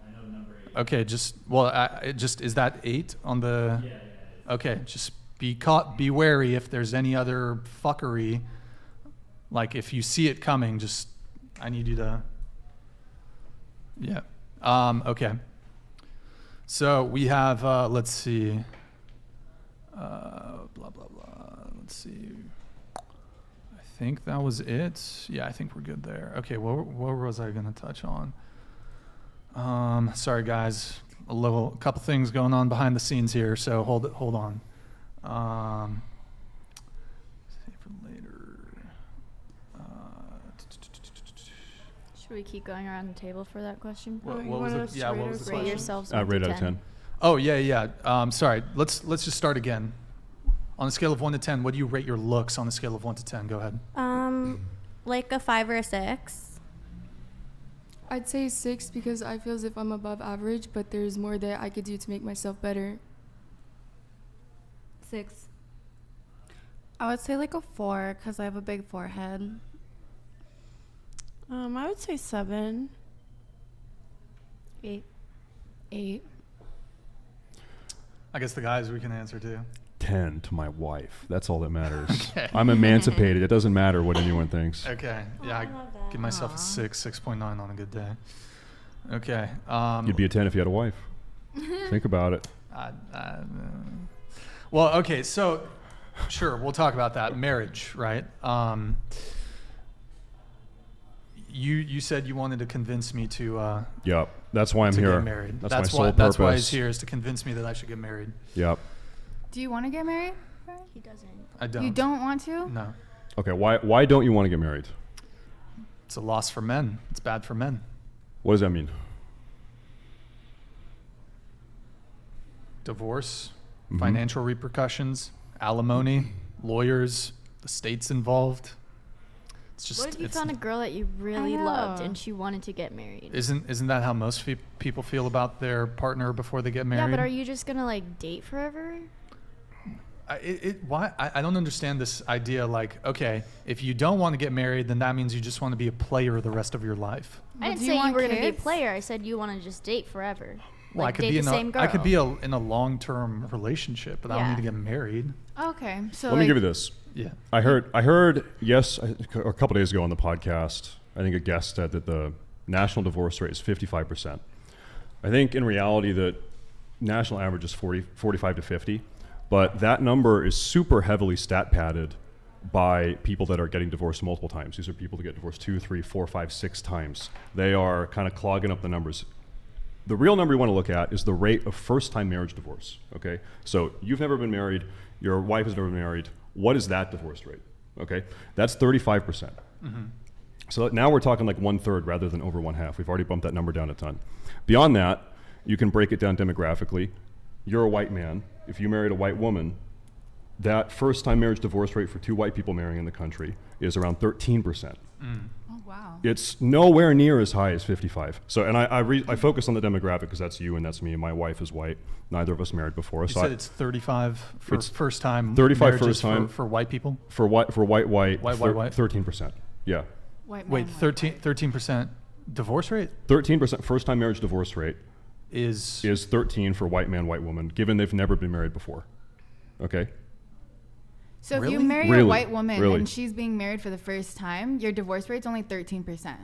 I know number 8. Okay, is that 8 on the? Yeah. Okay, just be wary if there's any other fuckery. Like if you see it coming, I need you to. Yeah. Okay. So we have, let's see. Blah blah blah. Let's see. I think that was it. Yeah, I think we're good there. Okay, what was I going to touch on? Sorry, guys. A couple things going on behind the scenes here, so hold on. Save for later. Should we keep going around the table for that question? What was the question? Rate yourselves Rate out of 10. Oh, yeah. Sorry. Let's just start again. On a scale of 1 to 10, what do you rate your looks on a scale of 1 to 10? Go ahead. Like a 5 or a 6. I'd say 6 because I feel as if I'm above average, but there's more that I could do to make myself better. 6. I would say like a 4 because I have a big forehead. I would say 7. 8. I guess the guys we can answer too. 10 to my wife. That's all that matters. Okay. I'm emancipated. It doesn't matter what anyone thinks. Okay. Yeah, I give myself a 6.9 on a good day. Okay. You'd be a 10 if you had a wife. Think about it. Well, okay. So, sure, we'll talk about that. Marriage, right? You said you wanted to convince me to. Yep. That's why I'm to here. Get married. That's my sole purpose. That's why he's here, is to convince me that I should get married. Yep. Do you want to get married? He doesn't. I don't. You don't want to? No. Okay. Why don't you want to get married? It's a loss for men. It's bad for men. What does that mean? Divorce, financial repercussions, alimony, lawyers, the state's involved. It's just. What if you found a girl that you really loved and she wanted to get married? Isn't that how most people feel about their partner before they get married? Yeah, but are you just gonna like date forever? Why? I don't understand this idea. Like, okay, if you don't want to get married, then that means you just want to be a player the rest of your life. I didn't say you were gonna be a player. I said you want to just date forever. Well, like, I could be in a long-term relationship, but I don't need to get married. Okay, so let me give you this. Yeah. I heard yes, a couple days ago on the podcast, I think a guest said that the national divorce rate is 55%. I think in reality the national average is 45 to 50, but that number is super heavily stat padded by people that are getting divorced multiple times. These are people that get divorced 2, 3, 4, 5, 6 times. They are kind of clogging up the numbers. The real number you want to look at is the rate of first-time marriage divorce, okay? So you've never been married, your wife has never been married. What is that divorce rate, okay? That's 35%. So now we're talking like 1/3 rather than over 1/2. We've already bumped that number down a ton. Beyond that, you can break it down demographically. You're a white man. If you married a white woman, that first-time marriage divorce rate for 2 white people marrying in the country is around 13%. Oh, wow. It's nowhere near as high as 55. So, and I focus on the demographic because that's you and that's me. My wife is white. Neither of us married before. You so said it's 35 for first time. 35 first time for white people. For white. 13%. Yeah. White Wait, man, 13% divorce rate? 13% first time marriage divorce rate is 13 for white man, white woman, given they've never been married before. Okay. So if you Really? marry Really? a white woman Really? and she's being married for the first time, your divorce rate's only 13%.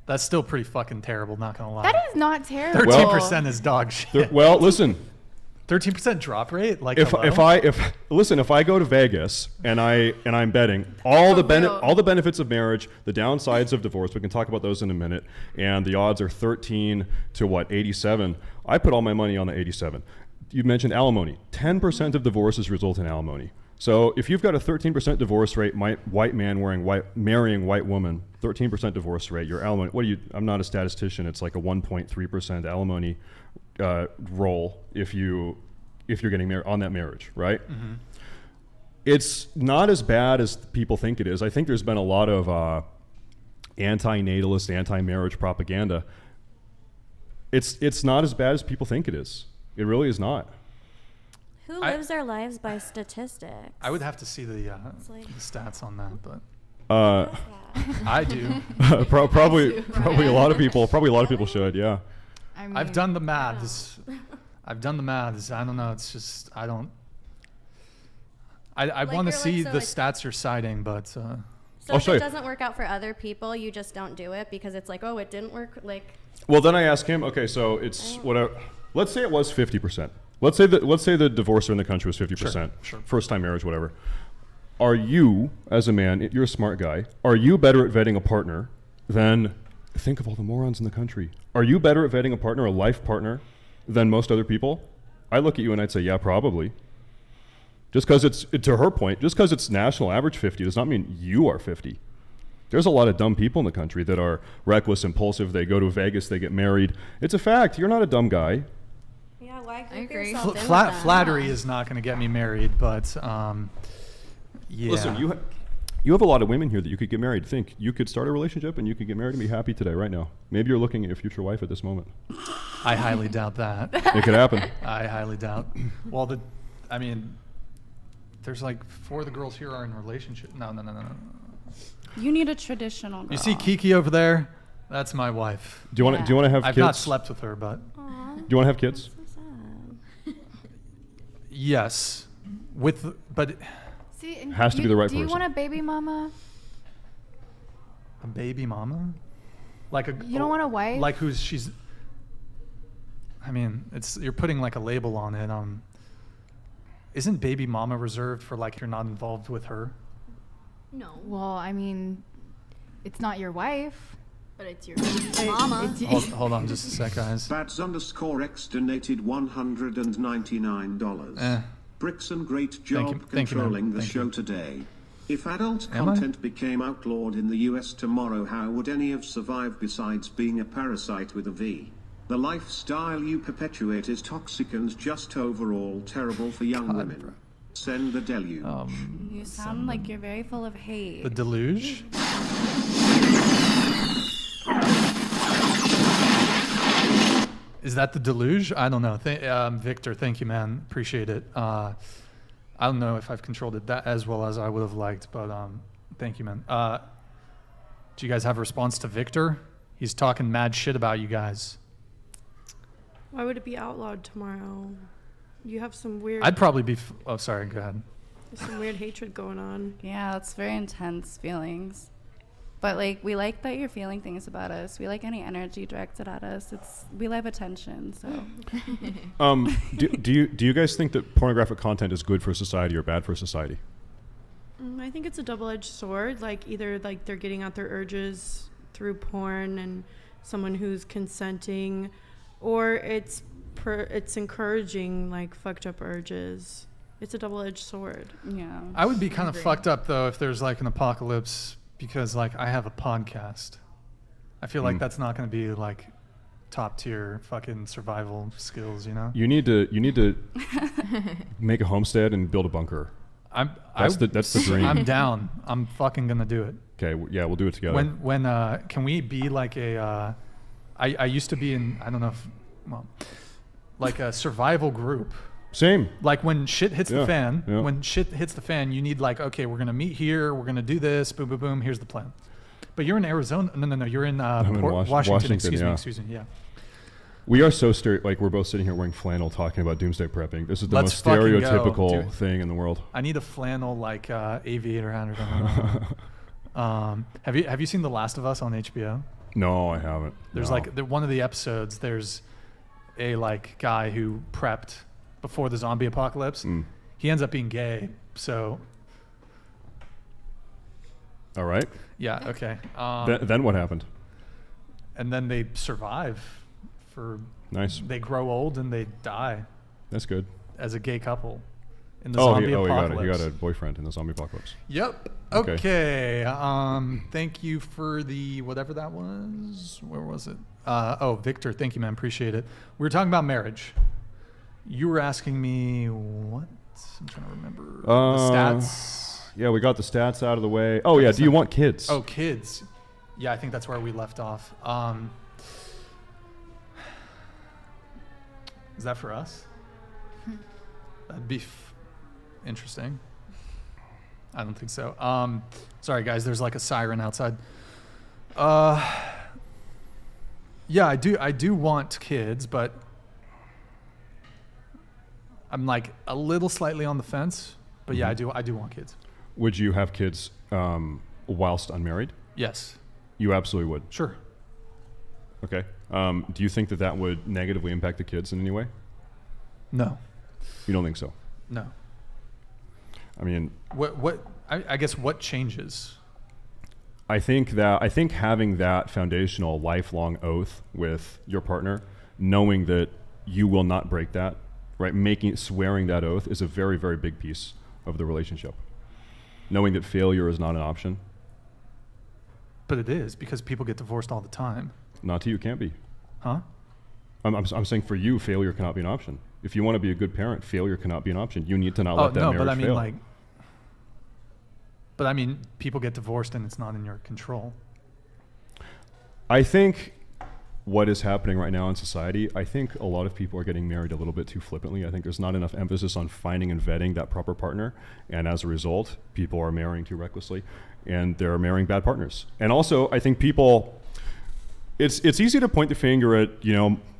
That's still pretty fucking terrible, not gonna lie. That is not terrible. 13% is dog shit. Well, listen. 13% drop rate? Like If I go to Vegas and I'm betting all the benefits of marriage, the downsides of divorce, we can talk about those in a minute, and the odds are 13 to 87. I put all my money on the 87. You mentioned alimony. 10% of divorces result in alimony. So if you've got a 13% divorce rate, white man marrying white woman, 13% divorce rate, your alimony, I'm not a statistician, it's like a 1.3% alimony roll if you're getting married on that marriage, right? It's not as bad as people think it is. I think there's been a lot of anti-natalist, anti-marriage propaganda. It's not as bad as people think it is. It really is not. Who lives their lives by statistics? I would have to see the stats on that, but I do. Probably a lot of people should. Yeah. I mean, I've done the maths. I don't know. It's just I don't. I want to see the stats you're citing, but. So I'll if show it you. doesn't work out for other people, you just don't do it because it's like, oh, it didn't work. Like. Well, then I ask him. Okay, so it's whatever. Let's say it was 50%. Let's say the divorce rate in the country was 50%. Sure. First time marriage, whatever. are you, as a man, you're a smart guy, are you better at vetting a partner than, think of all the morons in the country, are you better at vetting a partner, a life partner, than most other people? I look at you and I'd say, yeah, probably. Just because it's, to her point, just because it's national average 50 does not mean you are 50. There's a lot of dumb people in the country that are reckless, impulsive, they go to Vegas, they get married. It's a fact, you're not a dumb guy. Yeah, why I agree. Flattery is not going to get me married, but yeah. Listen, you have a lot of women here that you could get married. Think, you could start a relationship and you could get married and be happy today, right now. Maybe you're looking at your future wife at this moment. I highly doubt that. It could happen. I highly doubt. Well, there's like 4 of the girls here are in relationship. No. You need a traditional girl. You see Kiki over there? That's my wife. Do you want to have I've kids? not slept with her, but. Aww. Do you want to have kids? Yes, but. See, has to be the right person. Do you person. want a baby mama? A baby mama? Like a. You don't want a wife? Like she's. I mean, you're putting like a label on it. Isn't baby mama reserved for like you're not involved with her? No. Well, I mean, it's not your wife. But it's your mama. Hold on just a sec, guys. Bats_X donated $199. Bricks and great job controlling the show today. If adult content became outlawed in the US tomorrow, how would any have survived besides being a parasite with a V? The lifestyle you perpetuate is toxic and just overall terrible for young women. Bro. Send the deluge. You sound like you're very full of hate. The deluge? Is that the deluge? I don't know. Victor, thank you, man. Appreciate it. I don't know if I've controlled it that as well as I would have liked, but thank you, man. Do you guys have a response to Victor? He's talking mad shit about you guys. Why would it be outlawed tomorrow? You have some weird... I'd probably be... oh, sorry, go ahead. There's some weird hatred going on. Yeah, it's very intense feelings. But like, we like that you're feeling things about us. We like any energy directed at us. We love attention, so. Do you guys think that pornographic content is good for society or bad for society? I think it's a double-edged sword. Like either like they're getting out their urges through porn and someone who's consenting, or it's encouraging like fucked up urges. It's a double-edged sword. Yeah. I would be kind of fucked up though if there's like an apocalypse. Because like I have a podcast. I feel like that's not going to be like top tier fucking survival skills, you know? You need to make a homestead and build a bunker. That's the dream. I'm down. I'm fucking going to do it. Okay, yeah, we'll do it together. When can we be like a I used to be in, I don't know if, well, like a survival group. Same. Like when shit hits the fan, when shit hits the fan, you need like, okay, we're going to meet here. We're going to do this. Boom, boom, boom. Here's the plan. But you're in Arizona. No. You're in, Washington. Excuse me. Yeah. We are so like we're both sitting here wearing flannel talking about doomsday prepping. This is the most stereotypical thing in the world. I need a flannel like aviator hat or something. Have you seen The Last of Us on HBO? No, I haven't. There's like one of the episodes, there's a like guy who prepped before the zombie apocalypse. He ends up being gay, so. All right. Yeah, okay. Then what happened? And then they survive for. Nice. They grow old and they die. That's good. As a gay couple in the zombie apocalypse. You got a boyfriend in the zombie apocalypse. Yep. Okay. Thank you for the whatever that was. Where was it? Victor, thank you, man. Appreciate it. We were talking about marriage. You were asking me what? I'm trying to remember. The stats. Yeah, we got the stats out of the way. Oh, yeah. Do you want kids? Oh, kids. Yeah, I think that's where we left off. Is that for us? That'd be interesting. I don't think so. Sorry, guys. There's like a siren outside. Yeah, I do want kids, but I'm like a little slightly on the fence, but yeah, I do want kids. Would you have kids whilst unmarried? Yes. You absolutely would? Sure. Okay. Do you think that would negatively impact the kids in any way? No. You don't think so? No. I mean... What I guess what changes? I think having that foundational lifelong oath with your partner, knowing that you will not break that, right? Swearing that oath is a very, very big piece of the relationship. Knowing that failure is not an option. But it is, because people get divorced all the time. Not to you, can't be. Huh? I'm saying for you, failure cannot be an option. If you want to be a good parent, failure cannot be an option. You need to not let that marriage fail. But I mean, people get divorced and it's not in your control. I think what is happening right now in society, I think a lot of people are getting married a little bit too flippantly. I think there's not enough emphasis on finding and vetting that proper partner. And as a result, people are marrying too recklessly and they're marrying bad partners. And also, I think people, it's easy to point the finger at,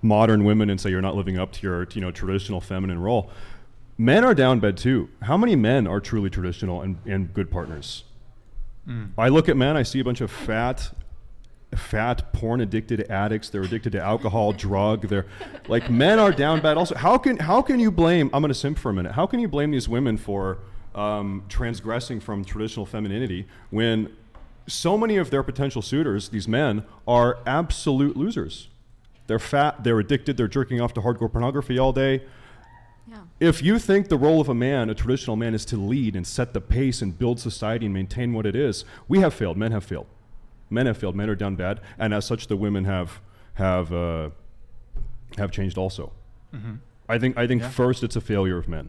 modern women and say you're not living up to your, traditional feminine role. Men are down bad too. How many men are truly traditional and good partners? I look at men, I see a bunch of fat porn addicted addicts. They're addicted to alcohol, drug. They're like, men are down bad also. How can you blame, I'm gonna simp for a minute. How can you blame these women for transgressing from traditional femininity when so many of their potential suitors, these men, are absolute losers? They're fat, they're addicted, they're jerking off to hardcore pornography all day. Yeah. If you think the role of a man, a traditional man, is to lead and set the pace and build society and maintain what it is, we have failed. Men have failed. Men have failed. Men are down bad, and as such, the women have changed also. Mm-hmm. I think first it's a failure of men,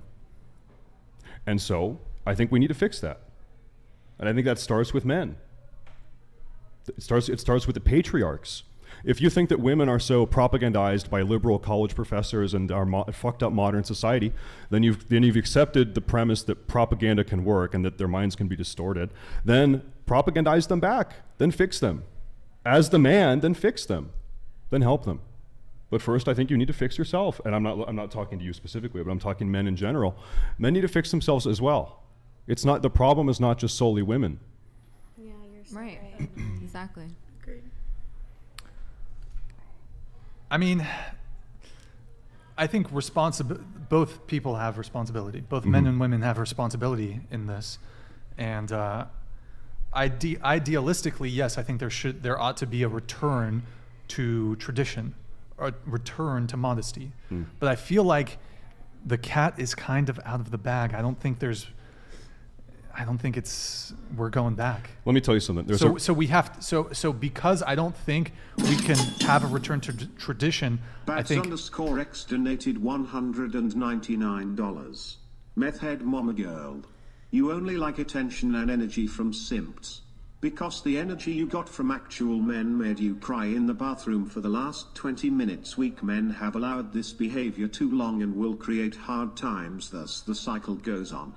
and so I think we need to fix that, and I think that starts with men. It starts with the patriarchs. If you think that women are so propagandized by liberal college professors and our fucked up modern society, then you've accepted the premise that propaganda can work and that their minds can be distorted. Then propagandize them back. Then fix them. As the man, then fix them. Then help them. But first, I think you need to fix yourself. And I'm not talking to you specifically, but I'm talking men in general. Men need to fix themselves as well. The problem is not just solely women. Yeah, you're so right. Exactly. Agreed. I mean, I think both people have responsibility. Both men and women have responsibility in this. And idealistically, yes, I think there ought to be a return to tradition, a return to modesty. But I feel like the cat is kind of out of the bag. I don't think we're going back. Let me tell you something. So because I don't think we can have a return to tradition, I think. Bats_X donated $199. Meth head mama girl. You only like attention and energy from simps. Because the energy you got from actual men made you cry in the bathroom for the last 20 minutes. Weak men have allowed this behavior too long and will create hard times, thus the cycle goes on.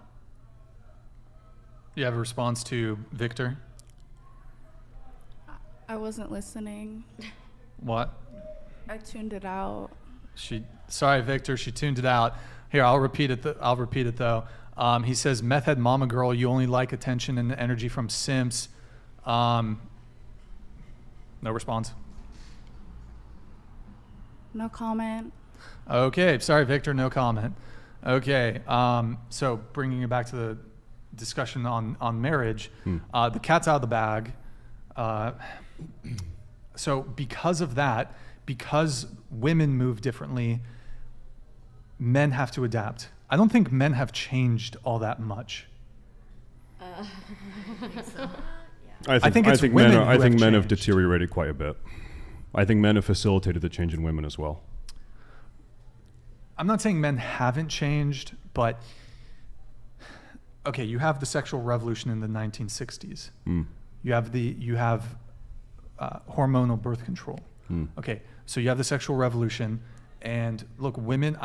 You have a response to Victor? I wasn't listening. What? I tuned it out. Sorry, Victor, she tuned it out. Here, I'll repeat it though. He says, meth head mama girl, you only like attention and energy from simps. No response. No comment. Okay, sorry, Victor, no comment. Okay, so bringing it back to the discussion on marriage, the cat's out of the bag. So because of that, because women move differently, men have to adapt. I don't think men have changed all that much. I think so. I think men have deteriorated quite a bit. I think men have facilitated the change in women as well. I'm not saying men haven't changed, but okay, you have the sexual revolution in the 1960s. You have hormonal birth control. Okay, so you have the sexual revolution, and look, women.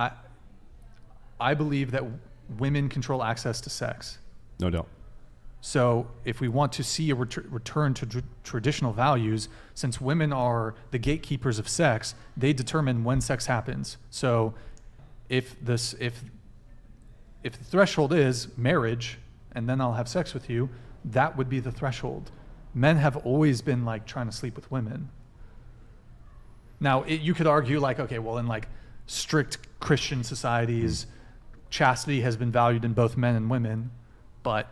I believe that women control access to sex. No doubt. So if we want to see a return to traditional values, since women are the gatekeepers of sex, they determine when sex happens. So if the threshold is marriage, and then I'll have sex with you, that would be the threshold. Men have always been like trying to sleep with women. Now, you could argue like, okay, well, in like strict Christian societies, chastity has been valued in both men and women, but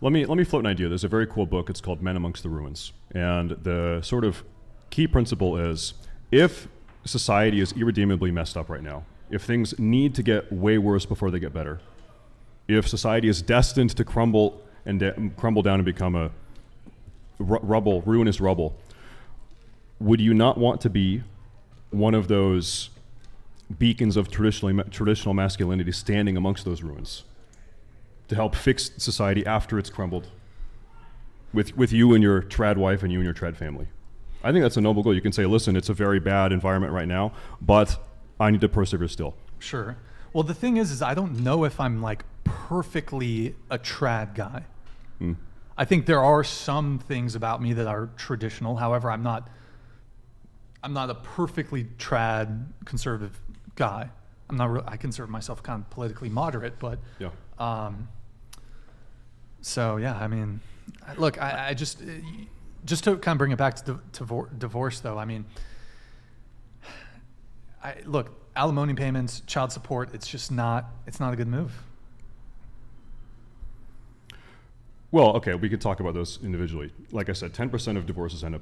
Let me float an idea. There's a very cool book. It's called Men Amongst the Ruins. And the sort of key principle is, if society is irredeemably messed up right now, if things need to get way worse before they get better, if society is destined to crumble and crumble down and become a rubble, ruinous rubble, would you not want to be one of those beacons of traditional masculinity standing amongst those ruins to help fix society after it's crumbled with you and your trad wife and you and your trad family? I think that's a noble goal. You can say, listen, it's a very bad environment right now, but I need to persevere still. Sure. Well, the thing is I don't know if I'm like perfectly a trad guy. I think there are some things about me that are traditional. However, I'm not a perfectly trad conservative guy. I consider myself kind of politically moderate, but yeah. So yeah, I mean, look, I just to kind of bring it back to divorce, though. I mean, look, alimony payments, child support. It's not a good move. Well, okay, we could talk about those individually. Like I said, 10% of divorces end up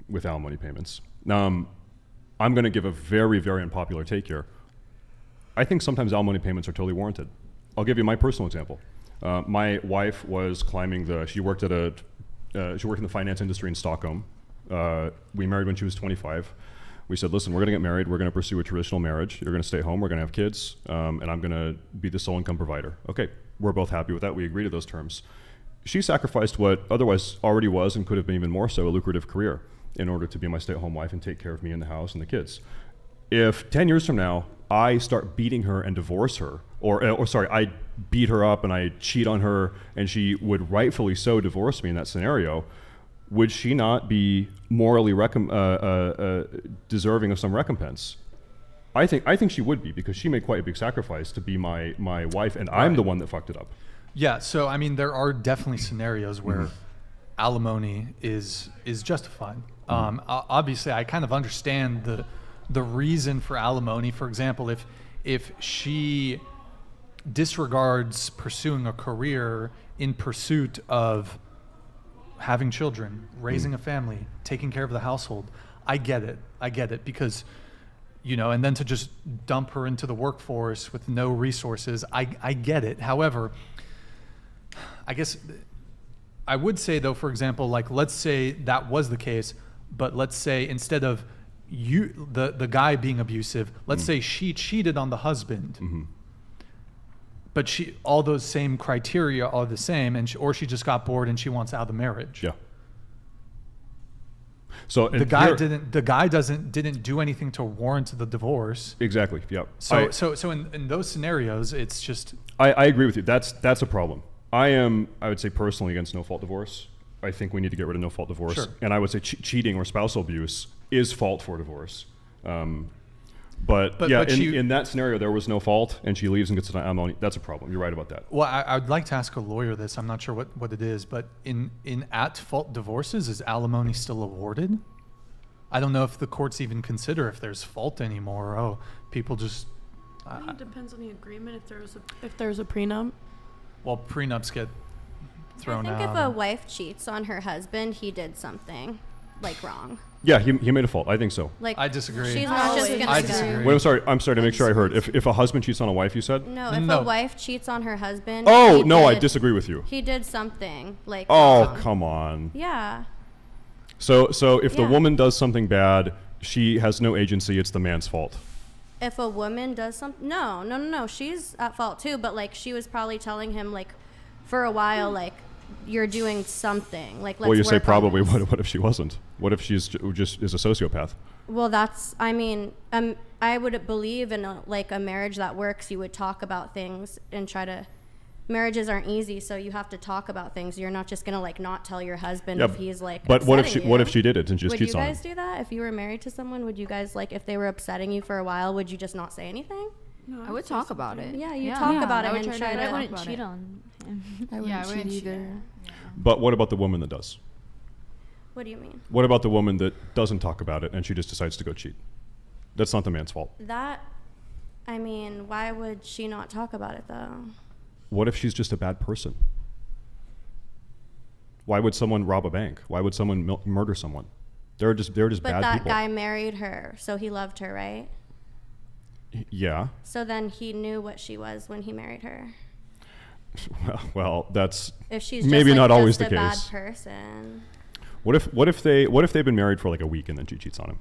with alimony payments. I'm going to give a very, very unpopular take here. I think sometimes alimony payments are totally warranted. I'll give you my personal example. My wife was she worked in the finance industry in Stockholm. We married when she was 25. We said, listen, we're going to get married. We're going to pursue a traditional marriage. You're going to stay home. We're going to have kids. And I'm going to be the sole income provider. Okay, we're both happy with that. We agree to those terms. She sacrificed what otherwise already was and could have been even more so a lucrative career in order to be my stay-at-home wife and take care of me in the house and the kids. If 10 years from now I start beating her and divorce her, or sorry, I beat her up and I cheat on her and she would rightfully so divorce me in that scenario, would she not be morally deserving of some recompense? I think she would be, because she made quite a big sacrifice to be my wife, and I'm the one that fucked it up. Yeah, so I mean, there are definitely scenarios where alimony is justified. Obviously, I kind of understand the reason for alimony. For example, if she disregards pursuing a career in pursuit of having children, raising a family, taking care of the household, I get it, because, you know, and then to just dump her into the workforce with no resources, I get it. However, I guess I would say, though, for example, like, let's say that was the case, but let's say instead of the guy being abusive, let's say she cheated on the husband, but all those same criteria are the same, or she just got bored and she wants out of the marriage. Yeah. So the guy didn't do anything to warrant the divorce. Exactly. Yeah. So in those scenarios, it's just. I agree with you. That's a problem. I would say personally against no-fault divorce. I think we need to get rid of no-fault divorce. Sure. And I would say cheating or spousal abuse is fault for divorce. But in that scenario, there was no fault, and she leaves and gets an alimony. That's a problem. You're right about that. Well, I'd like to ask a lawyer this. I'm not sure what it is, but in at-fault divorces, is alimony still awarded? I don't know if the courts even consider if there's fault anymore. Oh, people just. I think it depends on the agreement. If there's a prenup. Well, prenups get thrown out. I think if a wife cheats on her husband, he did something like wrong. Yeah, he made a fault. I think so. Like, I disagree. She's not just gonna. I disagree. Wait, I'm sorry to make sure I heard. If a husband cheats on a wife, you said? No, if a wife cheats on her husband. Oh no, I disagree with you. He did something like. Oh, wrong. come on. Yeah. So if the woman does something bad, she has no agency. It's the man's fault. If a woman does something, no, she's at fault too. But like, she was probably telling him like, for a while, like, you're doing something. Like, let's. Well, you say work on probably. this. What if she wasn't? What if she's just is a sociopath? Well, I mean, I would believe in a marriage that works. You would talk about things and try to. Marriages aren't easy, so you have to talk about things. You're not just gonna like not tell your husband if he's like. But what if she did it and just cheats on him? Would you guys do that if you were married to someone? Would you guys like if they were upsetting you for a while? Would you just not say anything? No, I would talk about it. Yeah, you talk about it and try to. I wouldn't cheat on him. I wouldn't cheat either. But what about the woman that does? What do you mean? What about the woman that doesn't talk about it and she just decides to go cheat? That's not the man's fault. I mean, why would she not talk about it though? What if she's just a bad person? Why would someone rob a bank? Why would someone murder someone? They're just bad people. But that guy married her, so he loved her, right? Yeah. So then he knew what she was when he married her. Well, that's if she's maybe just, not always just the a case. bad person. What if they've been married for like a week and then she cheats on him,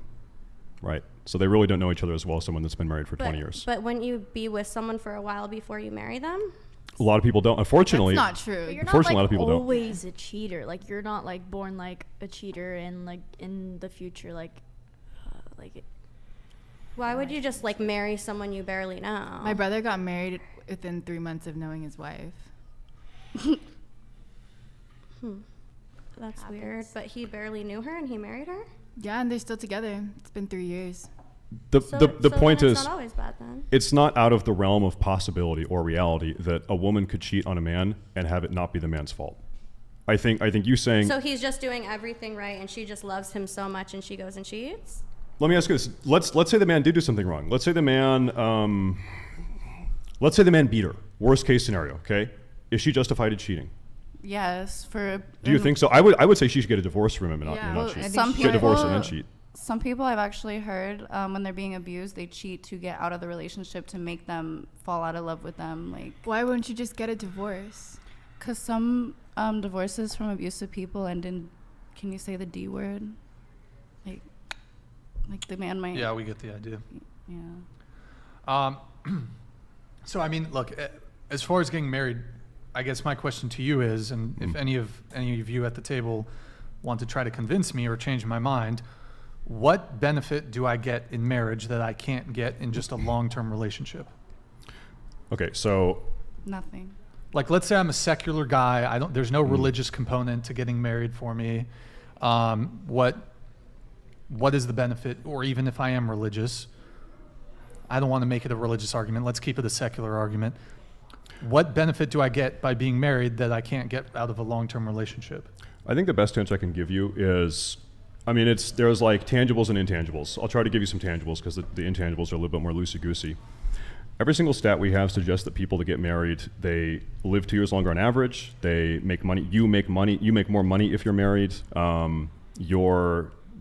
right? So they really don't know each other as well as someone that's been married for 20 years. But wouldn't you be with someone for a while before you marry them? A lot of people don't. Unfortunately, that's not true. But you're unfortunately, not, like, a lot of people don't. always a cheater. Like you're not like born like a cheater and like in the future like. Why would you just like marry someone you barely know? My brother got married within 3 months of knowing his wife. That's weird. But he barely knew her and he married her? Yeah, and they're still together. It's been 3 years. The point then is, it's not always bad then. it's not out of the realm of possibility or reality that a woman could cheat on a man and have it not be the man's fault. I think you saying. So he's just doing everything right, and she just loves him so much, and she goes and cheats. Let me ask you this: Let's say the man did do something wrong. Let's say the man beat her. Worst case scenario. Okay, is she justified in cheating? Yes. Do you think so? I would say she should get a divorce from him and not cheat. Some get divorced and then cheat. Some people I've actually heard when they're being abused, they cheat to get out of the relationship to make them fall out of love with them. Like, why wouldn't you just get a divorce? Because some divorces from abusive people end in, can you say the D word? Like the man might. Yeah, we get the idea. Yeah. So I mean, look, as far as getting married, I guess my question to you is, and if any of you at the table want to try to convince me or change my mind, what benefit do I get in marriage that I can't get in just a long-term relationship? Okay, so nothing. Like, let's say I'm a secular guy. There's no religious component to getting married for me. What is the benefit? Or even if I am religious, I don't want to make it a religious argument. Let's keep it a secular argument. What benefit do I get by being married that I can't get out of a long-term relationship? I think the best answer I can give you is, there's like tangibles and intangibles. I'll try to give you some tangibles because the intangibles are a little bit more loosey-goosey. Every single stat we have suggests that people that get married, they live 2 years longer on average. They make money. You make more money if you're married.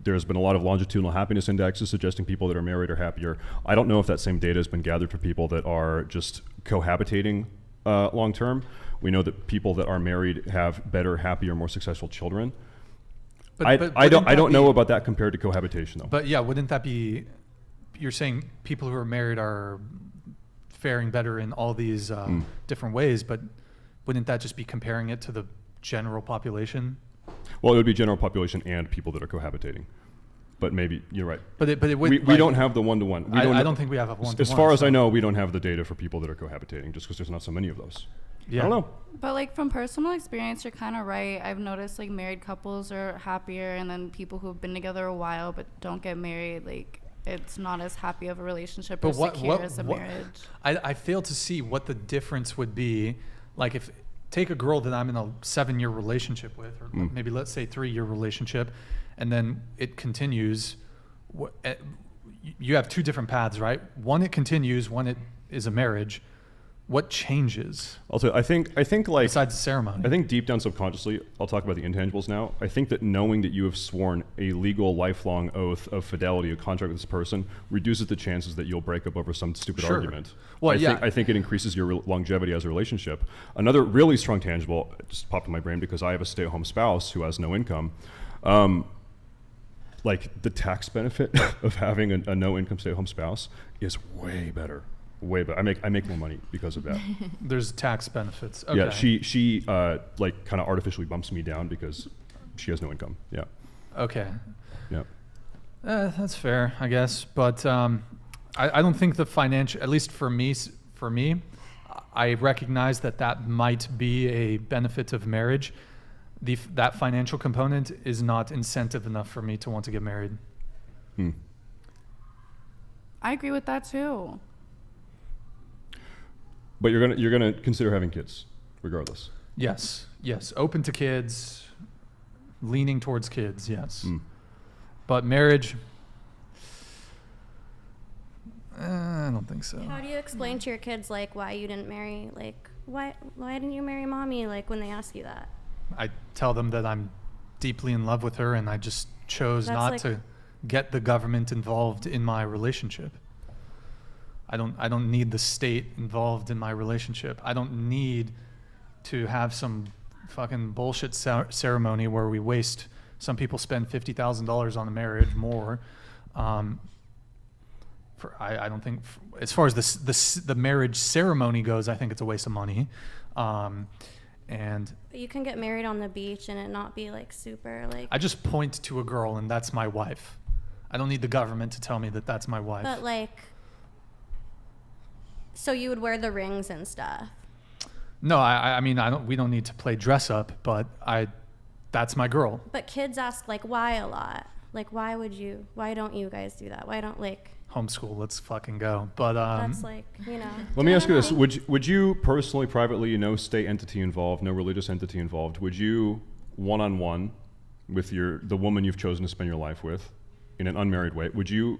There's been a lot of longitudinal happiness indexes suggesting people that are married are happier. I don't know if that same data has been gathered for people that are just cohabitating long term. We know that people that are married have better, happier, more successful children. I don't know about that compared to cohabitation though. But yeah, wouldn't that be? You're saying people who are married are faring better in all these different ways, but wouldn't that just be comparing it to the general population? Well, it would be general population and people that are cohabitating. But maybe you're right. But it would. We don't have the one-to-one. I don't think we have a one-to-one. As far as I know, we don't have the data for people that are cohabitating, just because there's not so many of those. Yeah. I don't know. But like from personal experience, you're kind of right. I've noticed like married couples are happier, and then people who've been together a while but don't get married, like it's not as happy of a relationship or secure as a marriage. I fail to see what the difference would be. Like if take a girl that I'm in a 7-year relationship with, or maybe let's say 3-year relationship, and then it continues. You have two different paths, right? One it continues, one it is a marriage. What changes? Also, I think like besides the ceremony. I think deep down subconsciously, I'll talk about the intangibles now. I think that knowing that you have sworn a legal lifelong oath of fidelity, a contract with this person, reduces the chances that you'll break up over some stupid argument. Well, I think it increases your longevity as a relationship. Another really strong tangible just popped in my brain because I have a stay-at-home spouse who has no income. Like the tax benefit of having a no-income stay-at-home spouse is way better. Way better. I make more money because of that. There's tax benefits. Okay. Yeah, she like kind of artificially bumps me down because she has no income. Yeah. Okay. Yeah. That's fair, I guess. But I don't think the financial, at least for me, I recognize that might be a benefit of marriage. That financial component is not incentive enough for me to want to get married. I agree with that too. But you're gonna consider having kids, regardless. Yes. Open to kids, leaning towards kids. Yes. But marriage, I don't think so. How do you explain to your kids like why you didn't marry? Like why didn't you marry mommy? Like when they ask you that. I tell them that I'm deeply in love with her, and I just chose not to get the government involved in my relationship. I don't need the state involved in my relationship. I don't need to have some fucking bullshit ceremony where we waste. Some people spend $50,000 on a marriage more. I don't think, as far as the marriage ceremony goes, I think it's a waste of money. And But you can get married on the beach and it not be like super like. I just point to a girl and that's my wife. I don't need the government to tell me that that's my wife. But like, so you would wear the rings and stuff. No, I mean, we don't need to play dress up, but that's my girl. But kids ask like why a lot. Like why don't you guys do that? Why don't like homeschool, let's fucking go. But that's like, let me ask you this. Would you personally, privately, no state entity involved, no religious entity involved, would you one-on-one with the woman you've chosen to spend your life with in an unmarried way, would you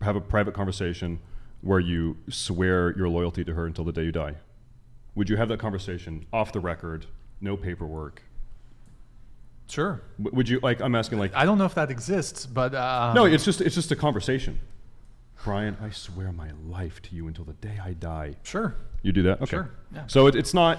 have a private conversation where you swear your loyalty to her until the day you die? Would you have that conversation off the record, no paperwork? Sure. Would you, like, I'm asking, like, I don't know if that exists, but no, it's just a conversation. Brian, I swear my life to you until the day I die. Sure. You do that? Okay. Sure. Yeah. So it's not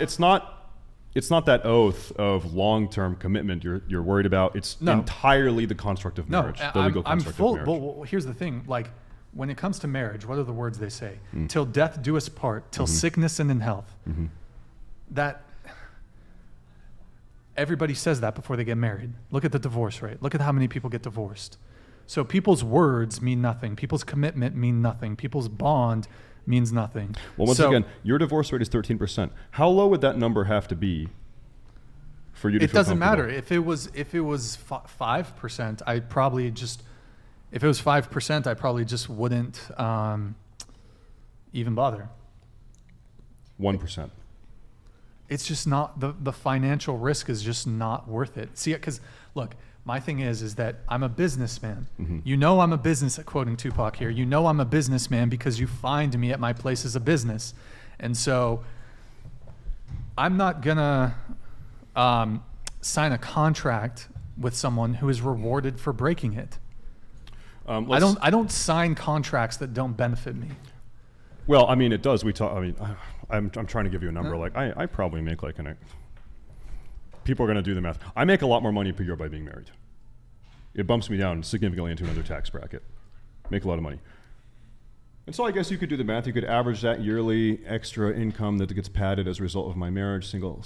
that oath of long-term commitment you're worried about. It's entirely the construct of marriage. No, the legal construct of marriage. Well, here's the thing. Like, when it comes to marriage, what are the words they say? Till death do us part, till sickness and in health. That everybody says that before they get married. Look at the divorce rate. Look at how many people get divorced. So people's words mean nothing. People's commitment mean nothing. People's bond means nothing. Well, once again, your divorce rate is 13%. How low would that number have to be for you to feel doesn't comfortable? matter. If it was 5%, I'd probably just, if it was 5%, I probably just wouldn't even bother. 1%. It's just not, the financial risk is just not worth it. See, because look, my thing is that I'm a businessman. You know I'm a quoting Tupac here, you know I'm a businessman because you find me at my place as a business. And so I'm not gonna sign a contract with someone who is rewarded for breaking it. I don't sign contracts that don't benefit me. Well, I mean, it does. I'm trying to give you a number. Like, I probably make like people are going to do the math. I make a lot more money per year by being married. It bumps me down significantly into another tax bracket. Make a lot of money. And so I guess you could do the math. You could average that yearly extra income that gets padded as a result of my marriage, single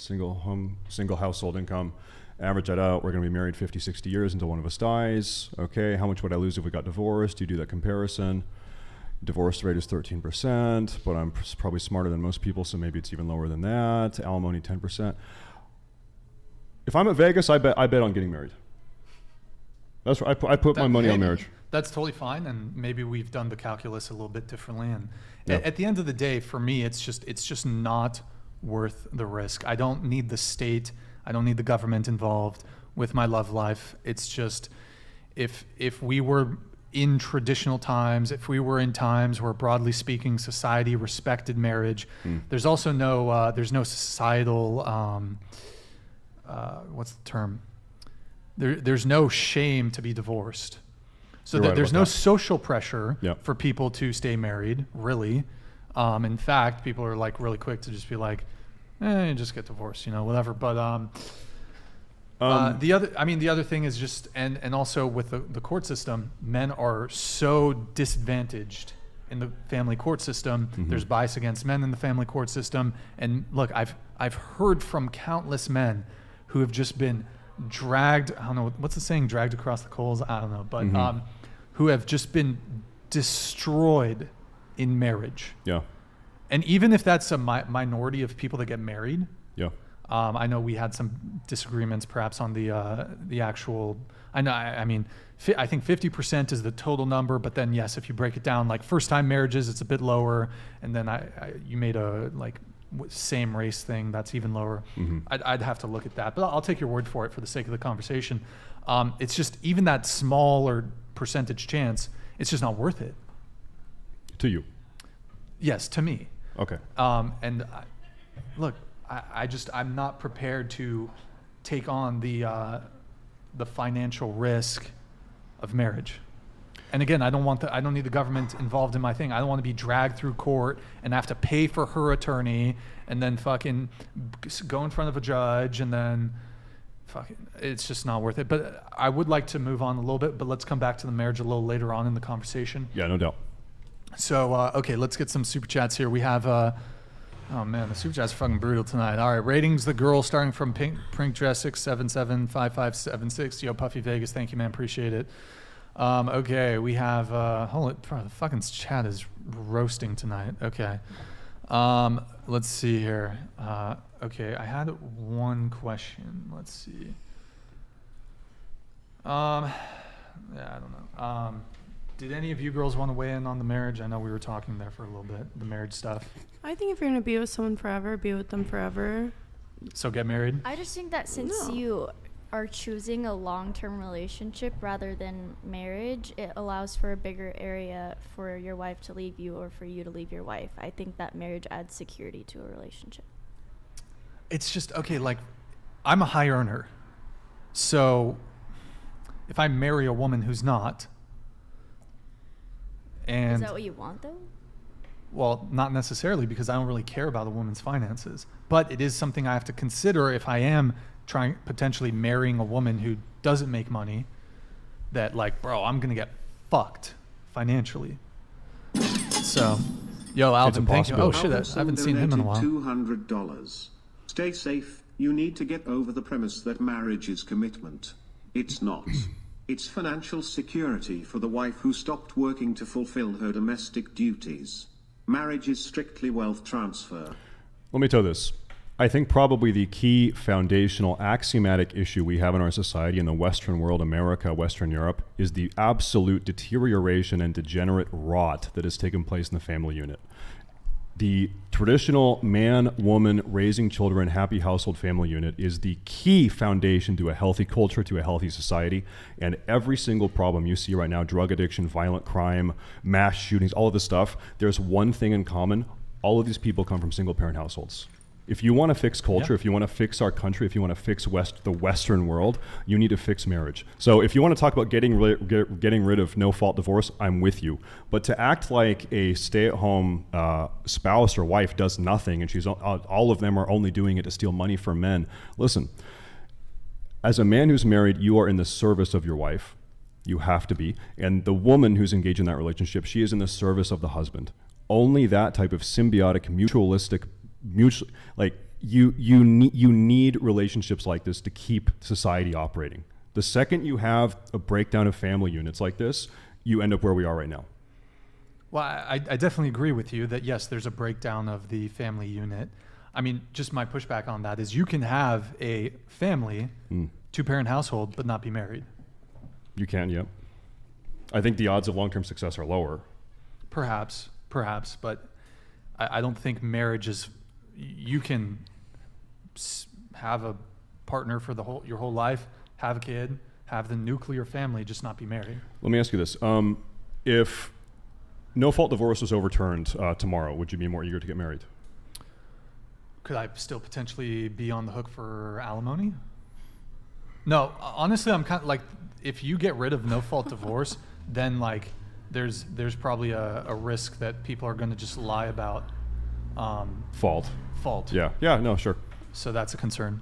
household income. Average that out. We're going to be married 50, 60 years until one of us dies. Okay, how much would I lose if we got divorced? You do that comparison. Divorce rate is 13%, but I'm probably smarter than most people, so maybe it's even lower than that. Alimony 10%. If I'm at Vegas, I bet on getting married. That's I put my money on marriage. That's totally fine, and maybe we've done the calculus a little bit differently. And at the end of the day, for me, it's just not worth the risk. I don't need the state. I don't need the government involved with my love life. It's just if we were in traditional times, if we were in times where, broadly speaking, society respected marriage, there's also no societal what's the term? There's no shame to be divorced. So that there's no social pressure for people to stay married, really. In fact, people are like really quick to just be like, just get divorced, whatever. But the other thing is just, and also with the court system, men are so disadvantaged in the family court system. There's bias against men in the family court system. And look, I've heard from countless men who have just been dragged, I don't know, what's the saying, dragged across the coals? I don't know, but who have just been destroyed in marriage. Yeah. And even if that's a minority of people that get married, I know we had some disagreements perhaps on the actual, I think 50% is the total number, but then yes, if you break it down, like first time marriages, it's a bit lower. And then you made a same race thing, that's even lower. I'd have to look at that, but I'll take your word for it for the sake of the conversation. It's just even that smaller percentage chance, it's just not worth it. To you? Yes, to me. Okay. And look, I'm not prepared to take on the financial risk of marriage. And again, I don't need the government involved in my thing. I don't want to be dragged through court and have to pay for her attorney and then fucking go in front of a judge and then fucking, it's just not worth it. But I would like to move on a little bit, but let's come back to the marriage a little later on in the conversation. Yeah, no doubt. So, okay, let's get some super chats here. We have, oh man, the super chats are fucking brutal tonight. All right, ratings, the girl starting from Pink Dress 6775576. Yo, Puffy Vegas, thank you, man, appreciate it. Okay, we have, holy, the fucking chat is roasting tonight. Okay. Let's see here. Okay, I had one question. Let's see. Yeah, I don't know. Did any of you girls want to weigh in on the marriage? I know we were talking there for a little bit, the marriage stuff. I think if you're going to be with someone forever, be with them forever. So get married? I just think that since you are choosing a long-term relationship rather than marriage, it allows for a bigger area for your wife to leave you or for you to leave your wife. I think that marriage adds security to a relationship. It's just, okay, like, I'm a high earner. So if I marry a woman who's not, and is that what you want, though? Well, not necessarily, because I don't really care about a woman's finances. But it is something I have to consider if I am potentially marrying a woman who doesn't make money, that like, bro, I'm going to get fucked financially. So, yo, Alvin, thank you. Oh, shit, I haven't seen him in a while. $200. Stay safe. You need to get over the premise that marriage is commitment. It's not. It's financial security for the wife who stopped working to fulfill her domestic duties. Marriage is strictly wealth transfer. Let me tell you this. I think probably the key foundational axiomatic issue we have in our society in the Western world, America, Western Europe, is the absolute deterioration and degenerate rot that has taken place in the family unit. The traditional man, woman, raising children, happy household family unit is the key foundation to a healthy culture, to a healthy society. And every single problem you see right now, drug addiction, violent crime, mass shootings, all of this stuff, there's one thing in common. All of these people come from single parent households. If you want to fix culture, if you want to fix our country, if you want to fix the Western world, you need to fix marriage. So if you want to talk about getting rid of no-fault divorce, I'm with you. But to act like a stay-at-home spouse or wife does nothing, and all of them are only doing it to steal money from men. Listen, as a man who's married, you are in the service of your wife. You have to be. And the woman who's engaged in that relationship, she is in the service of the husband. Only that type of symbiotic, mutualistic, you need relationships like this to keep society operating. The second you have a breakdown of family units like this, you end up where we are right now. Well, I definitely agree with you that yes, there's a breakdown of the family unit. I mean, just my pushback on that is you can have a family, two-parent household, but not be married. You can, yeah. I think the odds of long-term success are lower. Perhaps, but I don't think marriage is. You can have a partner for your whole life, have a kid, have the nuclear family, just not be married. Let me ask you this. If no-fault divorce was overturned tomorrow, would you be more eager to get married? Could I still potentially be on the hook for alimony? No, honestly, I'm kind of like, if you get rid of no-fault divorce, then like there's probably a risk that people are going to just lie about fault. Yeah, no, sure. So that's a concern.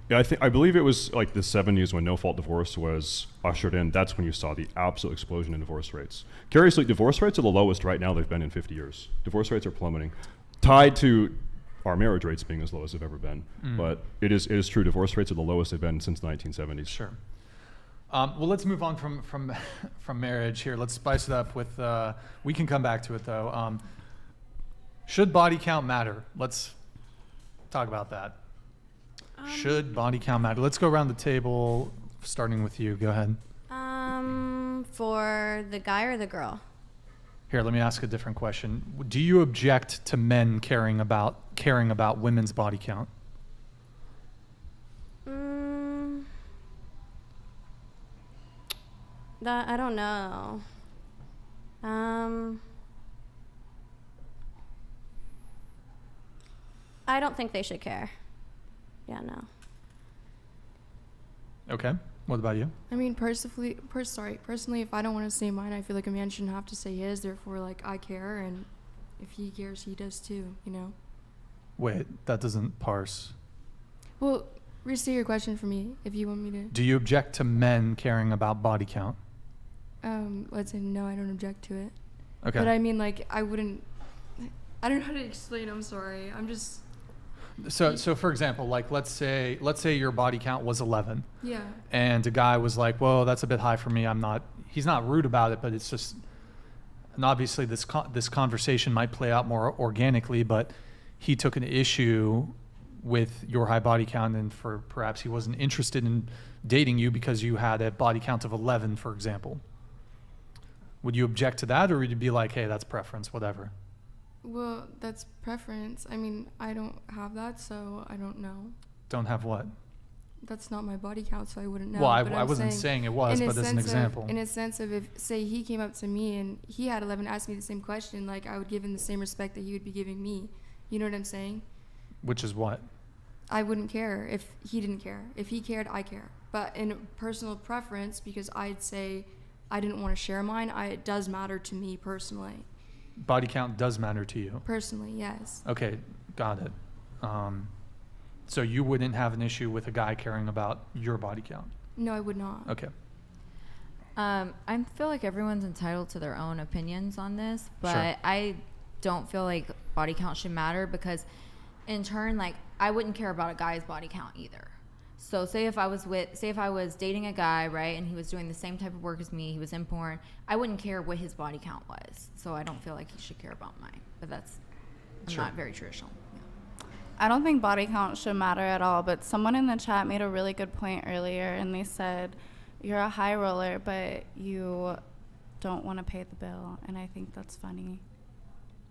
Yeah, I believe it was like the 70s when no-fault divorce was ushered in. That's when you saw the absolute explosion in divorce rates. Curiously, divorce rates are the lowest right now they've been in 50 years. Divorce rates are plummeting, tied to our marriage rates being as low as they've ever been. But it is true. Divorce rates are the lowest they've been since the 1970s. Sure. Well, let's move on from marriage here. Let's spice it up with. We can come back to it though. Should body count matter? Let's talk about that. Should body count matter? Let's go around the table, starting with you. Go ahead. For the guy or the girl? Here, let me ask a different question. Do you object to men caring about women's body count? That I don't know. I don't think they should care. Yeah, no. Okay. What about you? I mean, personally, if I don't want to say mine, I feel like a man shouldn't have to say his. Therefore, like, I care, and if he cares, he does too, you know? Wait, that doesn't parse. Well, restate your question for me, if you want me to. Do you object to men caring about body count? Let's say no, I don't object to it. Okay. But I mean, like, I don't know how to explain, I'm sorry. I'm just... So for example, like let's say your body count was 11. Yeah. And a guy was like, "Whoa, that's a bit high for me." He's not rude about it, but it's just, and obviously this conversation might play out more organically, but he took an issue with your high body count, and perhaps he wasn't interested in dating you because you had a body count of 11, for example. Would you object to that, or would you be like, "Hey, that's preference, whatever"? Well, that's preference. I mean, I don't have that, so I don't know. Don't have what? That's not my body count, so I wouldn't know. Well, I wasn't saying it was, but as an example. In a sense of, if, say, he came up to me and he had 11, asked me the same question, like, I would give him the same respect that he would be giving me. You know what I'm saying? Which is what? I wouldn't care if he didn't care. If he cared, I care. But in personal preference, because I'd say I didn't want to share mine, it does matter to me personally. Body count does matter to you? Personally, yes. Okay, got it. So you wouldn't have an issue with a guy caring about your body count? No, I would not. Okay. I feel like everyone's entitled to their own opinions on this, but Sure. I don't feel like body count should matter, because in turn, like, I wouldn't care about a guy's body count either. So say if I was dating a guy, right, and he was doing the same type of work as me, he was in porn, I wouldn't care what his body count was. So I don't feel like he should care about mine. But I'm not very traditional. Yeah. I don't think body count should matter at all, but someone in the chat made a really good point earlier, and they said, you're a high roller, but you don't want to pay the bill, and I think that's funny.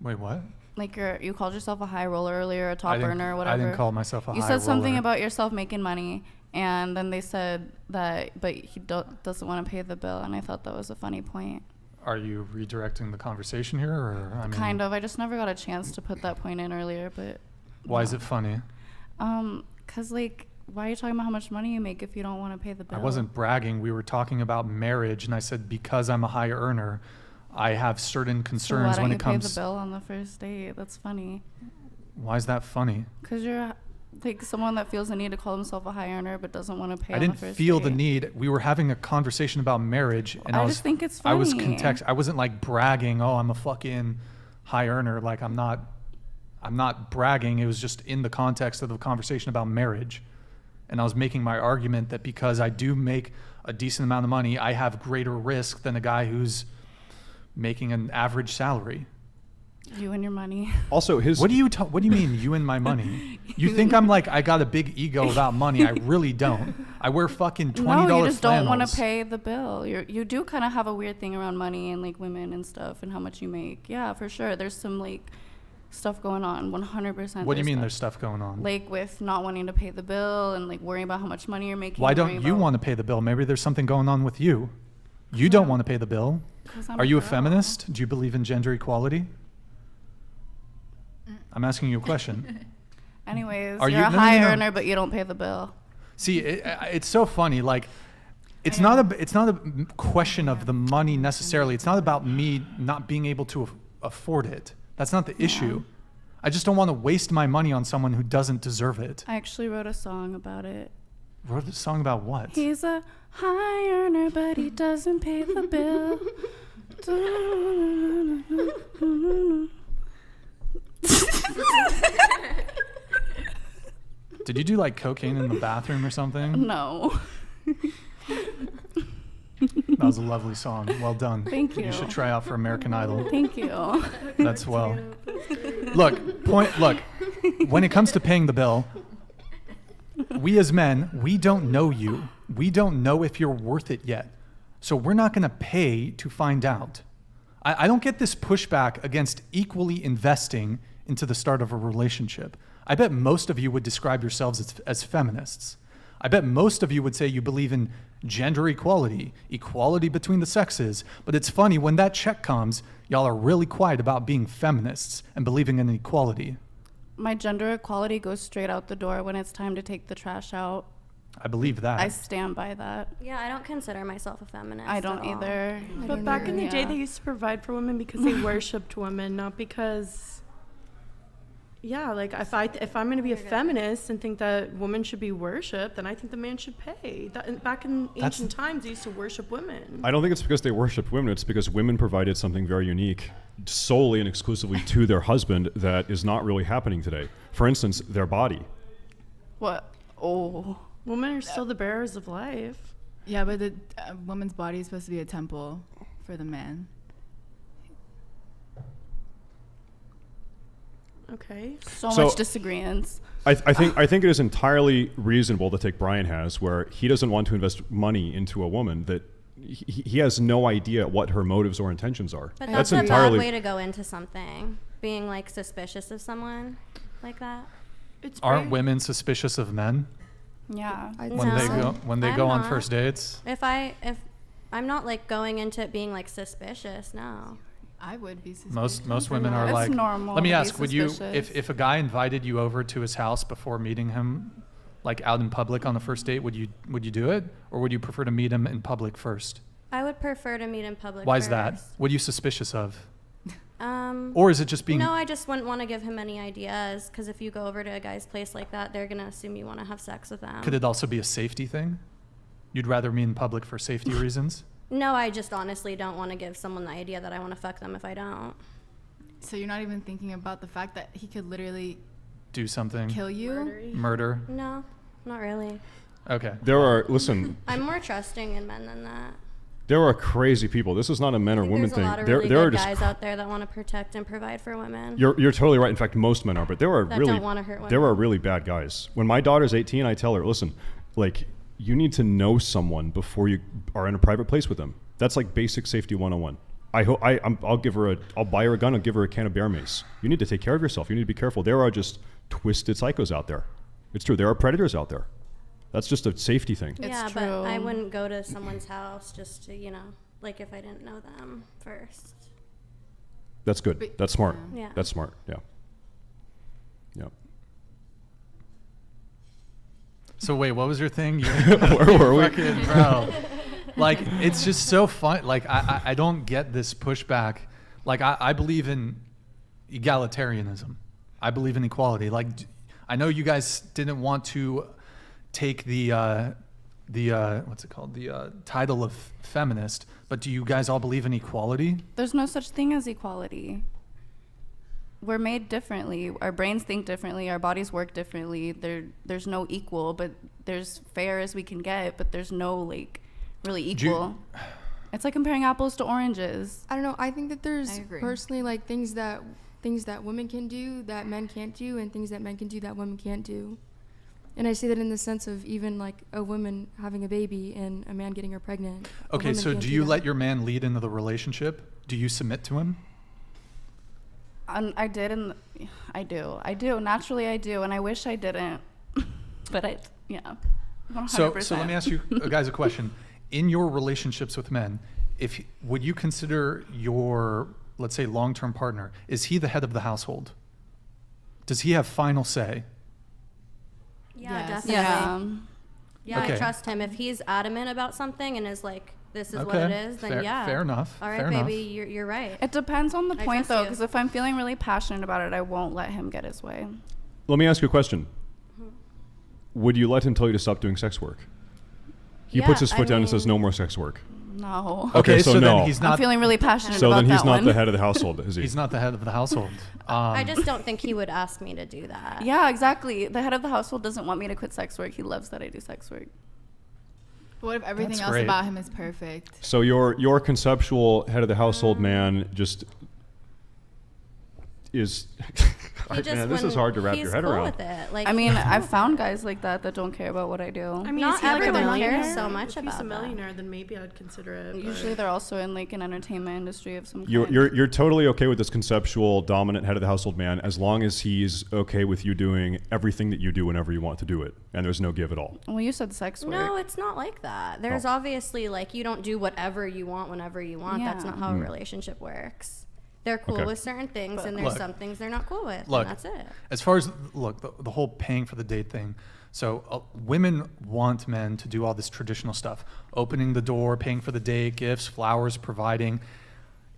Wait, what? Like, you called yourself a high roller earlier, a top earner, or whatever. I didn't call myself a high roller. You said something about yourself making money, and then they said that, but he doesn't want to pay the bill, and I thought that was a funny point. Are you redirecting the conversation here, or kind of? I just never got a chance to put that point in earlier, but. Why is it funny? 'Cause like, why are you talking about how much money you make if you don't want to pay the bill? I wasn't bragging. We were talking about marriage, and I said because I'm a high earner, I have certain concerns when it comes. Why don't you pay the bill on the first date? That's funny. Why is that funny? Because you're like someone that feels the need to call himself a high earner but doesn't want to pay. I didn't feel the need. We were having a conversation about marriage, and I just think it's funny. I wasn't like bragging. Oh, I'm a fucking high earner. Like I'm not bragging. It was just in the context of the conversation about marriage, and I was making my argument that because I do make a decent amount of money, I have greater risk than a guy who's making an average salary. You and your money. Also, what do you mean, you and my money? You think I'm like, I got a big ego about money? I really don't. I wear fucking $20 No, you just flannels. don't want to pay the bill. You do kind of have a weird thing around money and like women and stuff and how much you make. Yeah, for sure. There's some like stuff going on. 100%. What do you mean there's stuff going on? Like with not wanting to pay the bill and like worrying about how much money you're making. Why don't you want to pay the bill? Maybe there's something going on with you. You don't want to pay the bill. Are you a feminist? Do you believe in gender equality? I'm asking you a question. Anyways, you're a high earner, but you don't pay the bill. See, it's so funny. Like, it's not a question of the money necessarily. It's not about me not being able to afford it. That's not the issue. I just don't want to waste my money on someone who doesn't deserve it. I actually wrote a song about it. Wrote a song about what? He's a high earner, but he doesn't pay the bill. Did you do like cocaine in the bathroom or something? No. That was a lovely song. Well done. Thank you. You should try out for American Idol. Thank you. That's well. Look, when it comes to paying the bill, we as men, we don't know you. We don't know if you're worth it yet. So we're not going to pay to find out. I don't get this pushback against equally investing into the start of a relationship. I bet most of you would describe yourselves as feminists. I bet most of you would say you believe in gender equality, equality between the sexes. But it's funny, when that check comes, y'all are really quiet about being feminists and believing in equality. My gender equality goes straight out the door when it's time to take the trash out. I believe that. I stand by that. Yeah, I don't consider myself a feminist. I don't either. But back in the day, they used to provide for women because they worshipped women, not because. Yeah, like if I'm going to be a feminist and think that women should be worshipped, then I think the man should pay. Back in ancient times, they used to worship women. I don't think it's because they worshiped women. It's because women provided something very unique, solely and exclusively to their husband, that is not really happening today. For instance, their body. What? Oh. Women are still the bearers of life. Yeah, but the woman's body is supposed to be a temple for the man. Okay. So much disagreements. I think it is entirely reasonable to take Brian has, where he doesn't want to invest money into a woman that he has no idea what her motives or intentions are. But that's a bad way to go into something, being like suspicious of someone like that. Aren't women suspicious of men? Yeah. When they go on first dates? If I'm not like going into it being like suspicious, no. I would be suspicious. Most women are it's like. Normal let me ask: would you, if a guy invited you over to his house before meeting him, like out in public on the first date, would you do it, or would you prefer to meet him in public first? I would prefer to meet in public. Why first. is that? What are you suspicious of? Or is it just being? No, I just wouldn't want to give him any ideas, because if you go over to a guy's place like that, they're gonna assume you want to have sex with them. Could it also be a safety thing? You'd rather meet in public for safety reasons? No, I just honestly don't want to give someone the idea that I want to fuck them if I don't. So you're not even thinking about the fact that he could literally do something, kill you, murder? No, not really. Okay. Listen. I'm more trusting in men than that. There are crazy people. This is not a men or women thing. There's a lot of really good guys out there that want to protect and provide for women. You're totally right. In fact, most men are, but there are that really don't want to hurt women. There are really bad guys. When my daughter's 18, I tell her, listen, like, you need to know someone before you are in a private place with them. That's like basic safety 101. I'll buy her a gun. I'll give her a can of bear mace. You need to take care of yourself. You need to be careful. There are just twisted psychos out there. It's true. There are predators out there. That's just a safety thing. Yeah, but I wouldn't go to someone's house just to, like if I didn't know them first. That's good. That's smart. Yeah. That's smart. Yeah. Yeah. So wait, what was your thing? Where were we? Bro. Like, it's just so fun. Like, I don't get this pushback. Like, I believe in egalitarianism. I believe in equality. Like, I know you guys didn't want to take the what's it called? The title of feminist, but do you guys all believe in equality? There's no such thing as equality. We're made differently. Our brains think differently. Our bodies work differently. There's no equal, but there's fair as we can get, but there's no like really equal. It's like comparing apples to oranges. I don't know. I think that there's personally like things that women can do that men can't do, and things that men can do that women can't do. And I say that in the sense of even like a woman having a baby and a man getting her pregnant. Okay, so do you let your man lead into the relationship? Do you submit to him? I did, and I do. Naturally, I do, and I wish I didn't. But 100%. So let me ask you guys a question. In your relationships with men, would you consider your, let's say, long-term partner, is he the head of the household? Does he have final say? Yeah, yes. definitely. Yeah, okay. I trust him. If he's adamant about something and is like, this is what it is, then Fair enough. All right, fair baby, enough. you're right. It depends on the point, though, you. because if I'm feeling really passionate about it, I won't let him get his way. Let me ask you a question. Would you let him tell you to stop doing sex work? He puts his foot down and says no more sex work. No. Okay, so no. Then he's not, I'm feeling really passionate so about that. So then he's not one. the head of the household, is he? He's not the head of the household. I just don't think he would ask me to do that. Yeah, exactly. The head of the household doesn't want me to quit sex work. He loves that I do sex work. What if everything else about him is perfect? So your conceptual head of the household man just is. Man, this is hard to wrap your head around. With it. Like, I mean, I've found guys like that don't care about what I do. I mean, not everyone cares so if much about he's a millionaire, then maybe I'd consider it. Usually, they're also in like an entertainment industry of some kind. You're totally okay with this conceptual dominant head of the household man as long as he's okay with you doing everything that you do whenever you want to do it, and there's no give at all. Well, you said sex work. No, it's not like that. There's obviously like you don't do whatever you want whenever you want. Yeah. That's not how a relationship works. They're cool with certain things, and there's some things they're not cool with, and that's it. As far as, the whole paying for the date thing, So women want men to do all this traditional stuff, opening the door, paying for the date, gifts, flowers, providing.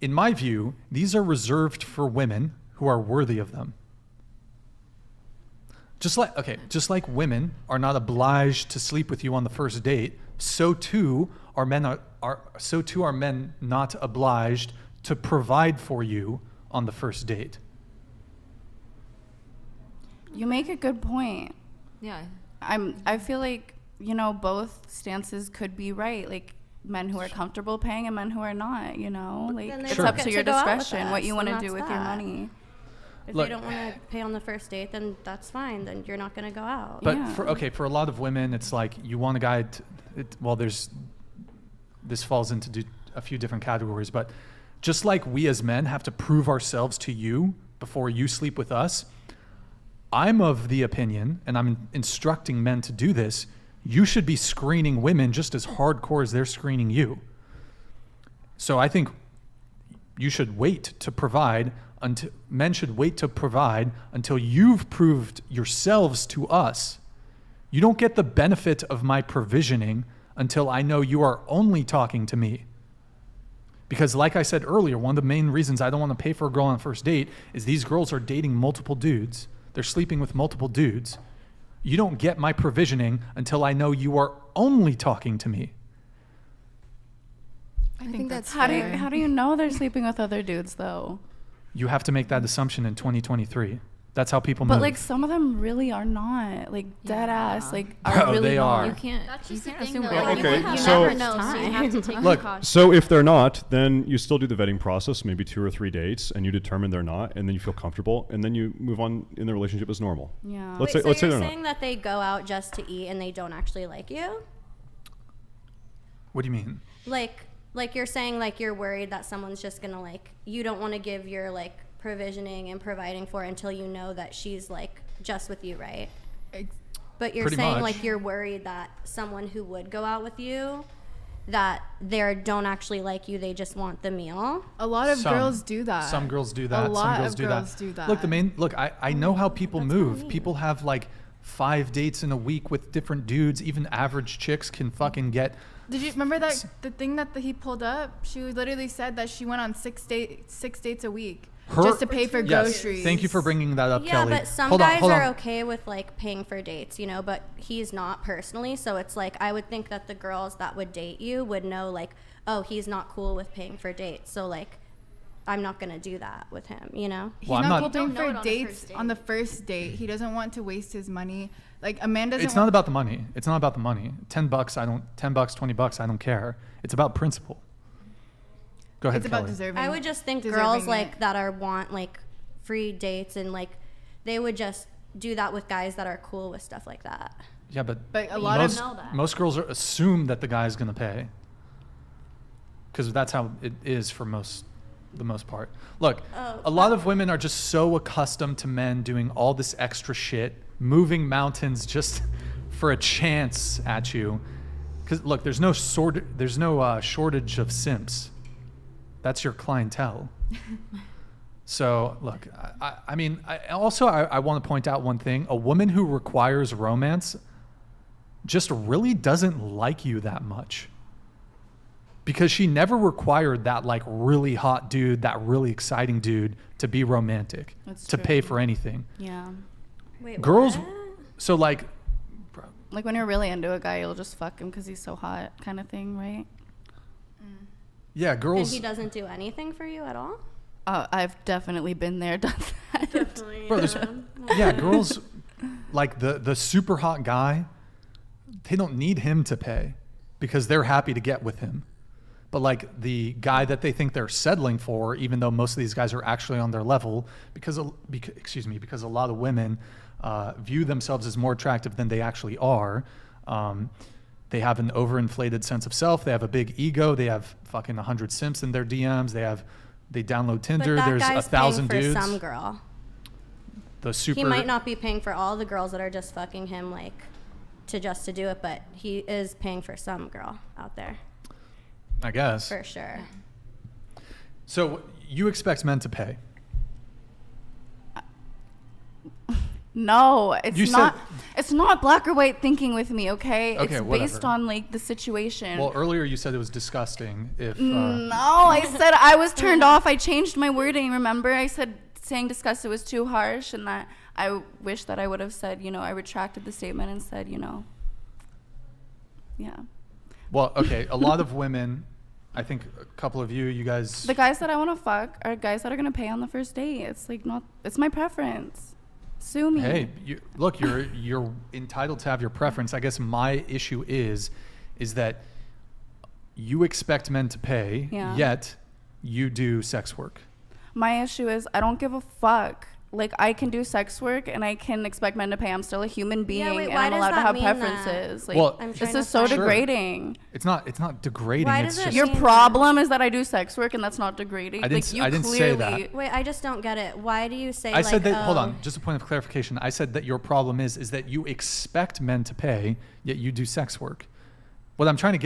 In my view, these are reserved for women who are worthy of them. Just like women are not obliged to sleep with you on the first date, so too are men not obliged to provide for you on the first date. You make a good point. Yeah. I feel like, you know, both stances could be right. Like men who are comfortable paying and men who are not, you know? Like it's up to your discretion what you want to do with your money. If you don't want to pay on the first date, then that's fine. Then you're not going to go out. But for a lot of women, it's like you want a guy this falls into a few different categories, but just like we as men have to prove ourselves to you before you sleep with us, I'm of the opinion, and I'm instructing men to do this, you should be screening women just as hardcore as they're screening you. So I think you should wait to provide men should wait to provide until you've proved yourselves to us. You don't get the benefit of my provisioning until I know you are only talking to me. Because like I said earlier, one of the main reasons I don't want to pay for a girl on a first date is these girls are dating multiple dudes. They're sleeping with multiple dudes. You don't get my provisioning until I know you are only talking to me. I think that's how do you know they're sleeping with other dudes though? You have to make that assumption in 2023. That's how people move. But like some of them really are not, like dead ass, like Bro, really they not. are. You can't. That's just the thing, though. Well, Like, okay, you never know, so you have to take look, precautions. so if they're not, then you still do the vetting process, maybe 2 or 3 dates, and you determine they're not, and then you feel comfortable, and then you move on in the relationship as normal. Yeah. Let's Wait, say so they're you're not. saying that they go out just to eat and they don't actually like you? What do you mean? Like you're saying like you're worried that someone's just gonna like, you don't want to give your like provisioning and providing for until you know that she's like just with you, right? But you're Pretty saying much. like you're worried that someone who would go out with you, that they don't actually like you, they just want the meal. A lot of girls do that. Some girls do that. A lot Some girls of do girls that. do that. Look, I know how people move. People have like 5 dates in a week with different dudes. Even average chicks can fucking get. Did you remember that the thing that he pulled up? She literally said that she went on 6 dates a week just to pay for groceries. Thank you for bringing that up, Yeah, Kelly. but some guys are okay with like paying for dates, you know, but he's not personally. So it's like I would think that the girls that would date you would know like, oh, he's not cool with paying for dates. So like, I'm not gonna do that with him, you know? He's not cool paying for dates on the first date. He doesn't want to waste his money. Like a man doesn't. It's not about the money. It's not about the money. $10, $10, $20, I don't care. It's about principle. Go ahead, It's Kelly. about deserving. I would just think girls like that are want like free dates and like they would just do that with guys that are cool with stuff like that. Yeah, but a lot most, of know that. most girls assume that the guy's gonna pay because that's how it is for the most part. Look, a lot of women are just so accustomed to men doing all this extra shit, moving mountains just for a chance at you. Because look, there's no shortage of simps. That's your clientele. So look, I mean, I want to point out one thing. A woman who requires romance just really doesn't like you that much. Because she never required that like really hot dude, that really exciting dude to be romantic, to pay for anything. Yeah. Wait, girls, what? so like when you're really into a guy, you'll just fuck him because he's so hot, kind of thing, right? Yeah, girls. And he doesn't do anything for you at all? I've definitely been there, done that. Definitely. Bro, yeah, girls like the super hot guy, they don't need him to pay because they're happy to get with him. But like the guy that they think they're settling for, even though most of these guys are actually on their level, because a lot of women view themselves as more attractive than they actually are. They have an overinflated sense of self. They have a big ego. They have fucking 100 simps in their DMs. They download Tinder. But that There's guy's 1,000 paying for dudes. some girl. He might not be paying for all the girls that are just fucking him like to do it, but he is paying for some girl out there. I guess. For sure. So you expect men to pay? No, it's You not. said- It's not black or white thinking with me. Okay, Okay, it's whatever. based on like the situation. Well, earlier you said it was disgusting. If No, I said I was turned off. I changed my wording. Remember, I said saying disgusted was too harsh, and that I wish that I would have said, I retracted the statement and said, yeah. well, okay, a lot of women, I think a couple of you guys. The guys that I want to fuck are guys that are gonna pay on the first date. It's like not. It's my preference. Sue me. Hey, look, you're entitled to have your preference. I guess my issue is that you expect men to pay, yet you do sex work. My issue is I don't give a fuck. Like, I can do sex work and I can expect men to pay. I'm still a human being wait, and why I'm does allowed to that have mean preferences. that? Like, Well, this is so degrading. It's not degrading. Why it's does it just Your mean problem is that I do sex work and that's not degrading. I didn't say that. Wait, I just don't get it. Why do you say I said that. oh, Hold on, just a point of clarification. I said that your problem is that you expect men to pay, yet you do sex work. What I'm trying to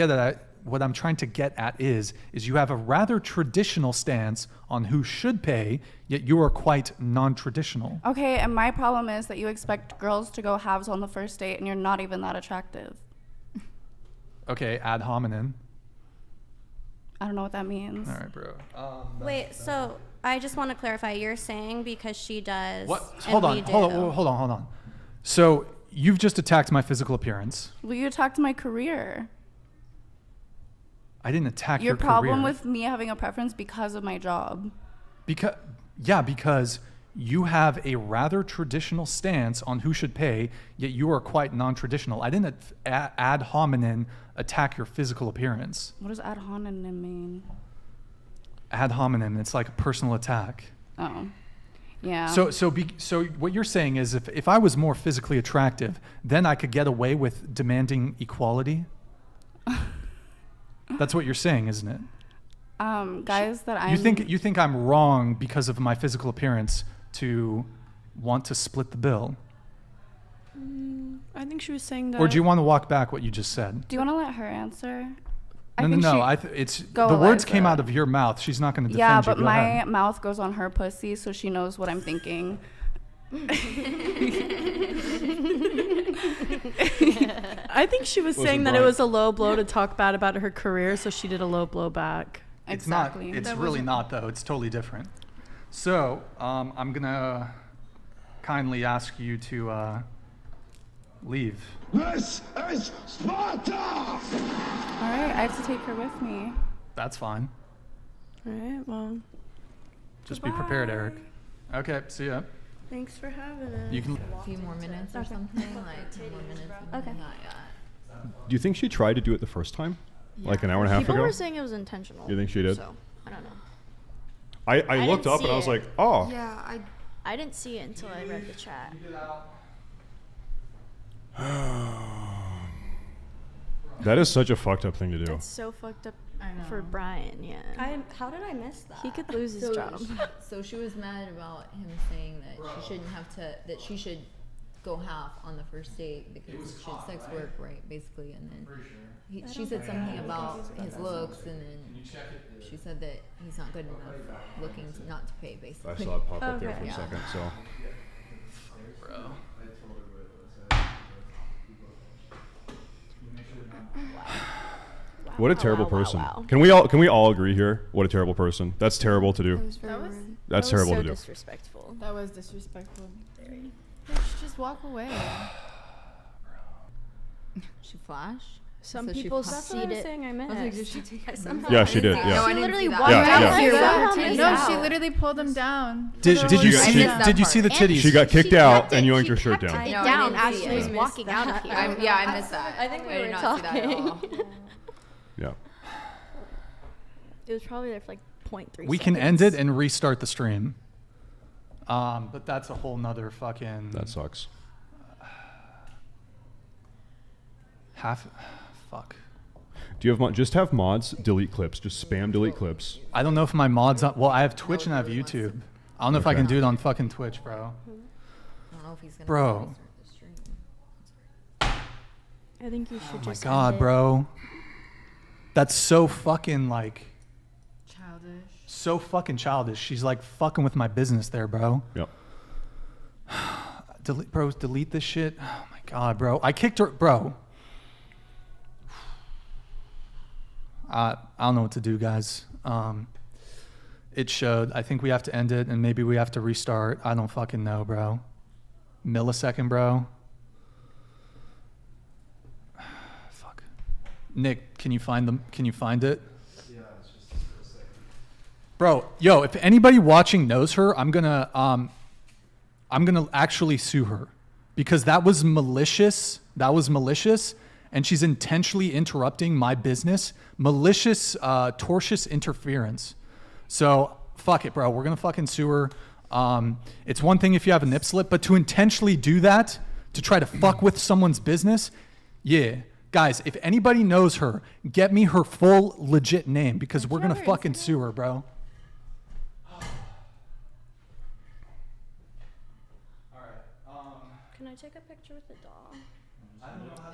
get at is you have a rather traditional stance on who should pay, yet you are quite non-traditional. Okay, and my problem is that you expect girls to go halves on the first date and you're not even that attractive. Okay, ad hominem. I don't know what that means. All right, bro. Wait, so I just want to clarify. You're saying because she does. What? and Hold we do. on. Hold on. So you've just attacked my physical appearance. Well, you attacked my career. I didn't attack Your your problem career. with me having a preference because of my job. Because you have a rather traditional stance on who should pay, yet you are quite non-traditional. I didn't ad hominem attack your physical appearance. What does ad hominem mean? Ad hominem, it's like a personal attack. Oh, yeah. So what you're saying is if I was more physically attractive, then I could get away with demanding equality? That's what you're saying, isn't it? Guys that I'm... You think I'm wrong because of my physical appearance to want to split the bill? I think she was saying that. Or do you want to walk back what you just said? Do you want to let her answer? No. It's the words came out of your mouth. She's not going to defend you. Yeah, but Go my ahead. mouth goes on her pussy, so she knows what I'm thinking. I think she was saying that it was a low blow to talk bad about her career, so she did a low blow back. It's Exactly. not. It's That really wasn't- not, though. It's totally different. So I'm going to kindly ask you to leave. This is Sparta! All right, I have to take her with me. That's fine. All right, well, Just be prepared, Eric. Okay, see ya. thanks for having us. You can. A few more minutes or something, like 10 more minutes. Okay. Not yet. Do you think she tried to do it the first time? Like an hour and a half People ago? were saying it was intentional. You think she did? So, I don't know. I looked didn't up and see I was it. like, oh. Yeah, I didn't see it until I read the chat. That is such a fucked up thing to do. It's so fucked up for Brian, yeah. How did I miss that? He could lose his job. So she was mad about him saying that she shouldn't have to, that she should go half on the first date because she should sex work, right, basically. And then she said something about his looks, and then she said that he's not good enough looking not to pay, basically. I saw it pop up there for a second, so. Bro. What a terrible person. wow. Can we all agree here? What a terrible person. That's terrible to do. That's terrible to do. Disrespectful. That was disrespectful. You should just walk away. She flashed? Some So she people flashed. That's what I see was it. saying I missed. I was like, did she take it? Yeah, she did. Yeah. No, I She didn't literally see that. walked Yeah, out yeah. here Yeah. with her titties No, out. she literally pulled them down. Did you I missed see? that Did you see the part. titties? She got kicked out and She yanked her shirt kept down. it No, I down didn't as see she it. was I walking out of here. I missed that. I think we did were not see that at talking. all. Yeah. It was probably there for like 0.3 We can end it and restart the stream. But that's a whole nother fucking That sucks. fuck. Do you have just have mods delete clips? Just spam delete clips. I don't know if my mods on. Well, I have Twitch and I have YouTube. I don't know if I Okay. can do it on fucking Twitch, bro. I don't know if he's gonna Bro. restart the stream. I think you should Oh my just god, end it. bro. That's so fucking like. Childish. So fucking childish. She's like fucking with my business there, bro. Yep. delete this shit. Oh my God, bro. I kicked her, bro. I don't know what to do, guys. It showed. I think we have to end it, and maybe we have to restart. I don't fucking know, bro. Millisecond, bro. Fuck. Nick, can you find them? Can you find it? Yeah, it's just a second. Bro, yo, if anybody watching knows her, I'm gonna actually sue her because that was malicious. That was malicious, and she's intentionally interrupting my business. Malicious, tortious interference. So fuck it, bro. We're gonna fucking sue her. It's one thing if you have a nip slip, but to intentionally do that, to try to fuck with someone's business, yeah. Guys, if anybody knows her, get me her full legit name because we're gonna fucking sue her, bro. Can I take a picture with the doll?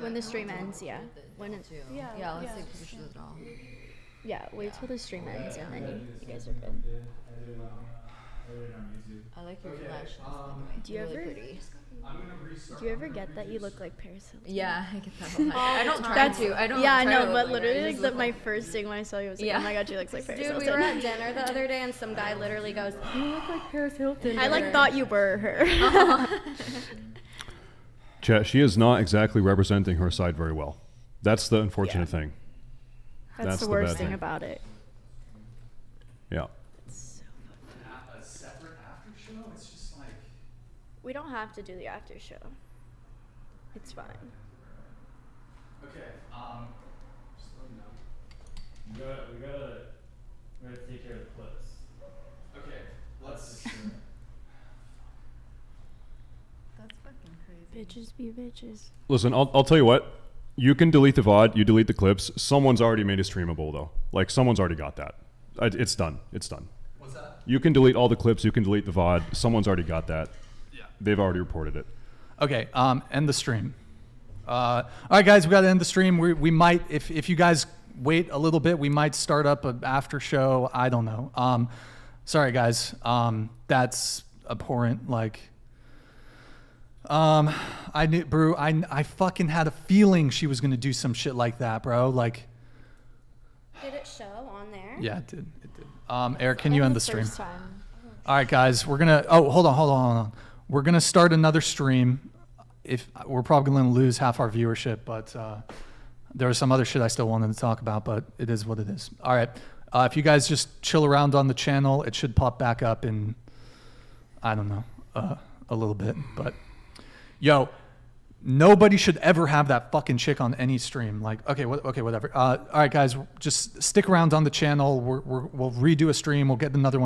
When the stream ends, yeah. When it, Yeah, let's take pictures of the doll. yeah, wait till the stream ends and then you guys are good. I like your lashes. Do you Really ever pretty. do you ever get that you look like Paris Hilton? Yeah, I get that a lot. I don't try That's, to. I don't. Yeah, I try to know, look but like literally, her. I like just my look first thing when I saw you was like, Yeah. oh my god, you look like Paris Dude, Hilton. we were at dinner the other day and some guy literally goes, "You look like Paris Hilton." I like thought you were her. Chat, she is not exactly representing her side very well. That's the unfortunate thing. That's the the worst bad thing thing. about it. Yeah. A separate after show? It's just like. We don't have to do the after show. It's fine. Okay. Just let me know. We gotta take care of the clips. Okay. Let's. That's fucking crazy. Bitches be bitches. Listen, I'll tell you what. You can delete the VOD, you delete the clips. Someone's already made it streamable, though. Like, someone's already got that. It's done. It's done. What's that? You can delete all the clips, you can delete the VOD. Someone's already got that. Yeah. They've already reported it. Okay, end the stream. All right, guys, we got to end the stream. We might, if you guys wait a little bit, we might start up an after show. I don't know. Sorry, guys. That's abhorrent. Like, I knew, bro. I fucking had a feeling she was gonna do some shit like that, bro. Like, Did it show on there? yeah, it did. It did. Eric, can you end the stream? First time. All right, guys, we're gonna. Oh, hold on. We're gonna start another stream. If we're probably gonna lose half our viewership, but there was some other shit I still wanted to talk about, but it is what it is. All right, if you guys just chill around on the channel, it should pop back up in, I don't know, a little bit. But yo, nobody should ever have that fucking chick on any stream. Like, okay, whatever. All right, guys, just stick around on the channel. We'll redo a stream. We'll get another one.